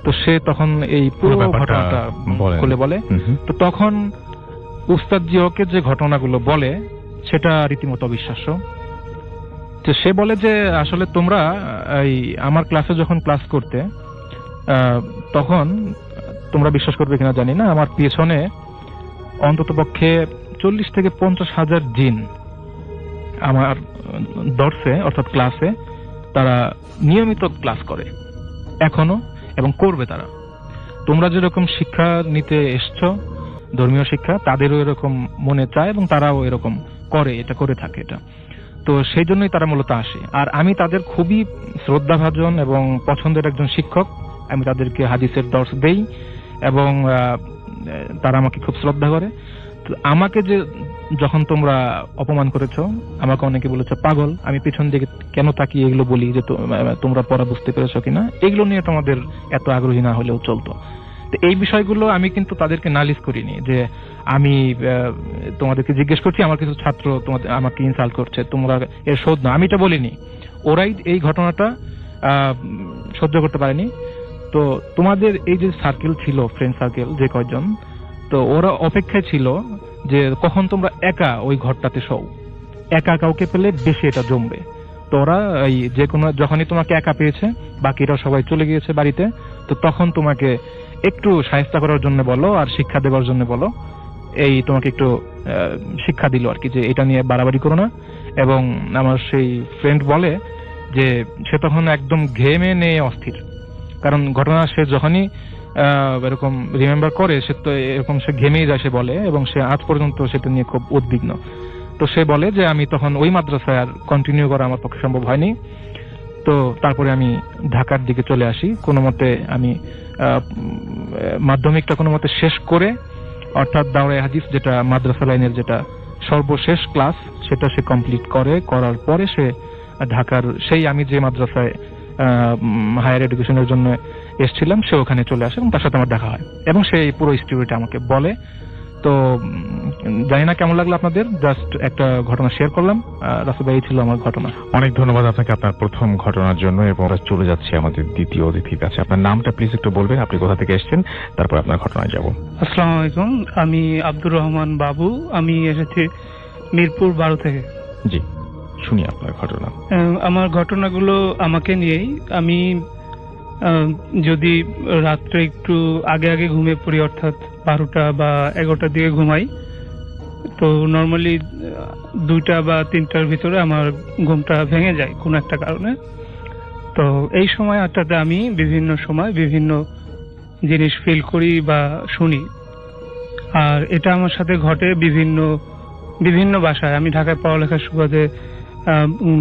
তো সে তখন এই পুরো ঘটনাটা খুলে বলে। তো তখন উস্তাদ জি ওকে যে ঘটনাগুলো বলে সেটা রীতিমতো অবিশ্বাস্য। তো সে বলে যে আসলে তোমরা এই আমার ক্লাসে যখন ক্লাস করতে, তখন তোমরা বিশ্বাস করবে কিনা জানি না, আমার পেছনে অন্তত পক্ষে 40 থেকে 50,000 জিন আমার দর্শে অর্থাৎ ক্লাসে তারা নিয়মিত ক্লাস করে এখনো, এবং করবে তারা। তোমরা যেরকম শিক্ষা নিতে এসছো, ধর্মীয় শিক্ষা, তাদেরও এরকম মনে চায় এবং তারাও এরকম করে, এটা করে থাকে এটা। তো সেই জন্যই তারা মূলত আসে। আর আমি তাদের খুবই শ্রদ্ধাভাজন এবং পছন্দের একজন শিক্ষক, আমি তাদেরকে হাদিসের দর্শ দেই এবং তারা আমাকে খুব শ্রদ্ধা করে। তো আমাকে যে যখন তোমরা অপমান করেছো, আমাকে অনেকে বলেছো পাগল, আমি পিছন দিকে কেন তাকিয়ে এগুলো বলি যে তোমরা পড়া বুঝতে পেরেছো কিনা, এগুলো নিয়ে তোমাদের এত আগ্রহী না হলেও চলতো। তো এই বিষয়গুলো আমি কিন্তু তাদেরকে নালিশ করিনি যে আমি তোমাদেরকে জিজ্ঞেস করছি, আমার কিছু ছাত্র আমাকে ইনসাল্ট করছে, তোমরা এর শোধ না, আমি এটা বলিনি। ওরাই এই ঘটনাটা সহ্য করতে পারেনি। তো তোমাদের এই যে সার্কেল ছিল, ফ্রেন্ড সার্কেল যে কয়জন, তো ওরা অপেক্ষায় ছিল যে কখন তোমরা একা ওই ঘরটাতে শোও, একা কাউকে পেলে বেশি এটা জমবে। তো ওরা এই যে কোনো যখনই তোমাকে একা পেয়েছে, বাকিরা সবাই চলে গিয়েছে বাড়িতে, তো তখন তোমাকে একটু সাহায্য করার জন্য বলো আর শিক্ষা দেওয়ার জন্য বলো, এই তোমাকে একটু শিক্ষা দিল আর কি, যে এটা নিয়ে বাড়াবাড়ি করো না। এবং আমার সেই ফ্রেন্ড বলে যে সে তখন একদম ঘেমে নিয়ে অস্থির, কারণ ঘটনা সে যখনই এরকম রিমেম্বার করে, সে তো এরকম সে ঘেমেই যায় সে বলে, এবং সে আজ পর্যন্ত সেটা নিয়ে খুব উদ্বিগ্ন। তো সে বলে যে আমি তখন ওই মাদ্রাসায় আর কন্টিনিউ করা আমার পক্ষে সম্ভব হয়নি। তো তারপরে আমি ঢাকার দিকে চলে আসি, কোনো মতে আমি মাধ্যমিকটা কোনো মতে শেষ করে, অর্থাৎ দাওরায়ে হাদিস যেটা মাদ্রাসা লাইনের যেটা সর্বশেষ ক্লাস, সেটা সে কমপ্লিট করার পরে সে ঢাকার সেই আমি যে মাদ্রাসায় হায়ার এডুকেশনের জন্য এসেছিলাম, সে ওখানে চলে আসে এবং তার সাথে আমার দেখা হয়, এবং সে এই পুরো স্টোরিটা আমাকে বলে। তো জানি না কেমন লাগলো আপনাদের, জাস্ট একটা ঘটনা শেয়ার করলাম। রাসেল ভাই, এই ছিল আমার ঘটনা। অনেক ধন্যবাদ আপনাকে আপনার প্রথম ঘটনার জন্য, এবং আমরা চলে যাচ্ছি আমাদের দ্বিতীয় অতিথির কাছে। আপনার নামটা প্লিজ একটু বলবেন, আপনি কোথা থেকে এসেছেন, তারপর আপনার ঘটনায় যাব। আসসালামু আলাইকুম, আমি আব্দুর রহমান বাবু, আমি এসেছি মিরপুর 12 থেকে। জি, শুনি আপনার ঘটনা। আমার ঘটনাগুলো আমাকে নিয়েই। আমি যদি রাত্রে একটু আগে ঘুমিয়ে পড়ি, অর্থাৎ 12টা বা 11টার দিকে ঘুমাই, তো নর্মালি 2টা বা 3টার ভিতরে আমার ঘুমটা ভেঙে যায় কোনো একটা কারণে। তো এই সময় আটটাতে আমি বিভিন্ন সময় বিভিন্ন জিনিস ফিল করি বা শুনি, আর এটা আমার সাথে ঘটে বিভিন্ন বাসায়। আমি ঢাকায় পড়ালেখার সুবাদে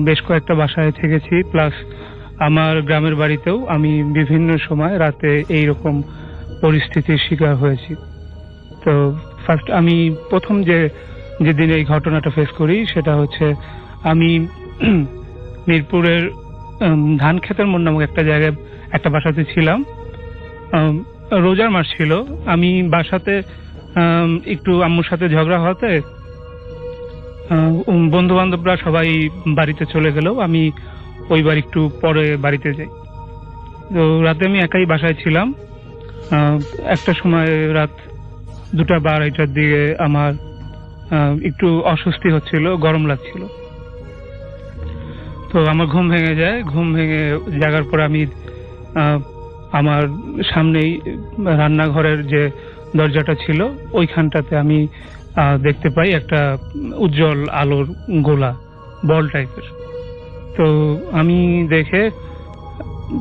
বেশ কয়েকটা বাসায় থেকেছি, প্লাস আমার গ্রামের বাড়িতেও আমি বিভিন্ন সময় রাতে এইরকম পরিস্থিতির শিকার হয়েছি। তো ফার্স্ট আমি প্রথম যেদিন এই ঘটনাটা ফেস করি সেটা হচ্ছে আমি মিরপুরের ধান ক্ষেতের মোড় নামক একটা জায়গায় একটা বাসাতে ছিলাম। রোজার মাস ছিল, আমি বাসাতে একটু আম্মুর সাথে ঝগড়া হতে বন্ধু বান্ধবরা সবাই বাড়িতে চলে গেলেও আমি ওইবার একটু পরে বাড়িতে যাই। তো রাতে আমি একাই বাসায় ছিলাম। একটা সময় রাত 2টা বা 2:30টার দিকে আমার একটু অস্বস্তি হচ্ছিল, গরম লাগছিল। তো আমার ঘুম ভেঙে যায়। ঘুম ভেঙে জাগার পর আমি আমার সামনেই রান্নাঘরের যে দরজাটা ছিল ওইখানটাতে আমি দেখতে পাই একটা উজ্জ্বল আলোর গোলা, বল টাইপের। তো আমি দেখে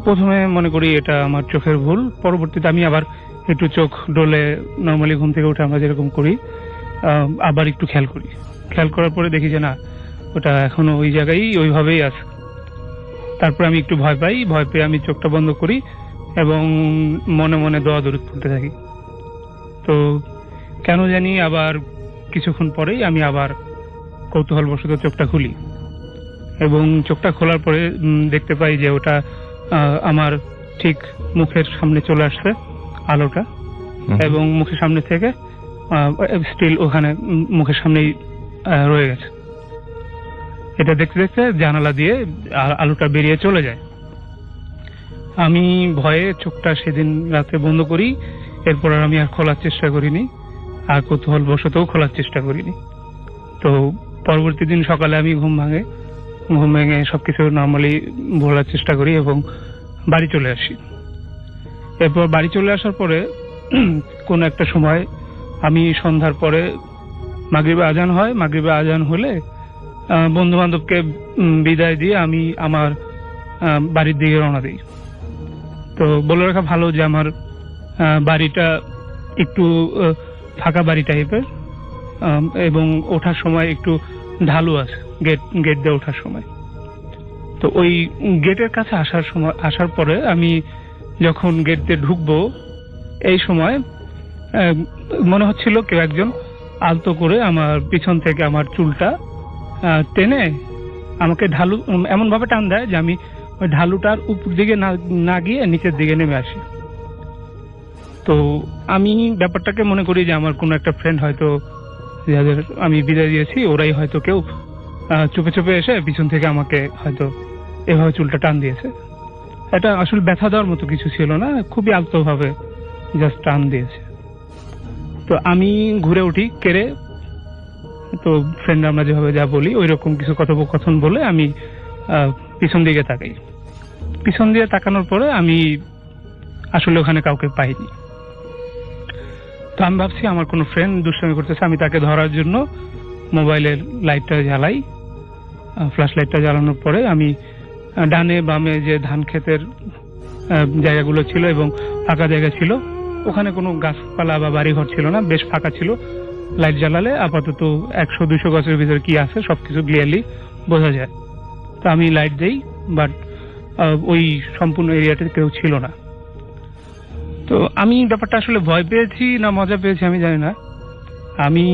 প্রথমে মনে করি এটা আমার চোখের ভুল। পরবর্তীতে আমি আবার একটু চোখ ডলে, নর্মালি ঘুম থেকে উঠে আমরা যেরকম করি আবার একটু খেয়াল করি। খেয়াল করার পরে দেখি যে না, ওটা এখনো ওই জায়গায় ওইভাবেই আছে। তারপর আমি একটু ভয় পাই। ভয় পেয়ে আমি চোখটা বন্ধ করি এবং মনে মনে দোয়া দরুদ পড়তে থাকি। তো কেন জানি আবার কিছুক্ষণ পরেই আমি আবার কৌতূহলবশত চোখটা খুলি এবং চোখটা খোলার পরে দেখতে পাই যে ওটা আমার ঠিক মুখের সামনে চলে আসছে আলোটা, এবং মুখের সামনে থেকে স্টিল ওখানে মুখের সামনেই রয়ে গেছে। এটা দেখতে দেখতে জানালা দিয়ে আলোটা বেরিয়ে চলে যায়। আমি ভয়ে চোখটা সেদিন রাতে বন্ধ করি। এরপর আমি আর খোলার চেষ্টা করিনি, আর কৌতূহল বশতও খোলার চেষ্টা করিনি। তো পরবর্তী দিন সকালে আমি ঘুম ভেঙে সবকিছু নর্মালি ভোলার চেষ্টা করি এবং বাড়ি চলে আসি। এরপর বাড়ি চলে আসার পরে কোন একটা সময় আমি সন্ধ্যার পরে মাগরিবে আজান হয়। মাগরিবে আজান হলে বন্ধু বান্ধবকে বিদায় দিয়ে আমি আমার বাড়ির দিকে রওনা দিই। তো বলে রাখা ভালো যে আমার বাড়িটা একটু ফাঁকা বাড়ি টাইপের এবং ওঠার সময় একটু ঢালু আছে, গেট দিয়ে ওঠার সময়। তো ওই গেটের কাছে আসার পরে আমি যখন গেট দিয়ে ঢুকবো এই সময় মনে হচ্ছিল কেউ একজন আলতো করে আমার পিছন থেকে আমার চুলটা টেনে আমাকে ঢালু এমন ভাবে টান দেয় যে আমি ওই ঢালুটার উপর দিকে না গিয়ে নিচের দিকে নেমে আসি। তো আমি ব্যাপারটাকে মনে করি যে আমার কোনো একটা ফ্রেন্ড হয়তো যাদের আমি বিদায় দিয়েছি ওরাই হয়তো কেউ চুপে চুপে এসে পিছন থেকে আমাকে হয়তো এভাবে চুলটা টান দিয়েছে। এটা আসলে ব্যথা দেওয়ার মতো কিছু ছিল না, খুবই আলতো ভাবে জাস্ট টান দিয়েছে। তো আমি ঘুরে উঠি কেড়ে। তো ফ্রেন্ড আমরা যেভাবে যা বলি ওই রকম কিছু কথোপকথন বলে আমি পিছন দিকে তাকাই। পিছন দিয়ে তাকানোর পরে আমি আসলে ওখানে কাউকে পাইনি। তো আমি ভাবছি আমার কোনো ফ্রেন্ড দুষ্টামি করতেছে। আমি তাকে ধরার জন্য মোবাইলের লাইটটা জ্বালাই। ফ্ল্যাশ লাইটটা জ্বালানোর পরে আমি ডানে বামে যে ধান ক্ষেতের জায়গাগুলো ছিল এবং ফাঁকা জায়গা ছিল, ওখানে কোনো গাছপালা বা বাড়িঘর ছিল না, বেশ ফাঁকা ছিল। লাইট জ্বালালে আপাতত 100-200 গাছের ভিতরে কি আছে সবকিছু ক্লিয়ারলি বোঝা যায়। তো আমি লাইট দেই, বাট ওই সম্পূর্ণ এরিয়াতে কেউ ছিল না। তো আমি ব্যাপারটা আসলে ভয় পেয়েছি না মজা পেয়েছি আমি জানি না। আমি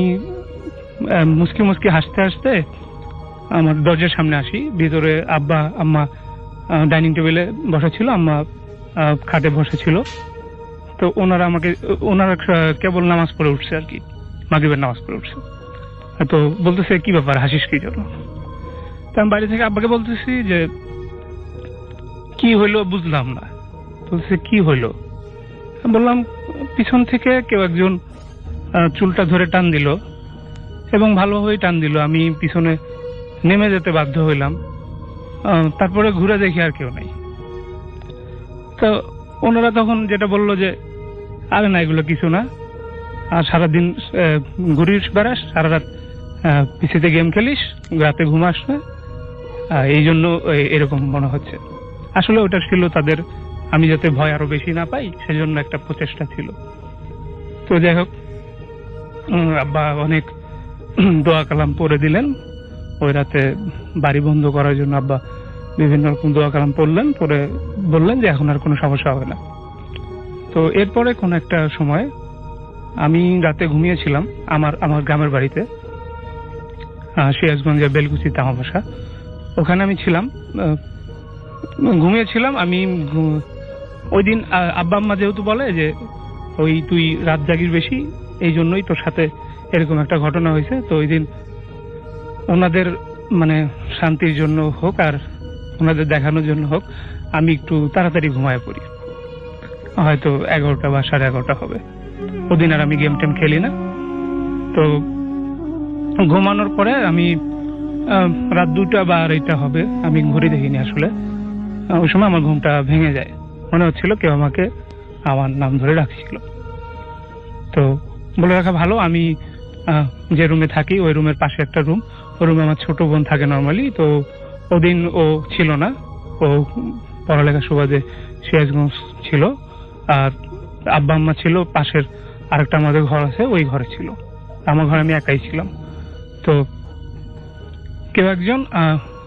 মুসকি মুসকি হাসতে হাসতে আমার দরজার সামনে আসি। ভিতরে আব্বা আম্মা ডাইনিং টেবিলে বসা ছিল, আম্মা খাটে বসা ছিল। তো ওনারা কেবল নামাজ পড়ে উঠছে আর কি, মাগরিবের নামাজ পড়ে উঠছে। তো বলতেছে কি ব্যাপার, হাসিস কি জন্য? তো আমি বাড়ি থেকে আব্বাকে বলতেছি যে কি হইলো বুঝলাম না। বলতেছে কি হইলো? বললাম পিছন থেকে কেউ একজন চুলটা ধরে টান দিল এবং ভালোভাবেই টান দিল। আমি পিছনে নেমে যেতে বাধ্য হইলাম। তারপরে ঘুরে দেখি আর কেউ নাই। তো ওনারা তখন যেটা বললো যে আরে না, এগুলো কিছু না, আর সারাদিন ঘুরিস বেড়াস, সারা রাত পিসিতে গেম খেলিস, রাতে ঘুমাস না, এই জন্য এরকম মনে হচ্ছে। আসলে ওটা ছিল তাদের, আমি যাতে ভয় আরো বেশি না পাই সেজন্য একটা প্রচেষ্টা ছিল। তো যাই হোক, আব্বা অনেক দোয়া কালাম পড়ে দিলেন। ওই রাতে বাড়ি বন্ধ করার জন্য আব্বা বিভিন্ন রকম দোয়া কালাম পড়লেন, পরে বললেন যে এখন আর কোনো সমস্যা হবে না। তো এরপরে কোন একটা সময় আমি রাতে ঘুমিয়েছিলাম আমার গ্রামের বাড়িতে, সিরাজগঞ্জের বেলকুচি তামাবাসা, ওখানে আমি ছিলাম, ঘুমিয়েছিলাম। আমি ওই দিন আব্বা আম্মা যেহেতু বলে যে ওই তুই রাত জাগির বেশি, এই জন্যই তোর সাথে এরকম একটা ঘটনা হয়েছে। তো ওই দিন ওনাদের মানে শান্তির জন্য হোক আর ওনাদের দেখানোর জন্য হোক, আমি একটু তাড়াতাড়ি ঘুমায় পড়ি, হয়তো 11টা বা 11:30 হবে। ওদিন আর আমি গেম টেম খেলি না। তো ঘুমানোর পরে আমি রাত 2টা বা 2:30 হবে, আমি ঘুরে দেখিনি আসলে। ওই সময় আমার ঘুমটা ভেঙে যায়, মনে হচ্ছিল কেউ আমাকে আমার নাম ধরে ডাকছিল। তো বলে রাখা ভালো, আমি যে রুমে থাকি ওই রুমের পাশে একটা রুম, ওই রুমে আমার ছোট বোন থাকে নর্মালি। তো ওদিন ও ছিল না, ও পড়ালেখা সুবাদে সিরাজগঞ্জ ছিল, আর আব্বা আম্মা ছিল পাশের আরেকটা আমাদের ঘর আছে, ওই ঘরে ছিল। আমার ঘরে আমি একাই ছিলাম। তো কেউ একজন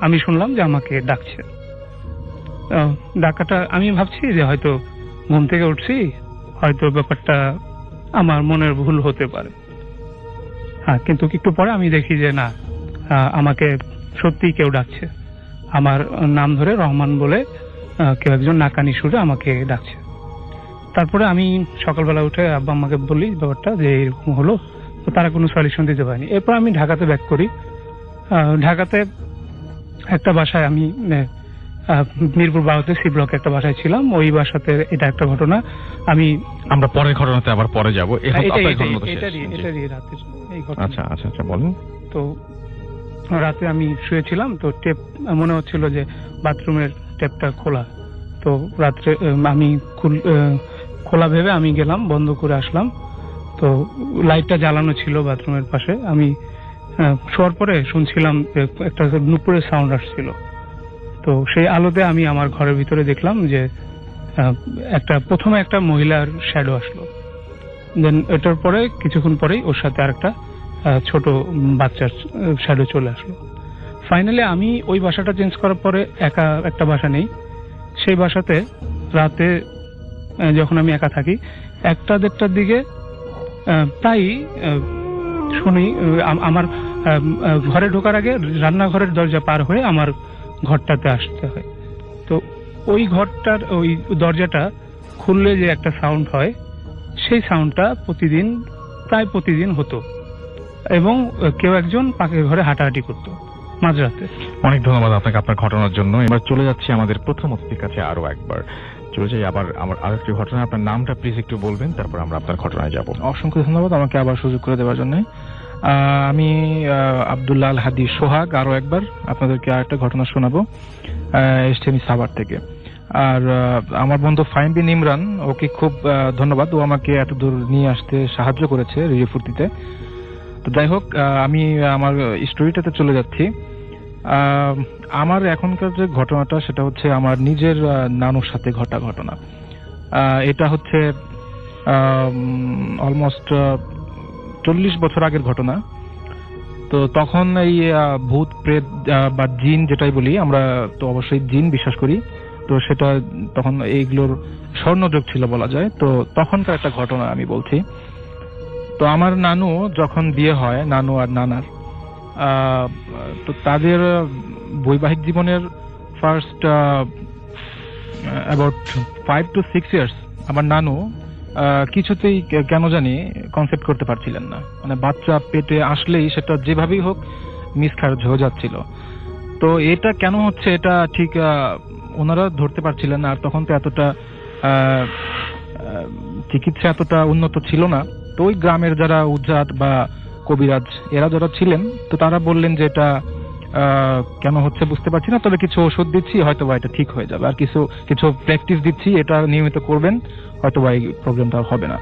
আমি শুনলাম যে আমাকে ডাকছে। ডাকাটা আমি ভাবছি যে হয়তো ঘুম থেকে উঠছি, হয়তো ব্যাপারটা আমার মনের ভুল হতে পারে। হ্যাঁ, কিন্তু একটু পরে আমি দেখি যে না, আমাকে সত্যি কেউ ডাকছে, আমার নাম ধরে রহমান বলে কেউ একজন নাকানি সুরে আমাকে ডাকছে। তারপরে আমি সকালবেলা উঠে আব্বা আম্মাকে বলি ব্যাপারটা যে এরকম হলো, তো তারা কোনো সলিউশন দিতে পারেনি। এরপর আমি ঢাকাতে ব্যাক করি। ঢাকাতে একটা বাসায় আমি মিরপুর 12-তে সি ব্লকে একটা বাসায় ছিলাম, ওই বাসাতে এটা একটা ঘটনা। আমরা পরের ঘটনাতে আবার পরে যাবো। আচ্ছা বলেন। তো রাতে আমি শুয়েছিলাম, তো টেপ মনে হচ্ছিল যে বাথরুমের টেপটা খোলা। তো রাত্রে আমি খোলা ভেবে আমি গেলাম, বন্ধ করে আসলাম। তো লাইটটা জ্বালানো ছিল বাথরুমের পাশে। আমি শোয়ার পরে শুনছিলাম একটা নুপুরের সাউন্ড আসছিল। তো সেই আলোতে আমি আমার ঘরের ভিতরে দেখলাম যে প্রথমে একটা মহিলার শ্যাডো আসলো, দেন এটার পরে কিছুক্ষণ পরেই ওর সাথে আরেকটা ছোট বাচ্চার শ্যাডো চলে আসলো। ফাইনালি আমি ওই বাসাটা চেঞ্জ করার পরে একা একটা বাসা নেই, সেই বাসাতে রাতে যখন আমি একা থাকি 1টা-1:30টার দিকে প্রায় শুনি আমার ঘরে ঢোকার আগে রান্নাঘরের দরজা পার হয়ে আমার ঘরটাতে আসতে হয়। তো ওই ঘরটার ওই দরজাটা খুললে যে একটা সাউন্ড হয়, সেই সাউন্ডটা প্রায় প্রতিদিন হতো, এবং কেউ একজন পাশের ঘরে হাঁটাহাঁটি করতো মাঝরাতে। অনেক ধন্যবাদ আপনাকে আপনার ঘটনার জন্য। এবার চলে যাচ্ছি আমাদের প্রথম অতিথির কাছে আরো একবার। চলে যাই আবার আমার আরেকটি ঘটনা। আপনার নামটা প্লিজ একটু বলবেন, তারপর আমরা আপনার ঘটনায় যাব। অসংখ্য ধন্যবাদ আমাকে আবার সুযোগ করে দেওয়ার জন্য। আমি আব্দুল্লাহ আল হাদি সোহাগ আরো একবার আপনাদেরকে আরেকটা ঘটনা শোনাবো। এসছি আমি সাভার থেকে। আর আমার বন্ধু ফাইম বিন ইমরান, ওকে খুব ধন্যবাদ, ও আমাকে এত দূর নিয়ে আসতে সাহায্য করেছে রেডিও ফুর্তিতে। তো যাই হোক, আমি আমার স্টোরিটাতে চলে যাচ্ছি। আমার এখনকার যে ঘটনাটা সেটা হচ্ছে আমার নিজের নানুর সাথে ঘটা ঘটনা। এটা হচ্ছে অলমোস্ট 40 বছর আগের ঘটনা। তো তখন এই ভূত প্রেত বা জিন যেটাই বলি আমরা, তো অবশ্যই জিন বিশ্বাস করি। তো সেটা তখন এইগুলোর স্বর্ণযুগ ছিল বলা যায়। তো তখনকার একটা ঘটনা আমি বলছি। তো আমার নানু যখন বিয়ে হয়, নানু আর নানার, তো তাদের বৈবাহিক জীবনের ফার্স্ট অ্যাবাউট 5 to 6 ইয়ার্স আমার নানু কিছুতেই কেন জানি কনসেপ্ট করতে পারছিলেন না। মানে বাচ্চা পেটে আসলেই সেটা যেভাবেই হোক মিসক্যারেজ হয়ে যাচ্ছিল। তো এটা কেন হচ্ছে এটা ঠিক ওনারা ধরতে পারছিলেন না। আর তখন তো এতটা চিকিৎসা এতটা উন্নত ছিল না। তো ওই গ্রামের যারা উজ্জাত বা কবিরাজ এরা যারা ছিলেন, তো তারা বললেন যে এটা কেন হচ্ছে বুঝতে পারছি না, তবে কিছু ওষুধ দিচ্ছি, হয়তো বা এটা ঠিক হয়ে যাবে, আর কিছু প্র্যাকটিস দিচ্ছি, এটা নিয়মিত করবেন, হয়তো বা এই প্রবলেমটা হবে না।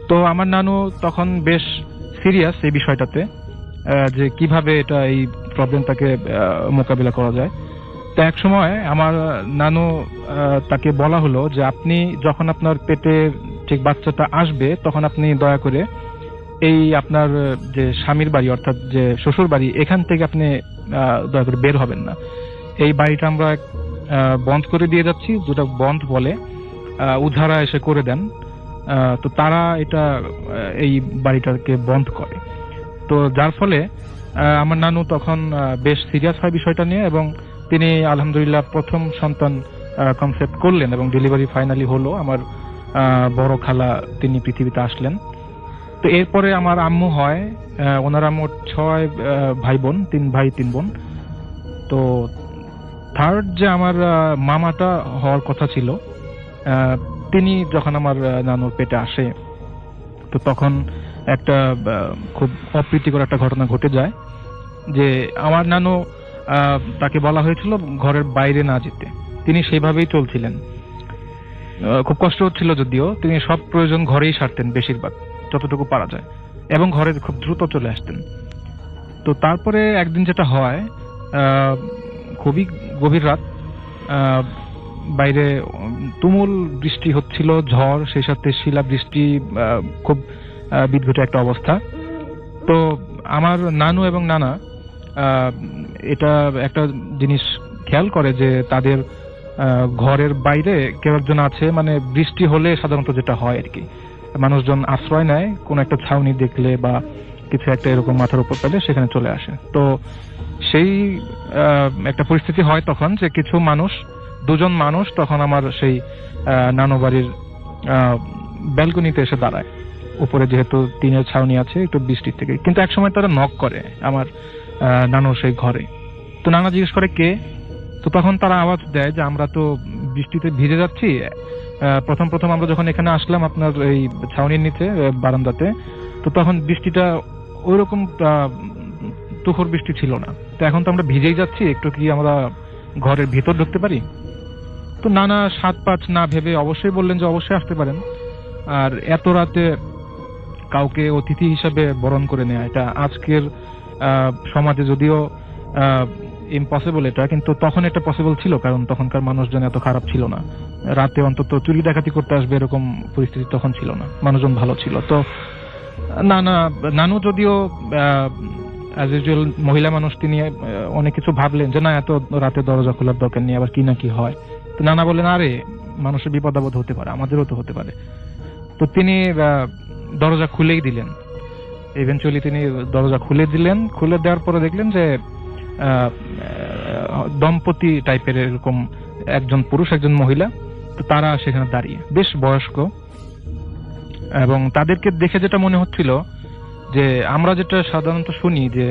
তো আমার নানু তখন বেশ সিরিয়াস এই বিষয়টাতে, যে কিভাবে এটা এই প্রবলেমটাকে মোকাবিলা করা যায়। তো এক সময় আমার নানু তাকে বলা হলো যে আপনি যখন আপনার পেটে ঠিক বাচ্চাটা আসবে, তখন আপনি দয়া করে এই আপনার যে স্বামীর বাড়ি অর্থাৎ যে শ্বশুর বাড়ি, এখান থেকে আপনি দয়া করে বের হবেন না। এই বাড়িটা আমরা বন্ধ করে দিয়ে যাচ্ছি, যেটা বন্ধ বলে, উঝারা এসে করে দেন। তো তারা এটা এই বাড়িটাকে বন্ধ করে। তো যার ফলে আমার নানু তখন বেশ সিরিয়াস হয় বিষয়টা নিয়ে, এবং তিনি আলহামদুলিল্লাহ প্রথম সন্তান কনসেপ্ট করলেন এবং ডেলিভারি ফাইনালি হলো। আমার বড় খালা তিনি পৃথিবীতে আসলেন। তো এরপরে আমার আম্মু হয়, ওনারা মোট 6 ভাই বোন, 3 ভাই 3 বোন। তো থার্ড যে আমার মামাটা হওয়ার কথা ছিল, তিনি যখন আমার নানুর পেটে আসে, তো তখন একটা খুব অপ্রীতিকর একটা ঘটনা ঘটে যায় যে আমার নানু, তাকে বলা হয়েছিল ঘরের বাইরে না যেতে। তিনি সেইভাবেই চলছিলেন। খুব কষ্ট হচ্ছিল যদিও, তিনি সব প্রয়োজন ঘরেই সারতেন বেশিরভাগ, যতটুকু পারা যায়, এবং ঘরে খুব দ্রুত চলে আসতেন। তো তারপরে একদিন যেটা হয়, খুবই গভীর রাত, বাইরে তুমুল বৃষ্টি হচ্ছিল, ঝড়, সেই সাথে শিলা বৃষ্টি, খুব বিদঘুটে একটা অবস্থা। তো আমার নানু এবং নানা এটা একটা জিনিস খেয়াল করে যে তাদের ঘরের বাইরে কেউ একজন আছে। মানে বৃষ্টি হলে সাধারণত যেটা হয় আর কি, মানুষজন আশ্রয় নেয়, কোন একটা ছাউনি দেখলে বা কিছু একটা এরকম মাথার উপর পেলে সেখানে চলে আসে। তো সেই একটা পরিস্থিতি হয় তখন যে কিছু মানুষ, 2 জন মানুষ তখন আমার সেই নানু বাড়ির ব্যালকনিতে এসে দাঁড়ায়। উপরে যেহেতু টিনের ছাউনি আছে, একটু বৃষ্টির থেকে, কিন্তু একসময় তারা নক করে আমার নানুর সেই ঘরে। তো নানা জিজ্ঞেস করে কে। তো তখন তারা আওয়াজ দেয় যে আমরা তো বৃষ্টিতে ভিজে যাচ্ছি। প্রথম আমরা যখন এখানে আসলাম আপনার এই ছাউনির নিচে বারান্দাতে, তো তখন বৃষ্টিটা ওইরকম তুখর বৃষ্টি ছিল না। তো এখন তো আমরা ভিজেই যাচ্ছি, একটু কি আমরা ঘরের ভিতর ঢুকতে পারি? তো নানা 7-5 না ভেবে অবশ্যই বললেন যে অবশ্যই আসতে পারেন। আর এত রাতে কাউকে অতিথি হিসাবে বরণ করে নেওয়া, এটা আজকের সমাজে যদিও ইম্পসিবল এটা, কিন্তু তখন এটা পসিবল ছিল, কারণ তখনকার মানুষজন এত খারাপ ছিল না। রাতে অন্তত চুরি ডাকাতি করতে আসবে এরকম পরিস্থিতি তখন ছিল না, মানুষজন ভালো ছিল। তো নানু যদিও অ্যাজ ইউজুয়াল মহিলা মানুষ, তিনি অনেক কিছু ভাবলেন যে না, এত রাতে দরজা খোলার দরকার নেই, আবার কি না কি হয়। তো নানা বললেন আরে মানুষের বিপদ আপদ হতে পারে, আমাদেরও তো হতে পারে। তো তিনি দরজা খুলেই দিলেন। ইভেনচুয়ালি তিনি দরজা খুলে দিলেন। খুলে দেওয়ার পরে দেখলেন যে দম্পতি টাইপের এরকম একজন পুরুষ একজন মহিলা, তো তারা সেখানে দাঁড়িয়ে, বেশ বয়স্ক, এবং তাদেরকে দেখে যেটা মনে হচ্ছিল যে আমরা যেটা সাধারণত শুনি যে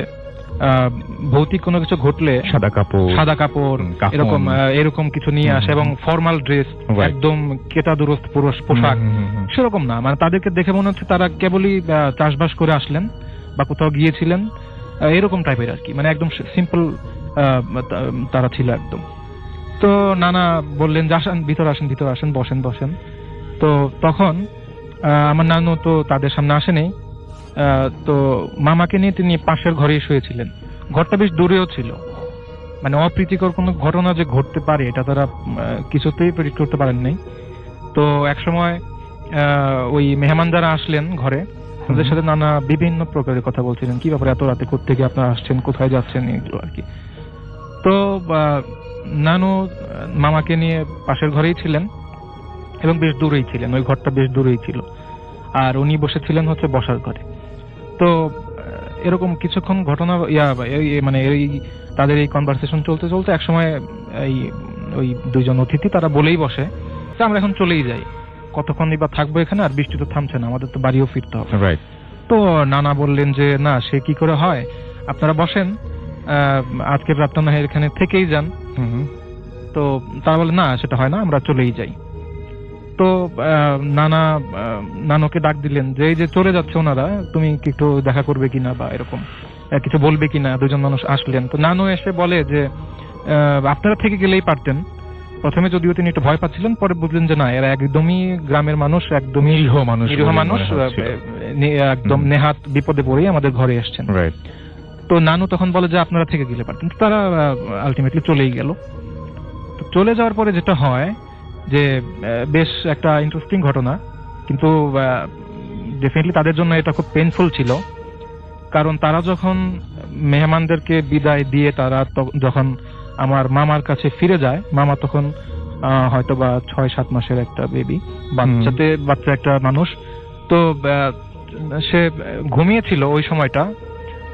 ভৌতিক কোনো কিছু ঘটলে সাদা কাপড় এরকম কিছু নিয়ে আসে এবং ফর্মাল ড্রেস, একদম কেতাদুরস্ত পোশাক, সেরকম না। মানে তাদেরকে দেখে মনে হচ্ছে তারা কেবলই চাষবাস করে আসলেন বা কোথাও গিয়েছিলেন, এরকম টাইপের আর কি। মানে একদম সিম্পল তারা ছিল একদম। তো নানা বললেন যে আসেন, ভিতরে আসেন, বসেন। তো তখন আমার নানু তো তাদের সামনে আসেনি। তো মামাকে নিয়ে তিনি পাশের ঘরেই শুয়েছিলেন। ঘরটা বেশ দূরেও ছিল। মানে অপ্রীতিকর কোনো ঘটনা যে ঘটতে পারে এটা তারা কিছুতেই প্রেডিক্ট করতে পারেন নাই। তো একসময় ওই মেহমান যারা আসলেন ঘরে, তাদের সাথে নানা বিভিন্ন প্রকারের কথা বলছিলেন, কি ব্যাপারে এত রাতে কোত্থেকে আপনারা আসছেন, কোথায় যাচ্ছেন, এগুলো আর কি। তো নানু মামাকে নিয়ে পাশের ঘরেই ছিলেন এবং বেশ দূরেই ছিলেন, ওই ঘরটা বেশ দূরেই ছিল। আর উনি বসেছিলেন হচ্ছে বসার ঘরে। তো এরকম কিছুক্ষণ ঘটনা মানে এই তাদের এই কনভারসেশন চলতে একসময় ওই 2 জন অতিথি তারা বলেই বসে যে আমরা এখন চলেই যাই, কতক্ষণই বা থাকবো এখানে, আর বৃষ্টি তো থামছে না, আমাদের তো বাড়িও ফিরতে হবে। রাইট। তো নানা বললেন যে না, সে কি করে হয়, আপনারা বসেন, আজকের রাতটা না এখানে থেকেই যান। তো তারা বলে না, সেটা হয় না, আমরা চলেই যাই। তো নানুকে ডাক দিলেন যে এই যে চলে যাচ্ছে ওনারা, তুমি কি একটু দেখা করবে কিনা বা এরকম কিছু বলবে কিনা। 2 জন মানুষ আসলেন। তো নানু এসে বলে যে আপনারা থেকে গেলেই পারতেন। প্রথমে যদিও তিনি একটু ভয় পাচ্ছিলেন, পরে বুঝলেন যে না, এরা একদমই গ্রামের মানুষ, একদমই নিরীহ মানুষ, একদম নেহাত বিপদে পড়েই আমাদের ঘরে এসছেন। তো নানু তখন বলে যে আপনারা থেকে গেলে পারতেন। তারা আলটিমেটলি চলেই গেল। তো চলে যাওয়ার পরে যেটা হয় যে বেশ একটা ইন্টারেস্টিং ঘটনা, কিন্তু ডেফিনেটলি তাদের জন্য এটা খুব পেইনফুল ছিল। কারণ তারা যখন মেহমানদেরকে বিদায় দিয়ে তারা যখন আমার মামার কাছে ফিরে যায়, মামা তখন হয়তো বা 6-7 মাসের একটা বেবি, বাচ্চা একটা মানুষ। তো সে ঘুমিয়েছিল ওই সময়টা।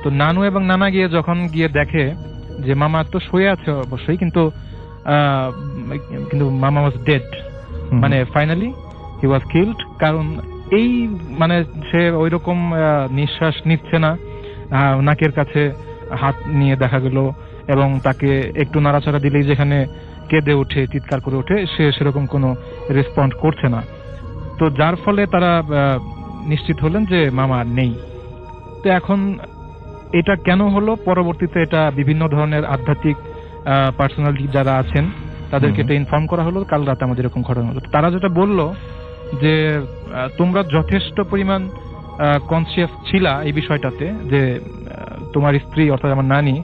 তো নানু এবং নানা যখন গিয়ে দেখে যে মামা তো শুয়ে আছে অবশ্যই, কিন্তু মামা ওয়াজ ডেড, মানে ফাইনালি হি ওয়াজ কিল্ড। কারণ এই মানে সে ওইরকম নিঃশ্বাস নিচ্ছে না, নাকের কাছে হাত নিয়ে দেখা গেল, এবং তাকে একটু নাড়াচাড়া দিলেই যেখানে কেঁদে ওঠে, চিৎকার করে ওঠে, সে সেরকম কোনো রেসপন্ড করছে না। তো যার ফলে তারা নিশ্চিত হলেন যে মামা নেই। তো এখন এটা কেন হলো, পরবর্তীতে এটা বিভিন্ন ধরনের আধ্যাত্মিক পার্সোনালিটি যারা আছেন তাদেরকে এটা ইনফর্ম করা হলো, কাল রাতে আমাদের এরকম ঘটনা হলো। তারা যেটা বললো যে তোমরা যথেষ্ট পরিমাণ কনসিয়াস ছিলা এই বিষয়টাতে, যে তোমার স্ত্রী অর্থাৎ আমার নানি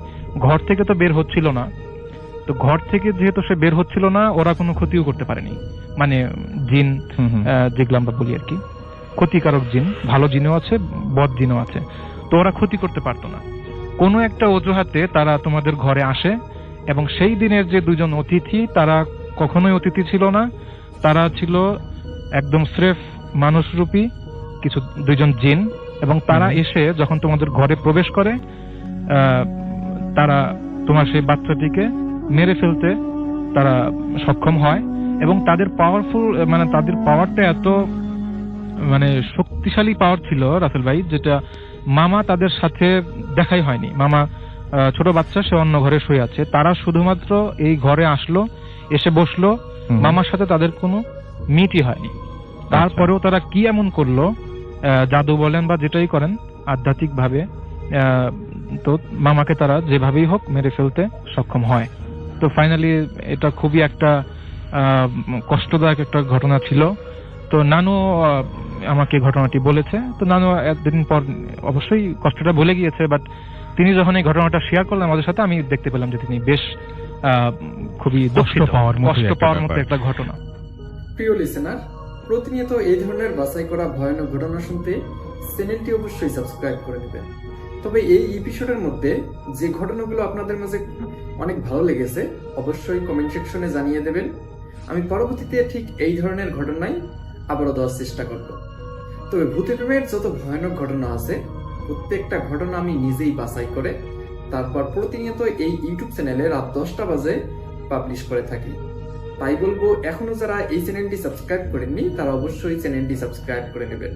ঘর থেকে তো বের হচ্ছিল না, তো ঘর থেকে যেহেতু সে বের হচ্ছিল না, ওরা কোনো ক্ষতিও করতে পারেনি। মানে জিন যেগুলো আমরা বলি আর কি, ক্ষতিকারক জিন, ভালো জিনও আছে, বদ জিনও আছে, তো ওরা ক্ষতি করতে পারতো না। কোনো একটা অজুহাতে তারা তোমাদের ঘরে আসে, এবং সেই দিনের যে দুজন অতিথি, তারা কখনোই অতিথি ছিল না, তারা ছিল একদম স্রেফ মানুষরূপী কিছু দুইজন জিন। এবং তারা এসে যখন তোমাদের ঘরে প্রবেশ করে, তারা তোমার সেই বাচ্চাটিকে মেরে ফেলতে তারা সক্ষম হয়। এবং তাদের পাওয়ারফুল, মানে তাদের পাওয়ারটা এত মানে শক্তিশালী পাওয়ার ছিল রাসেল ভাই, যেটা মামা তাদের সাথে দেখাই হয়নি। মামা ছোট বাচ্চা, সে অন্য ঘরে শুয়ে আছে, তারা শুধুমাত্র এই ঘরে আসলো, এসে বসলো, মামার সাথে তাদের কোনো মিটই হয়নি। তারপরেও তারা কি এমন করলো, জাদু বলেন বা যেটাই করেন আধ্যাত্মিক ভাবে, তো মামাকে তারা যেভাবেই হোক মেরে ফেলতে সক্ষম হয়। তো ফাইনালি এটা খুবই একটা কষ্টদায়ক একটা ঘটনা ছিল। তো নানু আমাকে ঘটনাটি বলেছে, তো নানু একদিন পর অবশ্যই কষ্টটা বলে গিয়েছে, বাট তিনি যখন এই ঘটনাটা শেয়ার করলেন আমাদের সাথে, আমি দেখতে পেলাম যে তিনি বেশ খুবই কষ্ট পাওয়ার মতো একটা ঘটনা। প্রিয় লিসেনার, প্রতিনিয়ত এই ধরনের বাছাই করা ভয়ানক ঘটনা শুনতে চ্যানেলটি অবশ্যই সাবস্ক্রাইব করে নেবেন। তবে এই এপিসোডের মধ্যে যে ঘটনাগুলো আপনাদের মাঝে অনেক ভালো লেগেছে অবশ্যই কমেন্ট সেকশনে জানিয়ে দেবেন। আমি পরবর্তীতে ঠিক এই ধরনের ঘটনাই আবারও দেওয়ার চেষ্টা করব। তবে ভূতের প্রেমের যত ভয়ানক ঘটনা আছে প্রত্যেকটা ঘটনা আমি নিজেই বাছাই করে তারপর প্রতিনিয়ত এই ইউটিউব চ্যানেলে রাত 10টা বাজে পাবলিশ করে থাকি। তাই বলবো, এখনো যারা এই চ্যানেলটি সাবস্ক্রাইব করেননি তারা অবশ্যই চ্যানেলটি সাবস্ক্রাইব করে নেবেন,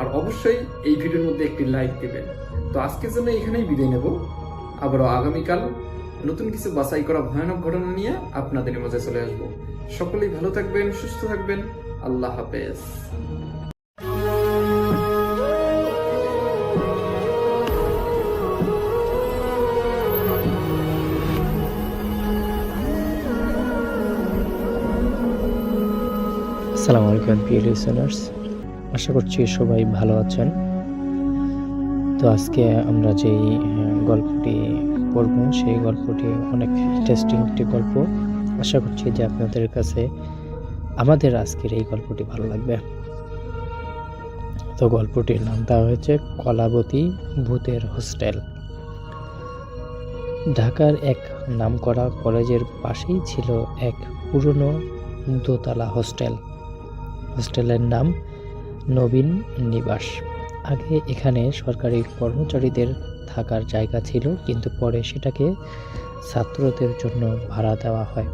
আর অবশ্যই এই ভিডিওর মধ্যে একটি লাইক দেবেন। তো আজকের জন্য এখানেই বিদায় নেব। আবারও আগামীকাল নতুন কিছু বাছাই করা ভয়ানক ঘটনা নিয়ে আপনাদের মাঝে চলে আসবো। সকলেই ভালো থাকবেন, সুস্থ থাকবেন। আল্লাহ হাফেজ। আসসালামু আলাইকুম প্রিয় লিসেনার্স, আশা করছি সবাই ভালো আছেন। তো আজকে আমরা যেই গল্পটি পড়ব সেই গল্পটি অনেক ইন্টারেস্টিং একটি গল্প। আশা করছি যে আপনাদের কাছে আমাদের আজকের এই গল্পটি ভালো লাগবে। তো গল্পটির নাম দেওয়া হয়েছে কলাবতী ভূতের হোস্টেল। ঢাকার এক নামকরা কলেজের পাশেই ছিল এক পুরনো দোতলা হোস্টেল। হোস্টেলের নাম নবীন নিবাস। আগে এখানে সরকারি কর্মচারীদের থাকার জায়গা ছিল, কিন্তু পরে সেটাকে ছাত্রদের জন্য ভাড়া দেওয়া হয়।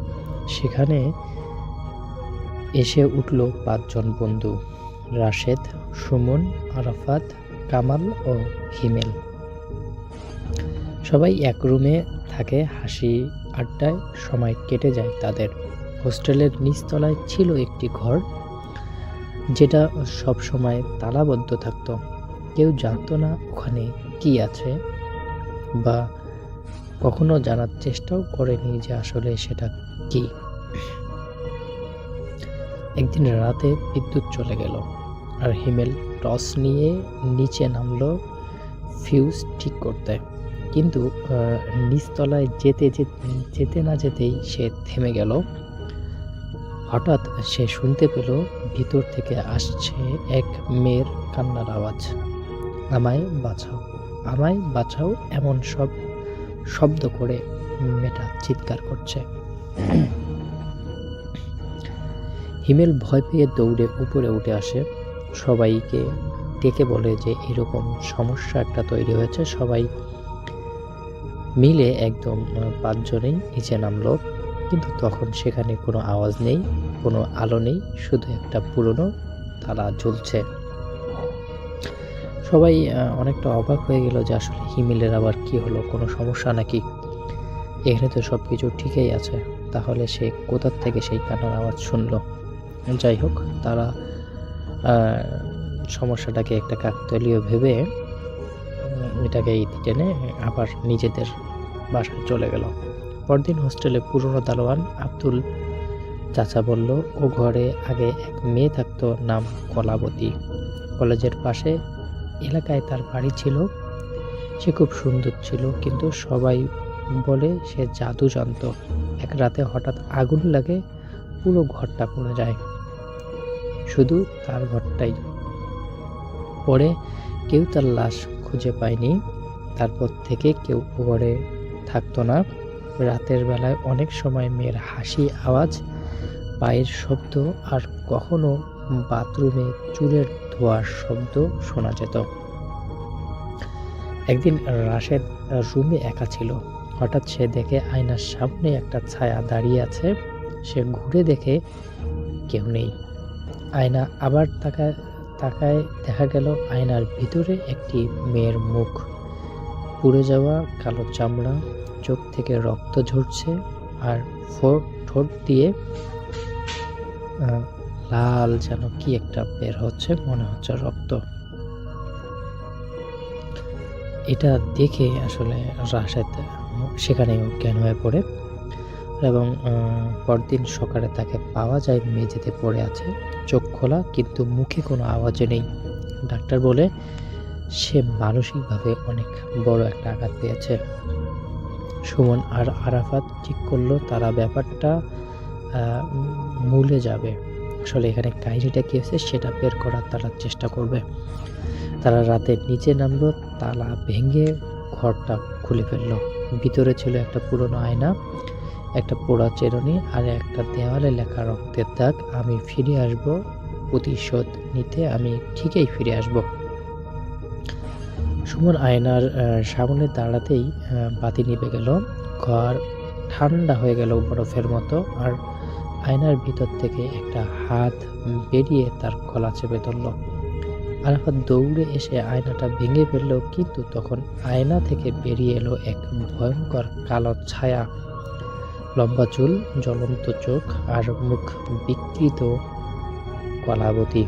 সেখানে এসে উঠল 5 জন বন্ধু: রাশেদ, সুমন, আরাফাত, কামাল ও হিমেল। সবাই এক রুমে থাকে, হাসি আড্ডায় সময় কেটে যায় তাদের। হোস্টেলের নিচতলায় ছিল একটি ঘর, যেটা সব সময় তালাবদ্ধ থাকতো। কেউ জানতো না ওখানে কি আছে, বা কখনো জানার চেষ্টাও করেনি যে আসলে সেটা কি। একদিন রাতে বিদ্যুৎ চলে গেল, আর হিমেল টর্চ নিয়ে নিচে নামলো ফিউজ ঠিক করতে। কিন্তু নিচতলায় যেতে না যেতেই সে থেমে গেল। হঠাৎ সে শুনতে পেল ভিতর থেকে আসছে এক মেয়ের কান্নার আওয়াজ। আমায় বাঁচাও, আমায় বাঁচাও, এমন সব শব্দ করে মেয়েটা চিৎকার করছে। হিমেল ভয় পেয়ে দৌড়ে উপরে উঠে আসে, সবাইকে ডেকে বলে যে এরকম সমস্যা একটা তৈরি হয়েছে। সবাই মিলে একদম 5 জনেই নিচে নামলো, কিন্তু তখন সেখানে কোনো আওয়াজ নেই, কোনো আলো নেই, শুধু একটা পুরনো তালা জ্বলছে। সবাই অনেকটা অবাক হয়ে গেল যে আসলে হিমেলের আবার কি হলো, কোনো সমস্যা নাকি? এখানে তো সব কিছু ঠিকই আছে, তাহলে সে কোথার থেকে সেই কান্নার আওয়াজ শুনলো? যাই হোক, তারা সমস্যাটাকে একটা কাকতালীয় ভেবে এটাকে টেনে আবার নিজেদের বাসায় চলে গেল। পরদিন হোস্টেলে পুরনো দারোয়ান আব্দুল চাচা বলল, ও ঘরে আগে এক মেয়ে থাকতো, নাম কলাবতী। কলেজের পাশে এলাকায় তার বাড়ি ছিল। সে খুব সুন্দর ছিল, কিন্তু সবাই বলে সে জাদু জানতো। এক রাতে হঠাৎ আগুন লাগে, পুরো ঘরটা পুড়ে যায়, শুধু তার ঘরটাই। পরে কেউ তার লাশ খুঁজে পায়নি। তারপর থেকে কেউ ঘরে থাকতো না। রাতের বেলায় অনেক সময় মেয়ের হাসি আওয়াজ, পায়ের শব্দ, আর কখনো বাথরুমে চুলের ধোয়ার শব্দ শোনা যেত। একদিন রাশেদ রুমে একা ছিল। হঠাৎ সে দেখে আয়নার সামনে একটা ছায়া দাঁড়িয়ে আছে। সে ঘুরে দেখে কেউ নেই। আয়না আবার তাকায়, দেখা গেল আয়নার ভিতরে একটি মেয়ের মুখ, পুড়ে যাওয়া কালো চামড়া, চোখ থেকে রক্ত ঝরছে, আর ঠোঁট দিয়ে লাল যেন কি একটা বের হচ্ছে, মনে হচ্ছে রক্ত। এটা দেখে আসলে রাশেদ সেখানে জ্ঞান হয়ে পড়ে এবং পরদিন সকালে তাকে পাওয়া যায় মেঝেতে পড়ে আছে, চোখ খোলা, কিন্তু মুখে কোনো আওয়াজে নেই। ডাক্তার বলে সে মানসিকভাবে অনেক বড় একটা আঘাত পেয়েছে। সুমন আর আরাফাত ঠিক করলো তারা ব্যাপারটা মূলে যাবে। আসলে এখানে কাহিনীটা কি হয়েছে সেটা বের করার তারা চেষ্টা করবে। তারা রাতে নিচে নামলো, তালা ভেঙে ঘরটা খুলে ফেললো। ভিতরে ছিল একটা পুরনো আয়না, একটা পোড়া চেরুনি, আর একটা দেওয়ালে লেখা রক্তের দাগ। আমি ফিরে আসব, প্রতিশোধ নিতে আমি ঠিকই ফিরে আসব। সুমন আয়নার সামনে দাঁড়াতেই বাতি নিভে গেল। ঘর ঠান্ডা হয়ে গেল বরফের মতো, আর আয়নার ভিতর থেকে একটা হাত বেরিয়ে তার গলা চেপে ধরল। আরাফাত দৌড়ে এসে আয়নাটা ভেঙে ফেলল, কিন্তু তখন আয়না থেকে বেরিয়ে এলো এক ভয়ঙ্কর কালো ছায়া, লম্বা চুল, জ্বলন্ত চোখ, আর মুখ বিকৃত। কলাবতী।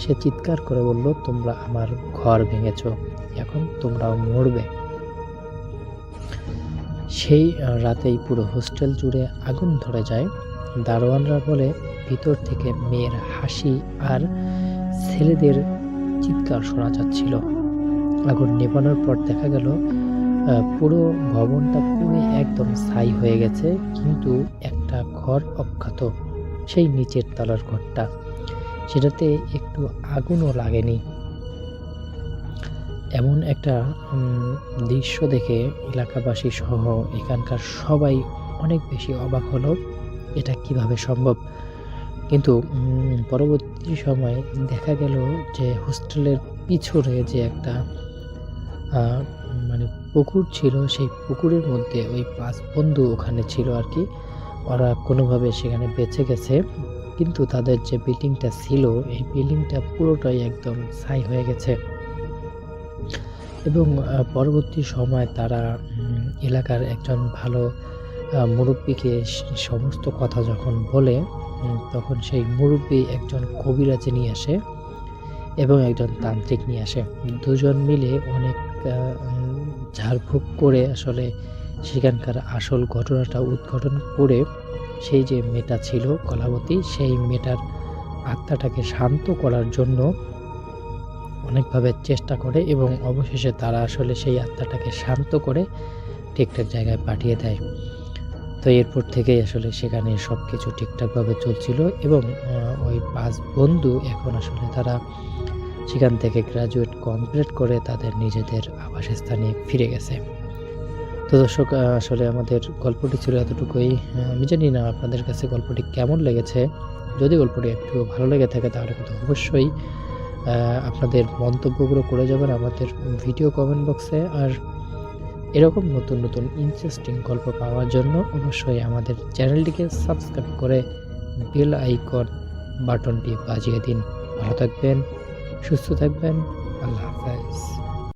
সে চিৎকার করে বলল, তোমরা আমার ঘর ভেঙেছ, এখন তোমরাও মরবে। সেই রাতেই পুরো হোস্টেল জুড়ে আগুন ধরে যায়। দারোয়ানরা বলে ভিতর থেকে মেয়ের হাসি আর ছেলেদের চিৎকার শোনা যাচ্ছিল। আগুন নেভানোর পর দেখা গেল পুরো ভবনটা পুড়ে একদম ছাই হয়ে গেছে, কিন্তু একটা ঘর অক্ষত, সেই নিচের তলার ঘরটা, সেটাতে একটু আগুনও লাগেনি। এমন একটা দৃশ্য দেখে এলাকাবাসী সহ এখানকার সবাই অনেক বেশি অবাক হলো, এটা কিভাবে সম্ভব। কিন্তু পরবর্তী সময়ে দেখা গেল যে হোস্টেলের পিছনে যে একটা মানে পুকুর ছিল, সেই পুকুরের মধ্যে ওই 5 বন্ধু ওখানে ছিল আর কি। ওরা কোনোভাবে সেখানে বেঁচে গেছে, কিন্তু তাদের যে বিল্ডিংটা ছিল, এই বিল্ডিংটা পুরোটাই একদম ছাই হয়ে গেছে। এবং পরবর্তী সময় তারা এলাকার একজন ভালো মুরব্বীকে সমস্ত কথা যখন বলে, তখন সেই মুরব্বী একজন কবিরাজ নিয়ে আসে এবং একজন তান্ত্রিক নিয়ে আসে। দুজন মিলে অনেক ঝাড়ফুঁক করে আসলে সেখানকার আসল ঘটনাটা উদ্ঘাটন করে সেই যে মেয়েটা ছিল কলাবতী, সেই মেয়েটার আত্মাটাকে শান্ত করার জন্য অনেকভাবে চেষ্টা করে এবং অবশেষে তারা আসলে সেই আত্মাটাকে শান্ত করে ঠিকঠাক জায়গায় পাঠিয়ে দেয়। তো এরপর থেকেই আসলে সেখানে সব কিছু ঠিকঠাকভাবে চলছিল এবং ওই 5 বন্ধু এখন আসলে তারা সেখান থেকে গ্রাজুয়েট কমপ্লিট করে তাদের নিজেদের আবাসস্থানে ফিরে গেছে। তো দর্শক, আসলে আমাদের গল্পটি ছিল এতটুকুই। আমি জানি না আপনাদের কাছে গল্পটি কেমন লেগেছে, যদি গল্পটি একটু ভালো লেগে থাকে তাহলে কিন্তু অবশ্যই আপনাদের মন্তব্যগুলো করে যাবেন আমাদের ভিডিও কমেন্ট বক্সে। আর এরকম নতুন নতুন ইন্টারেস্টিং গল্প পাওয়ার জন্য অবশ্যই আমাদের চ্যানেলটিকে সাবস্ক্রাইব করে বেল আইকন বাটনটি বাজিয়ে দিন। ভালো থাকবেন, সুস্থ থাকবেন, আল্লাহ হাফেজ।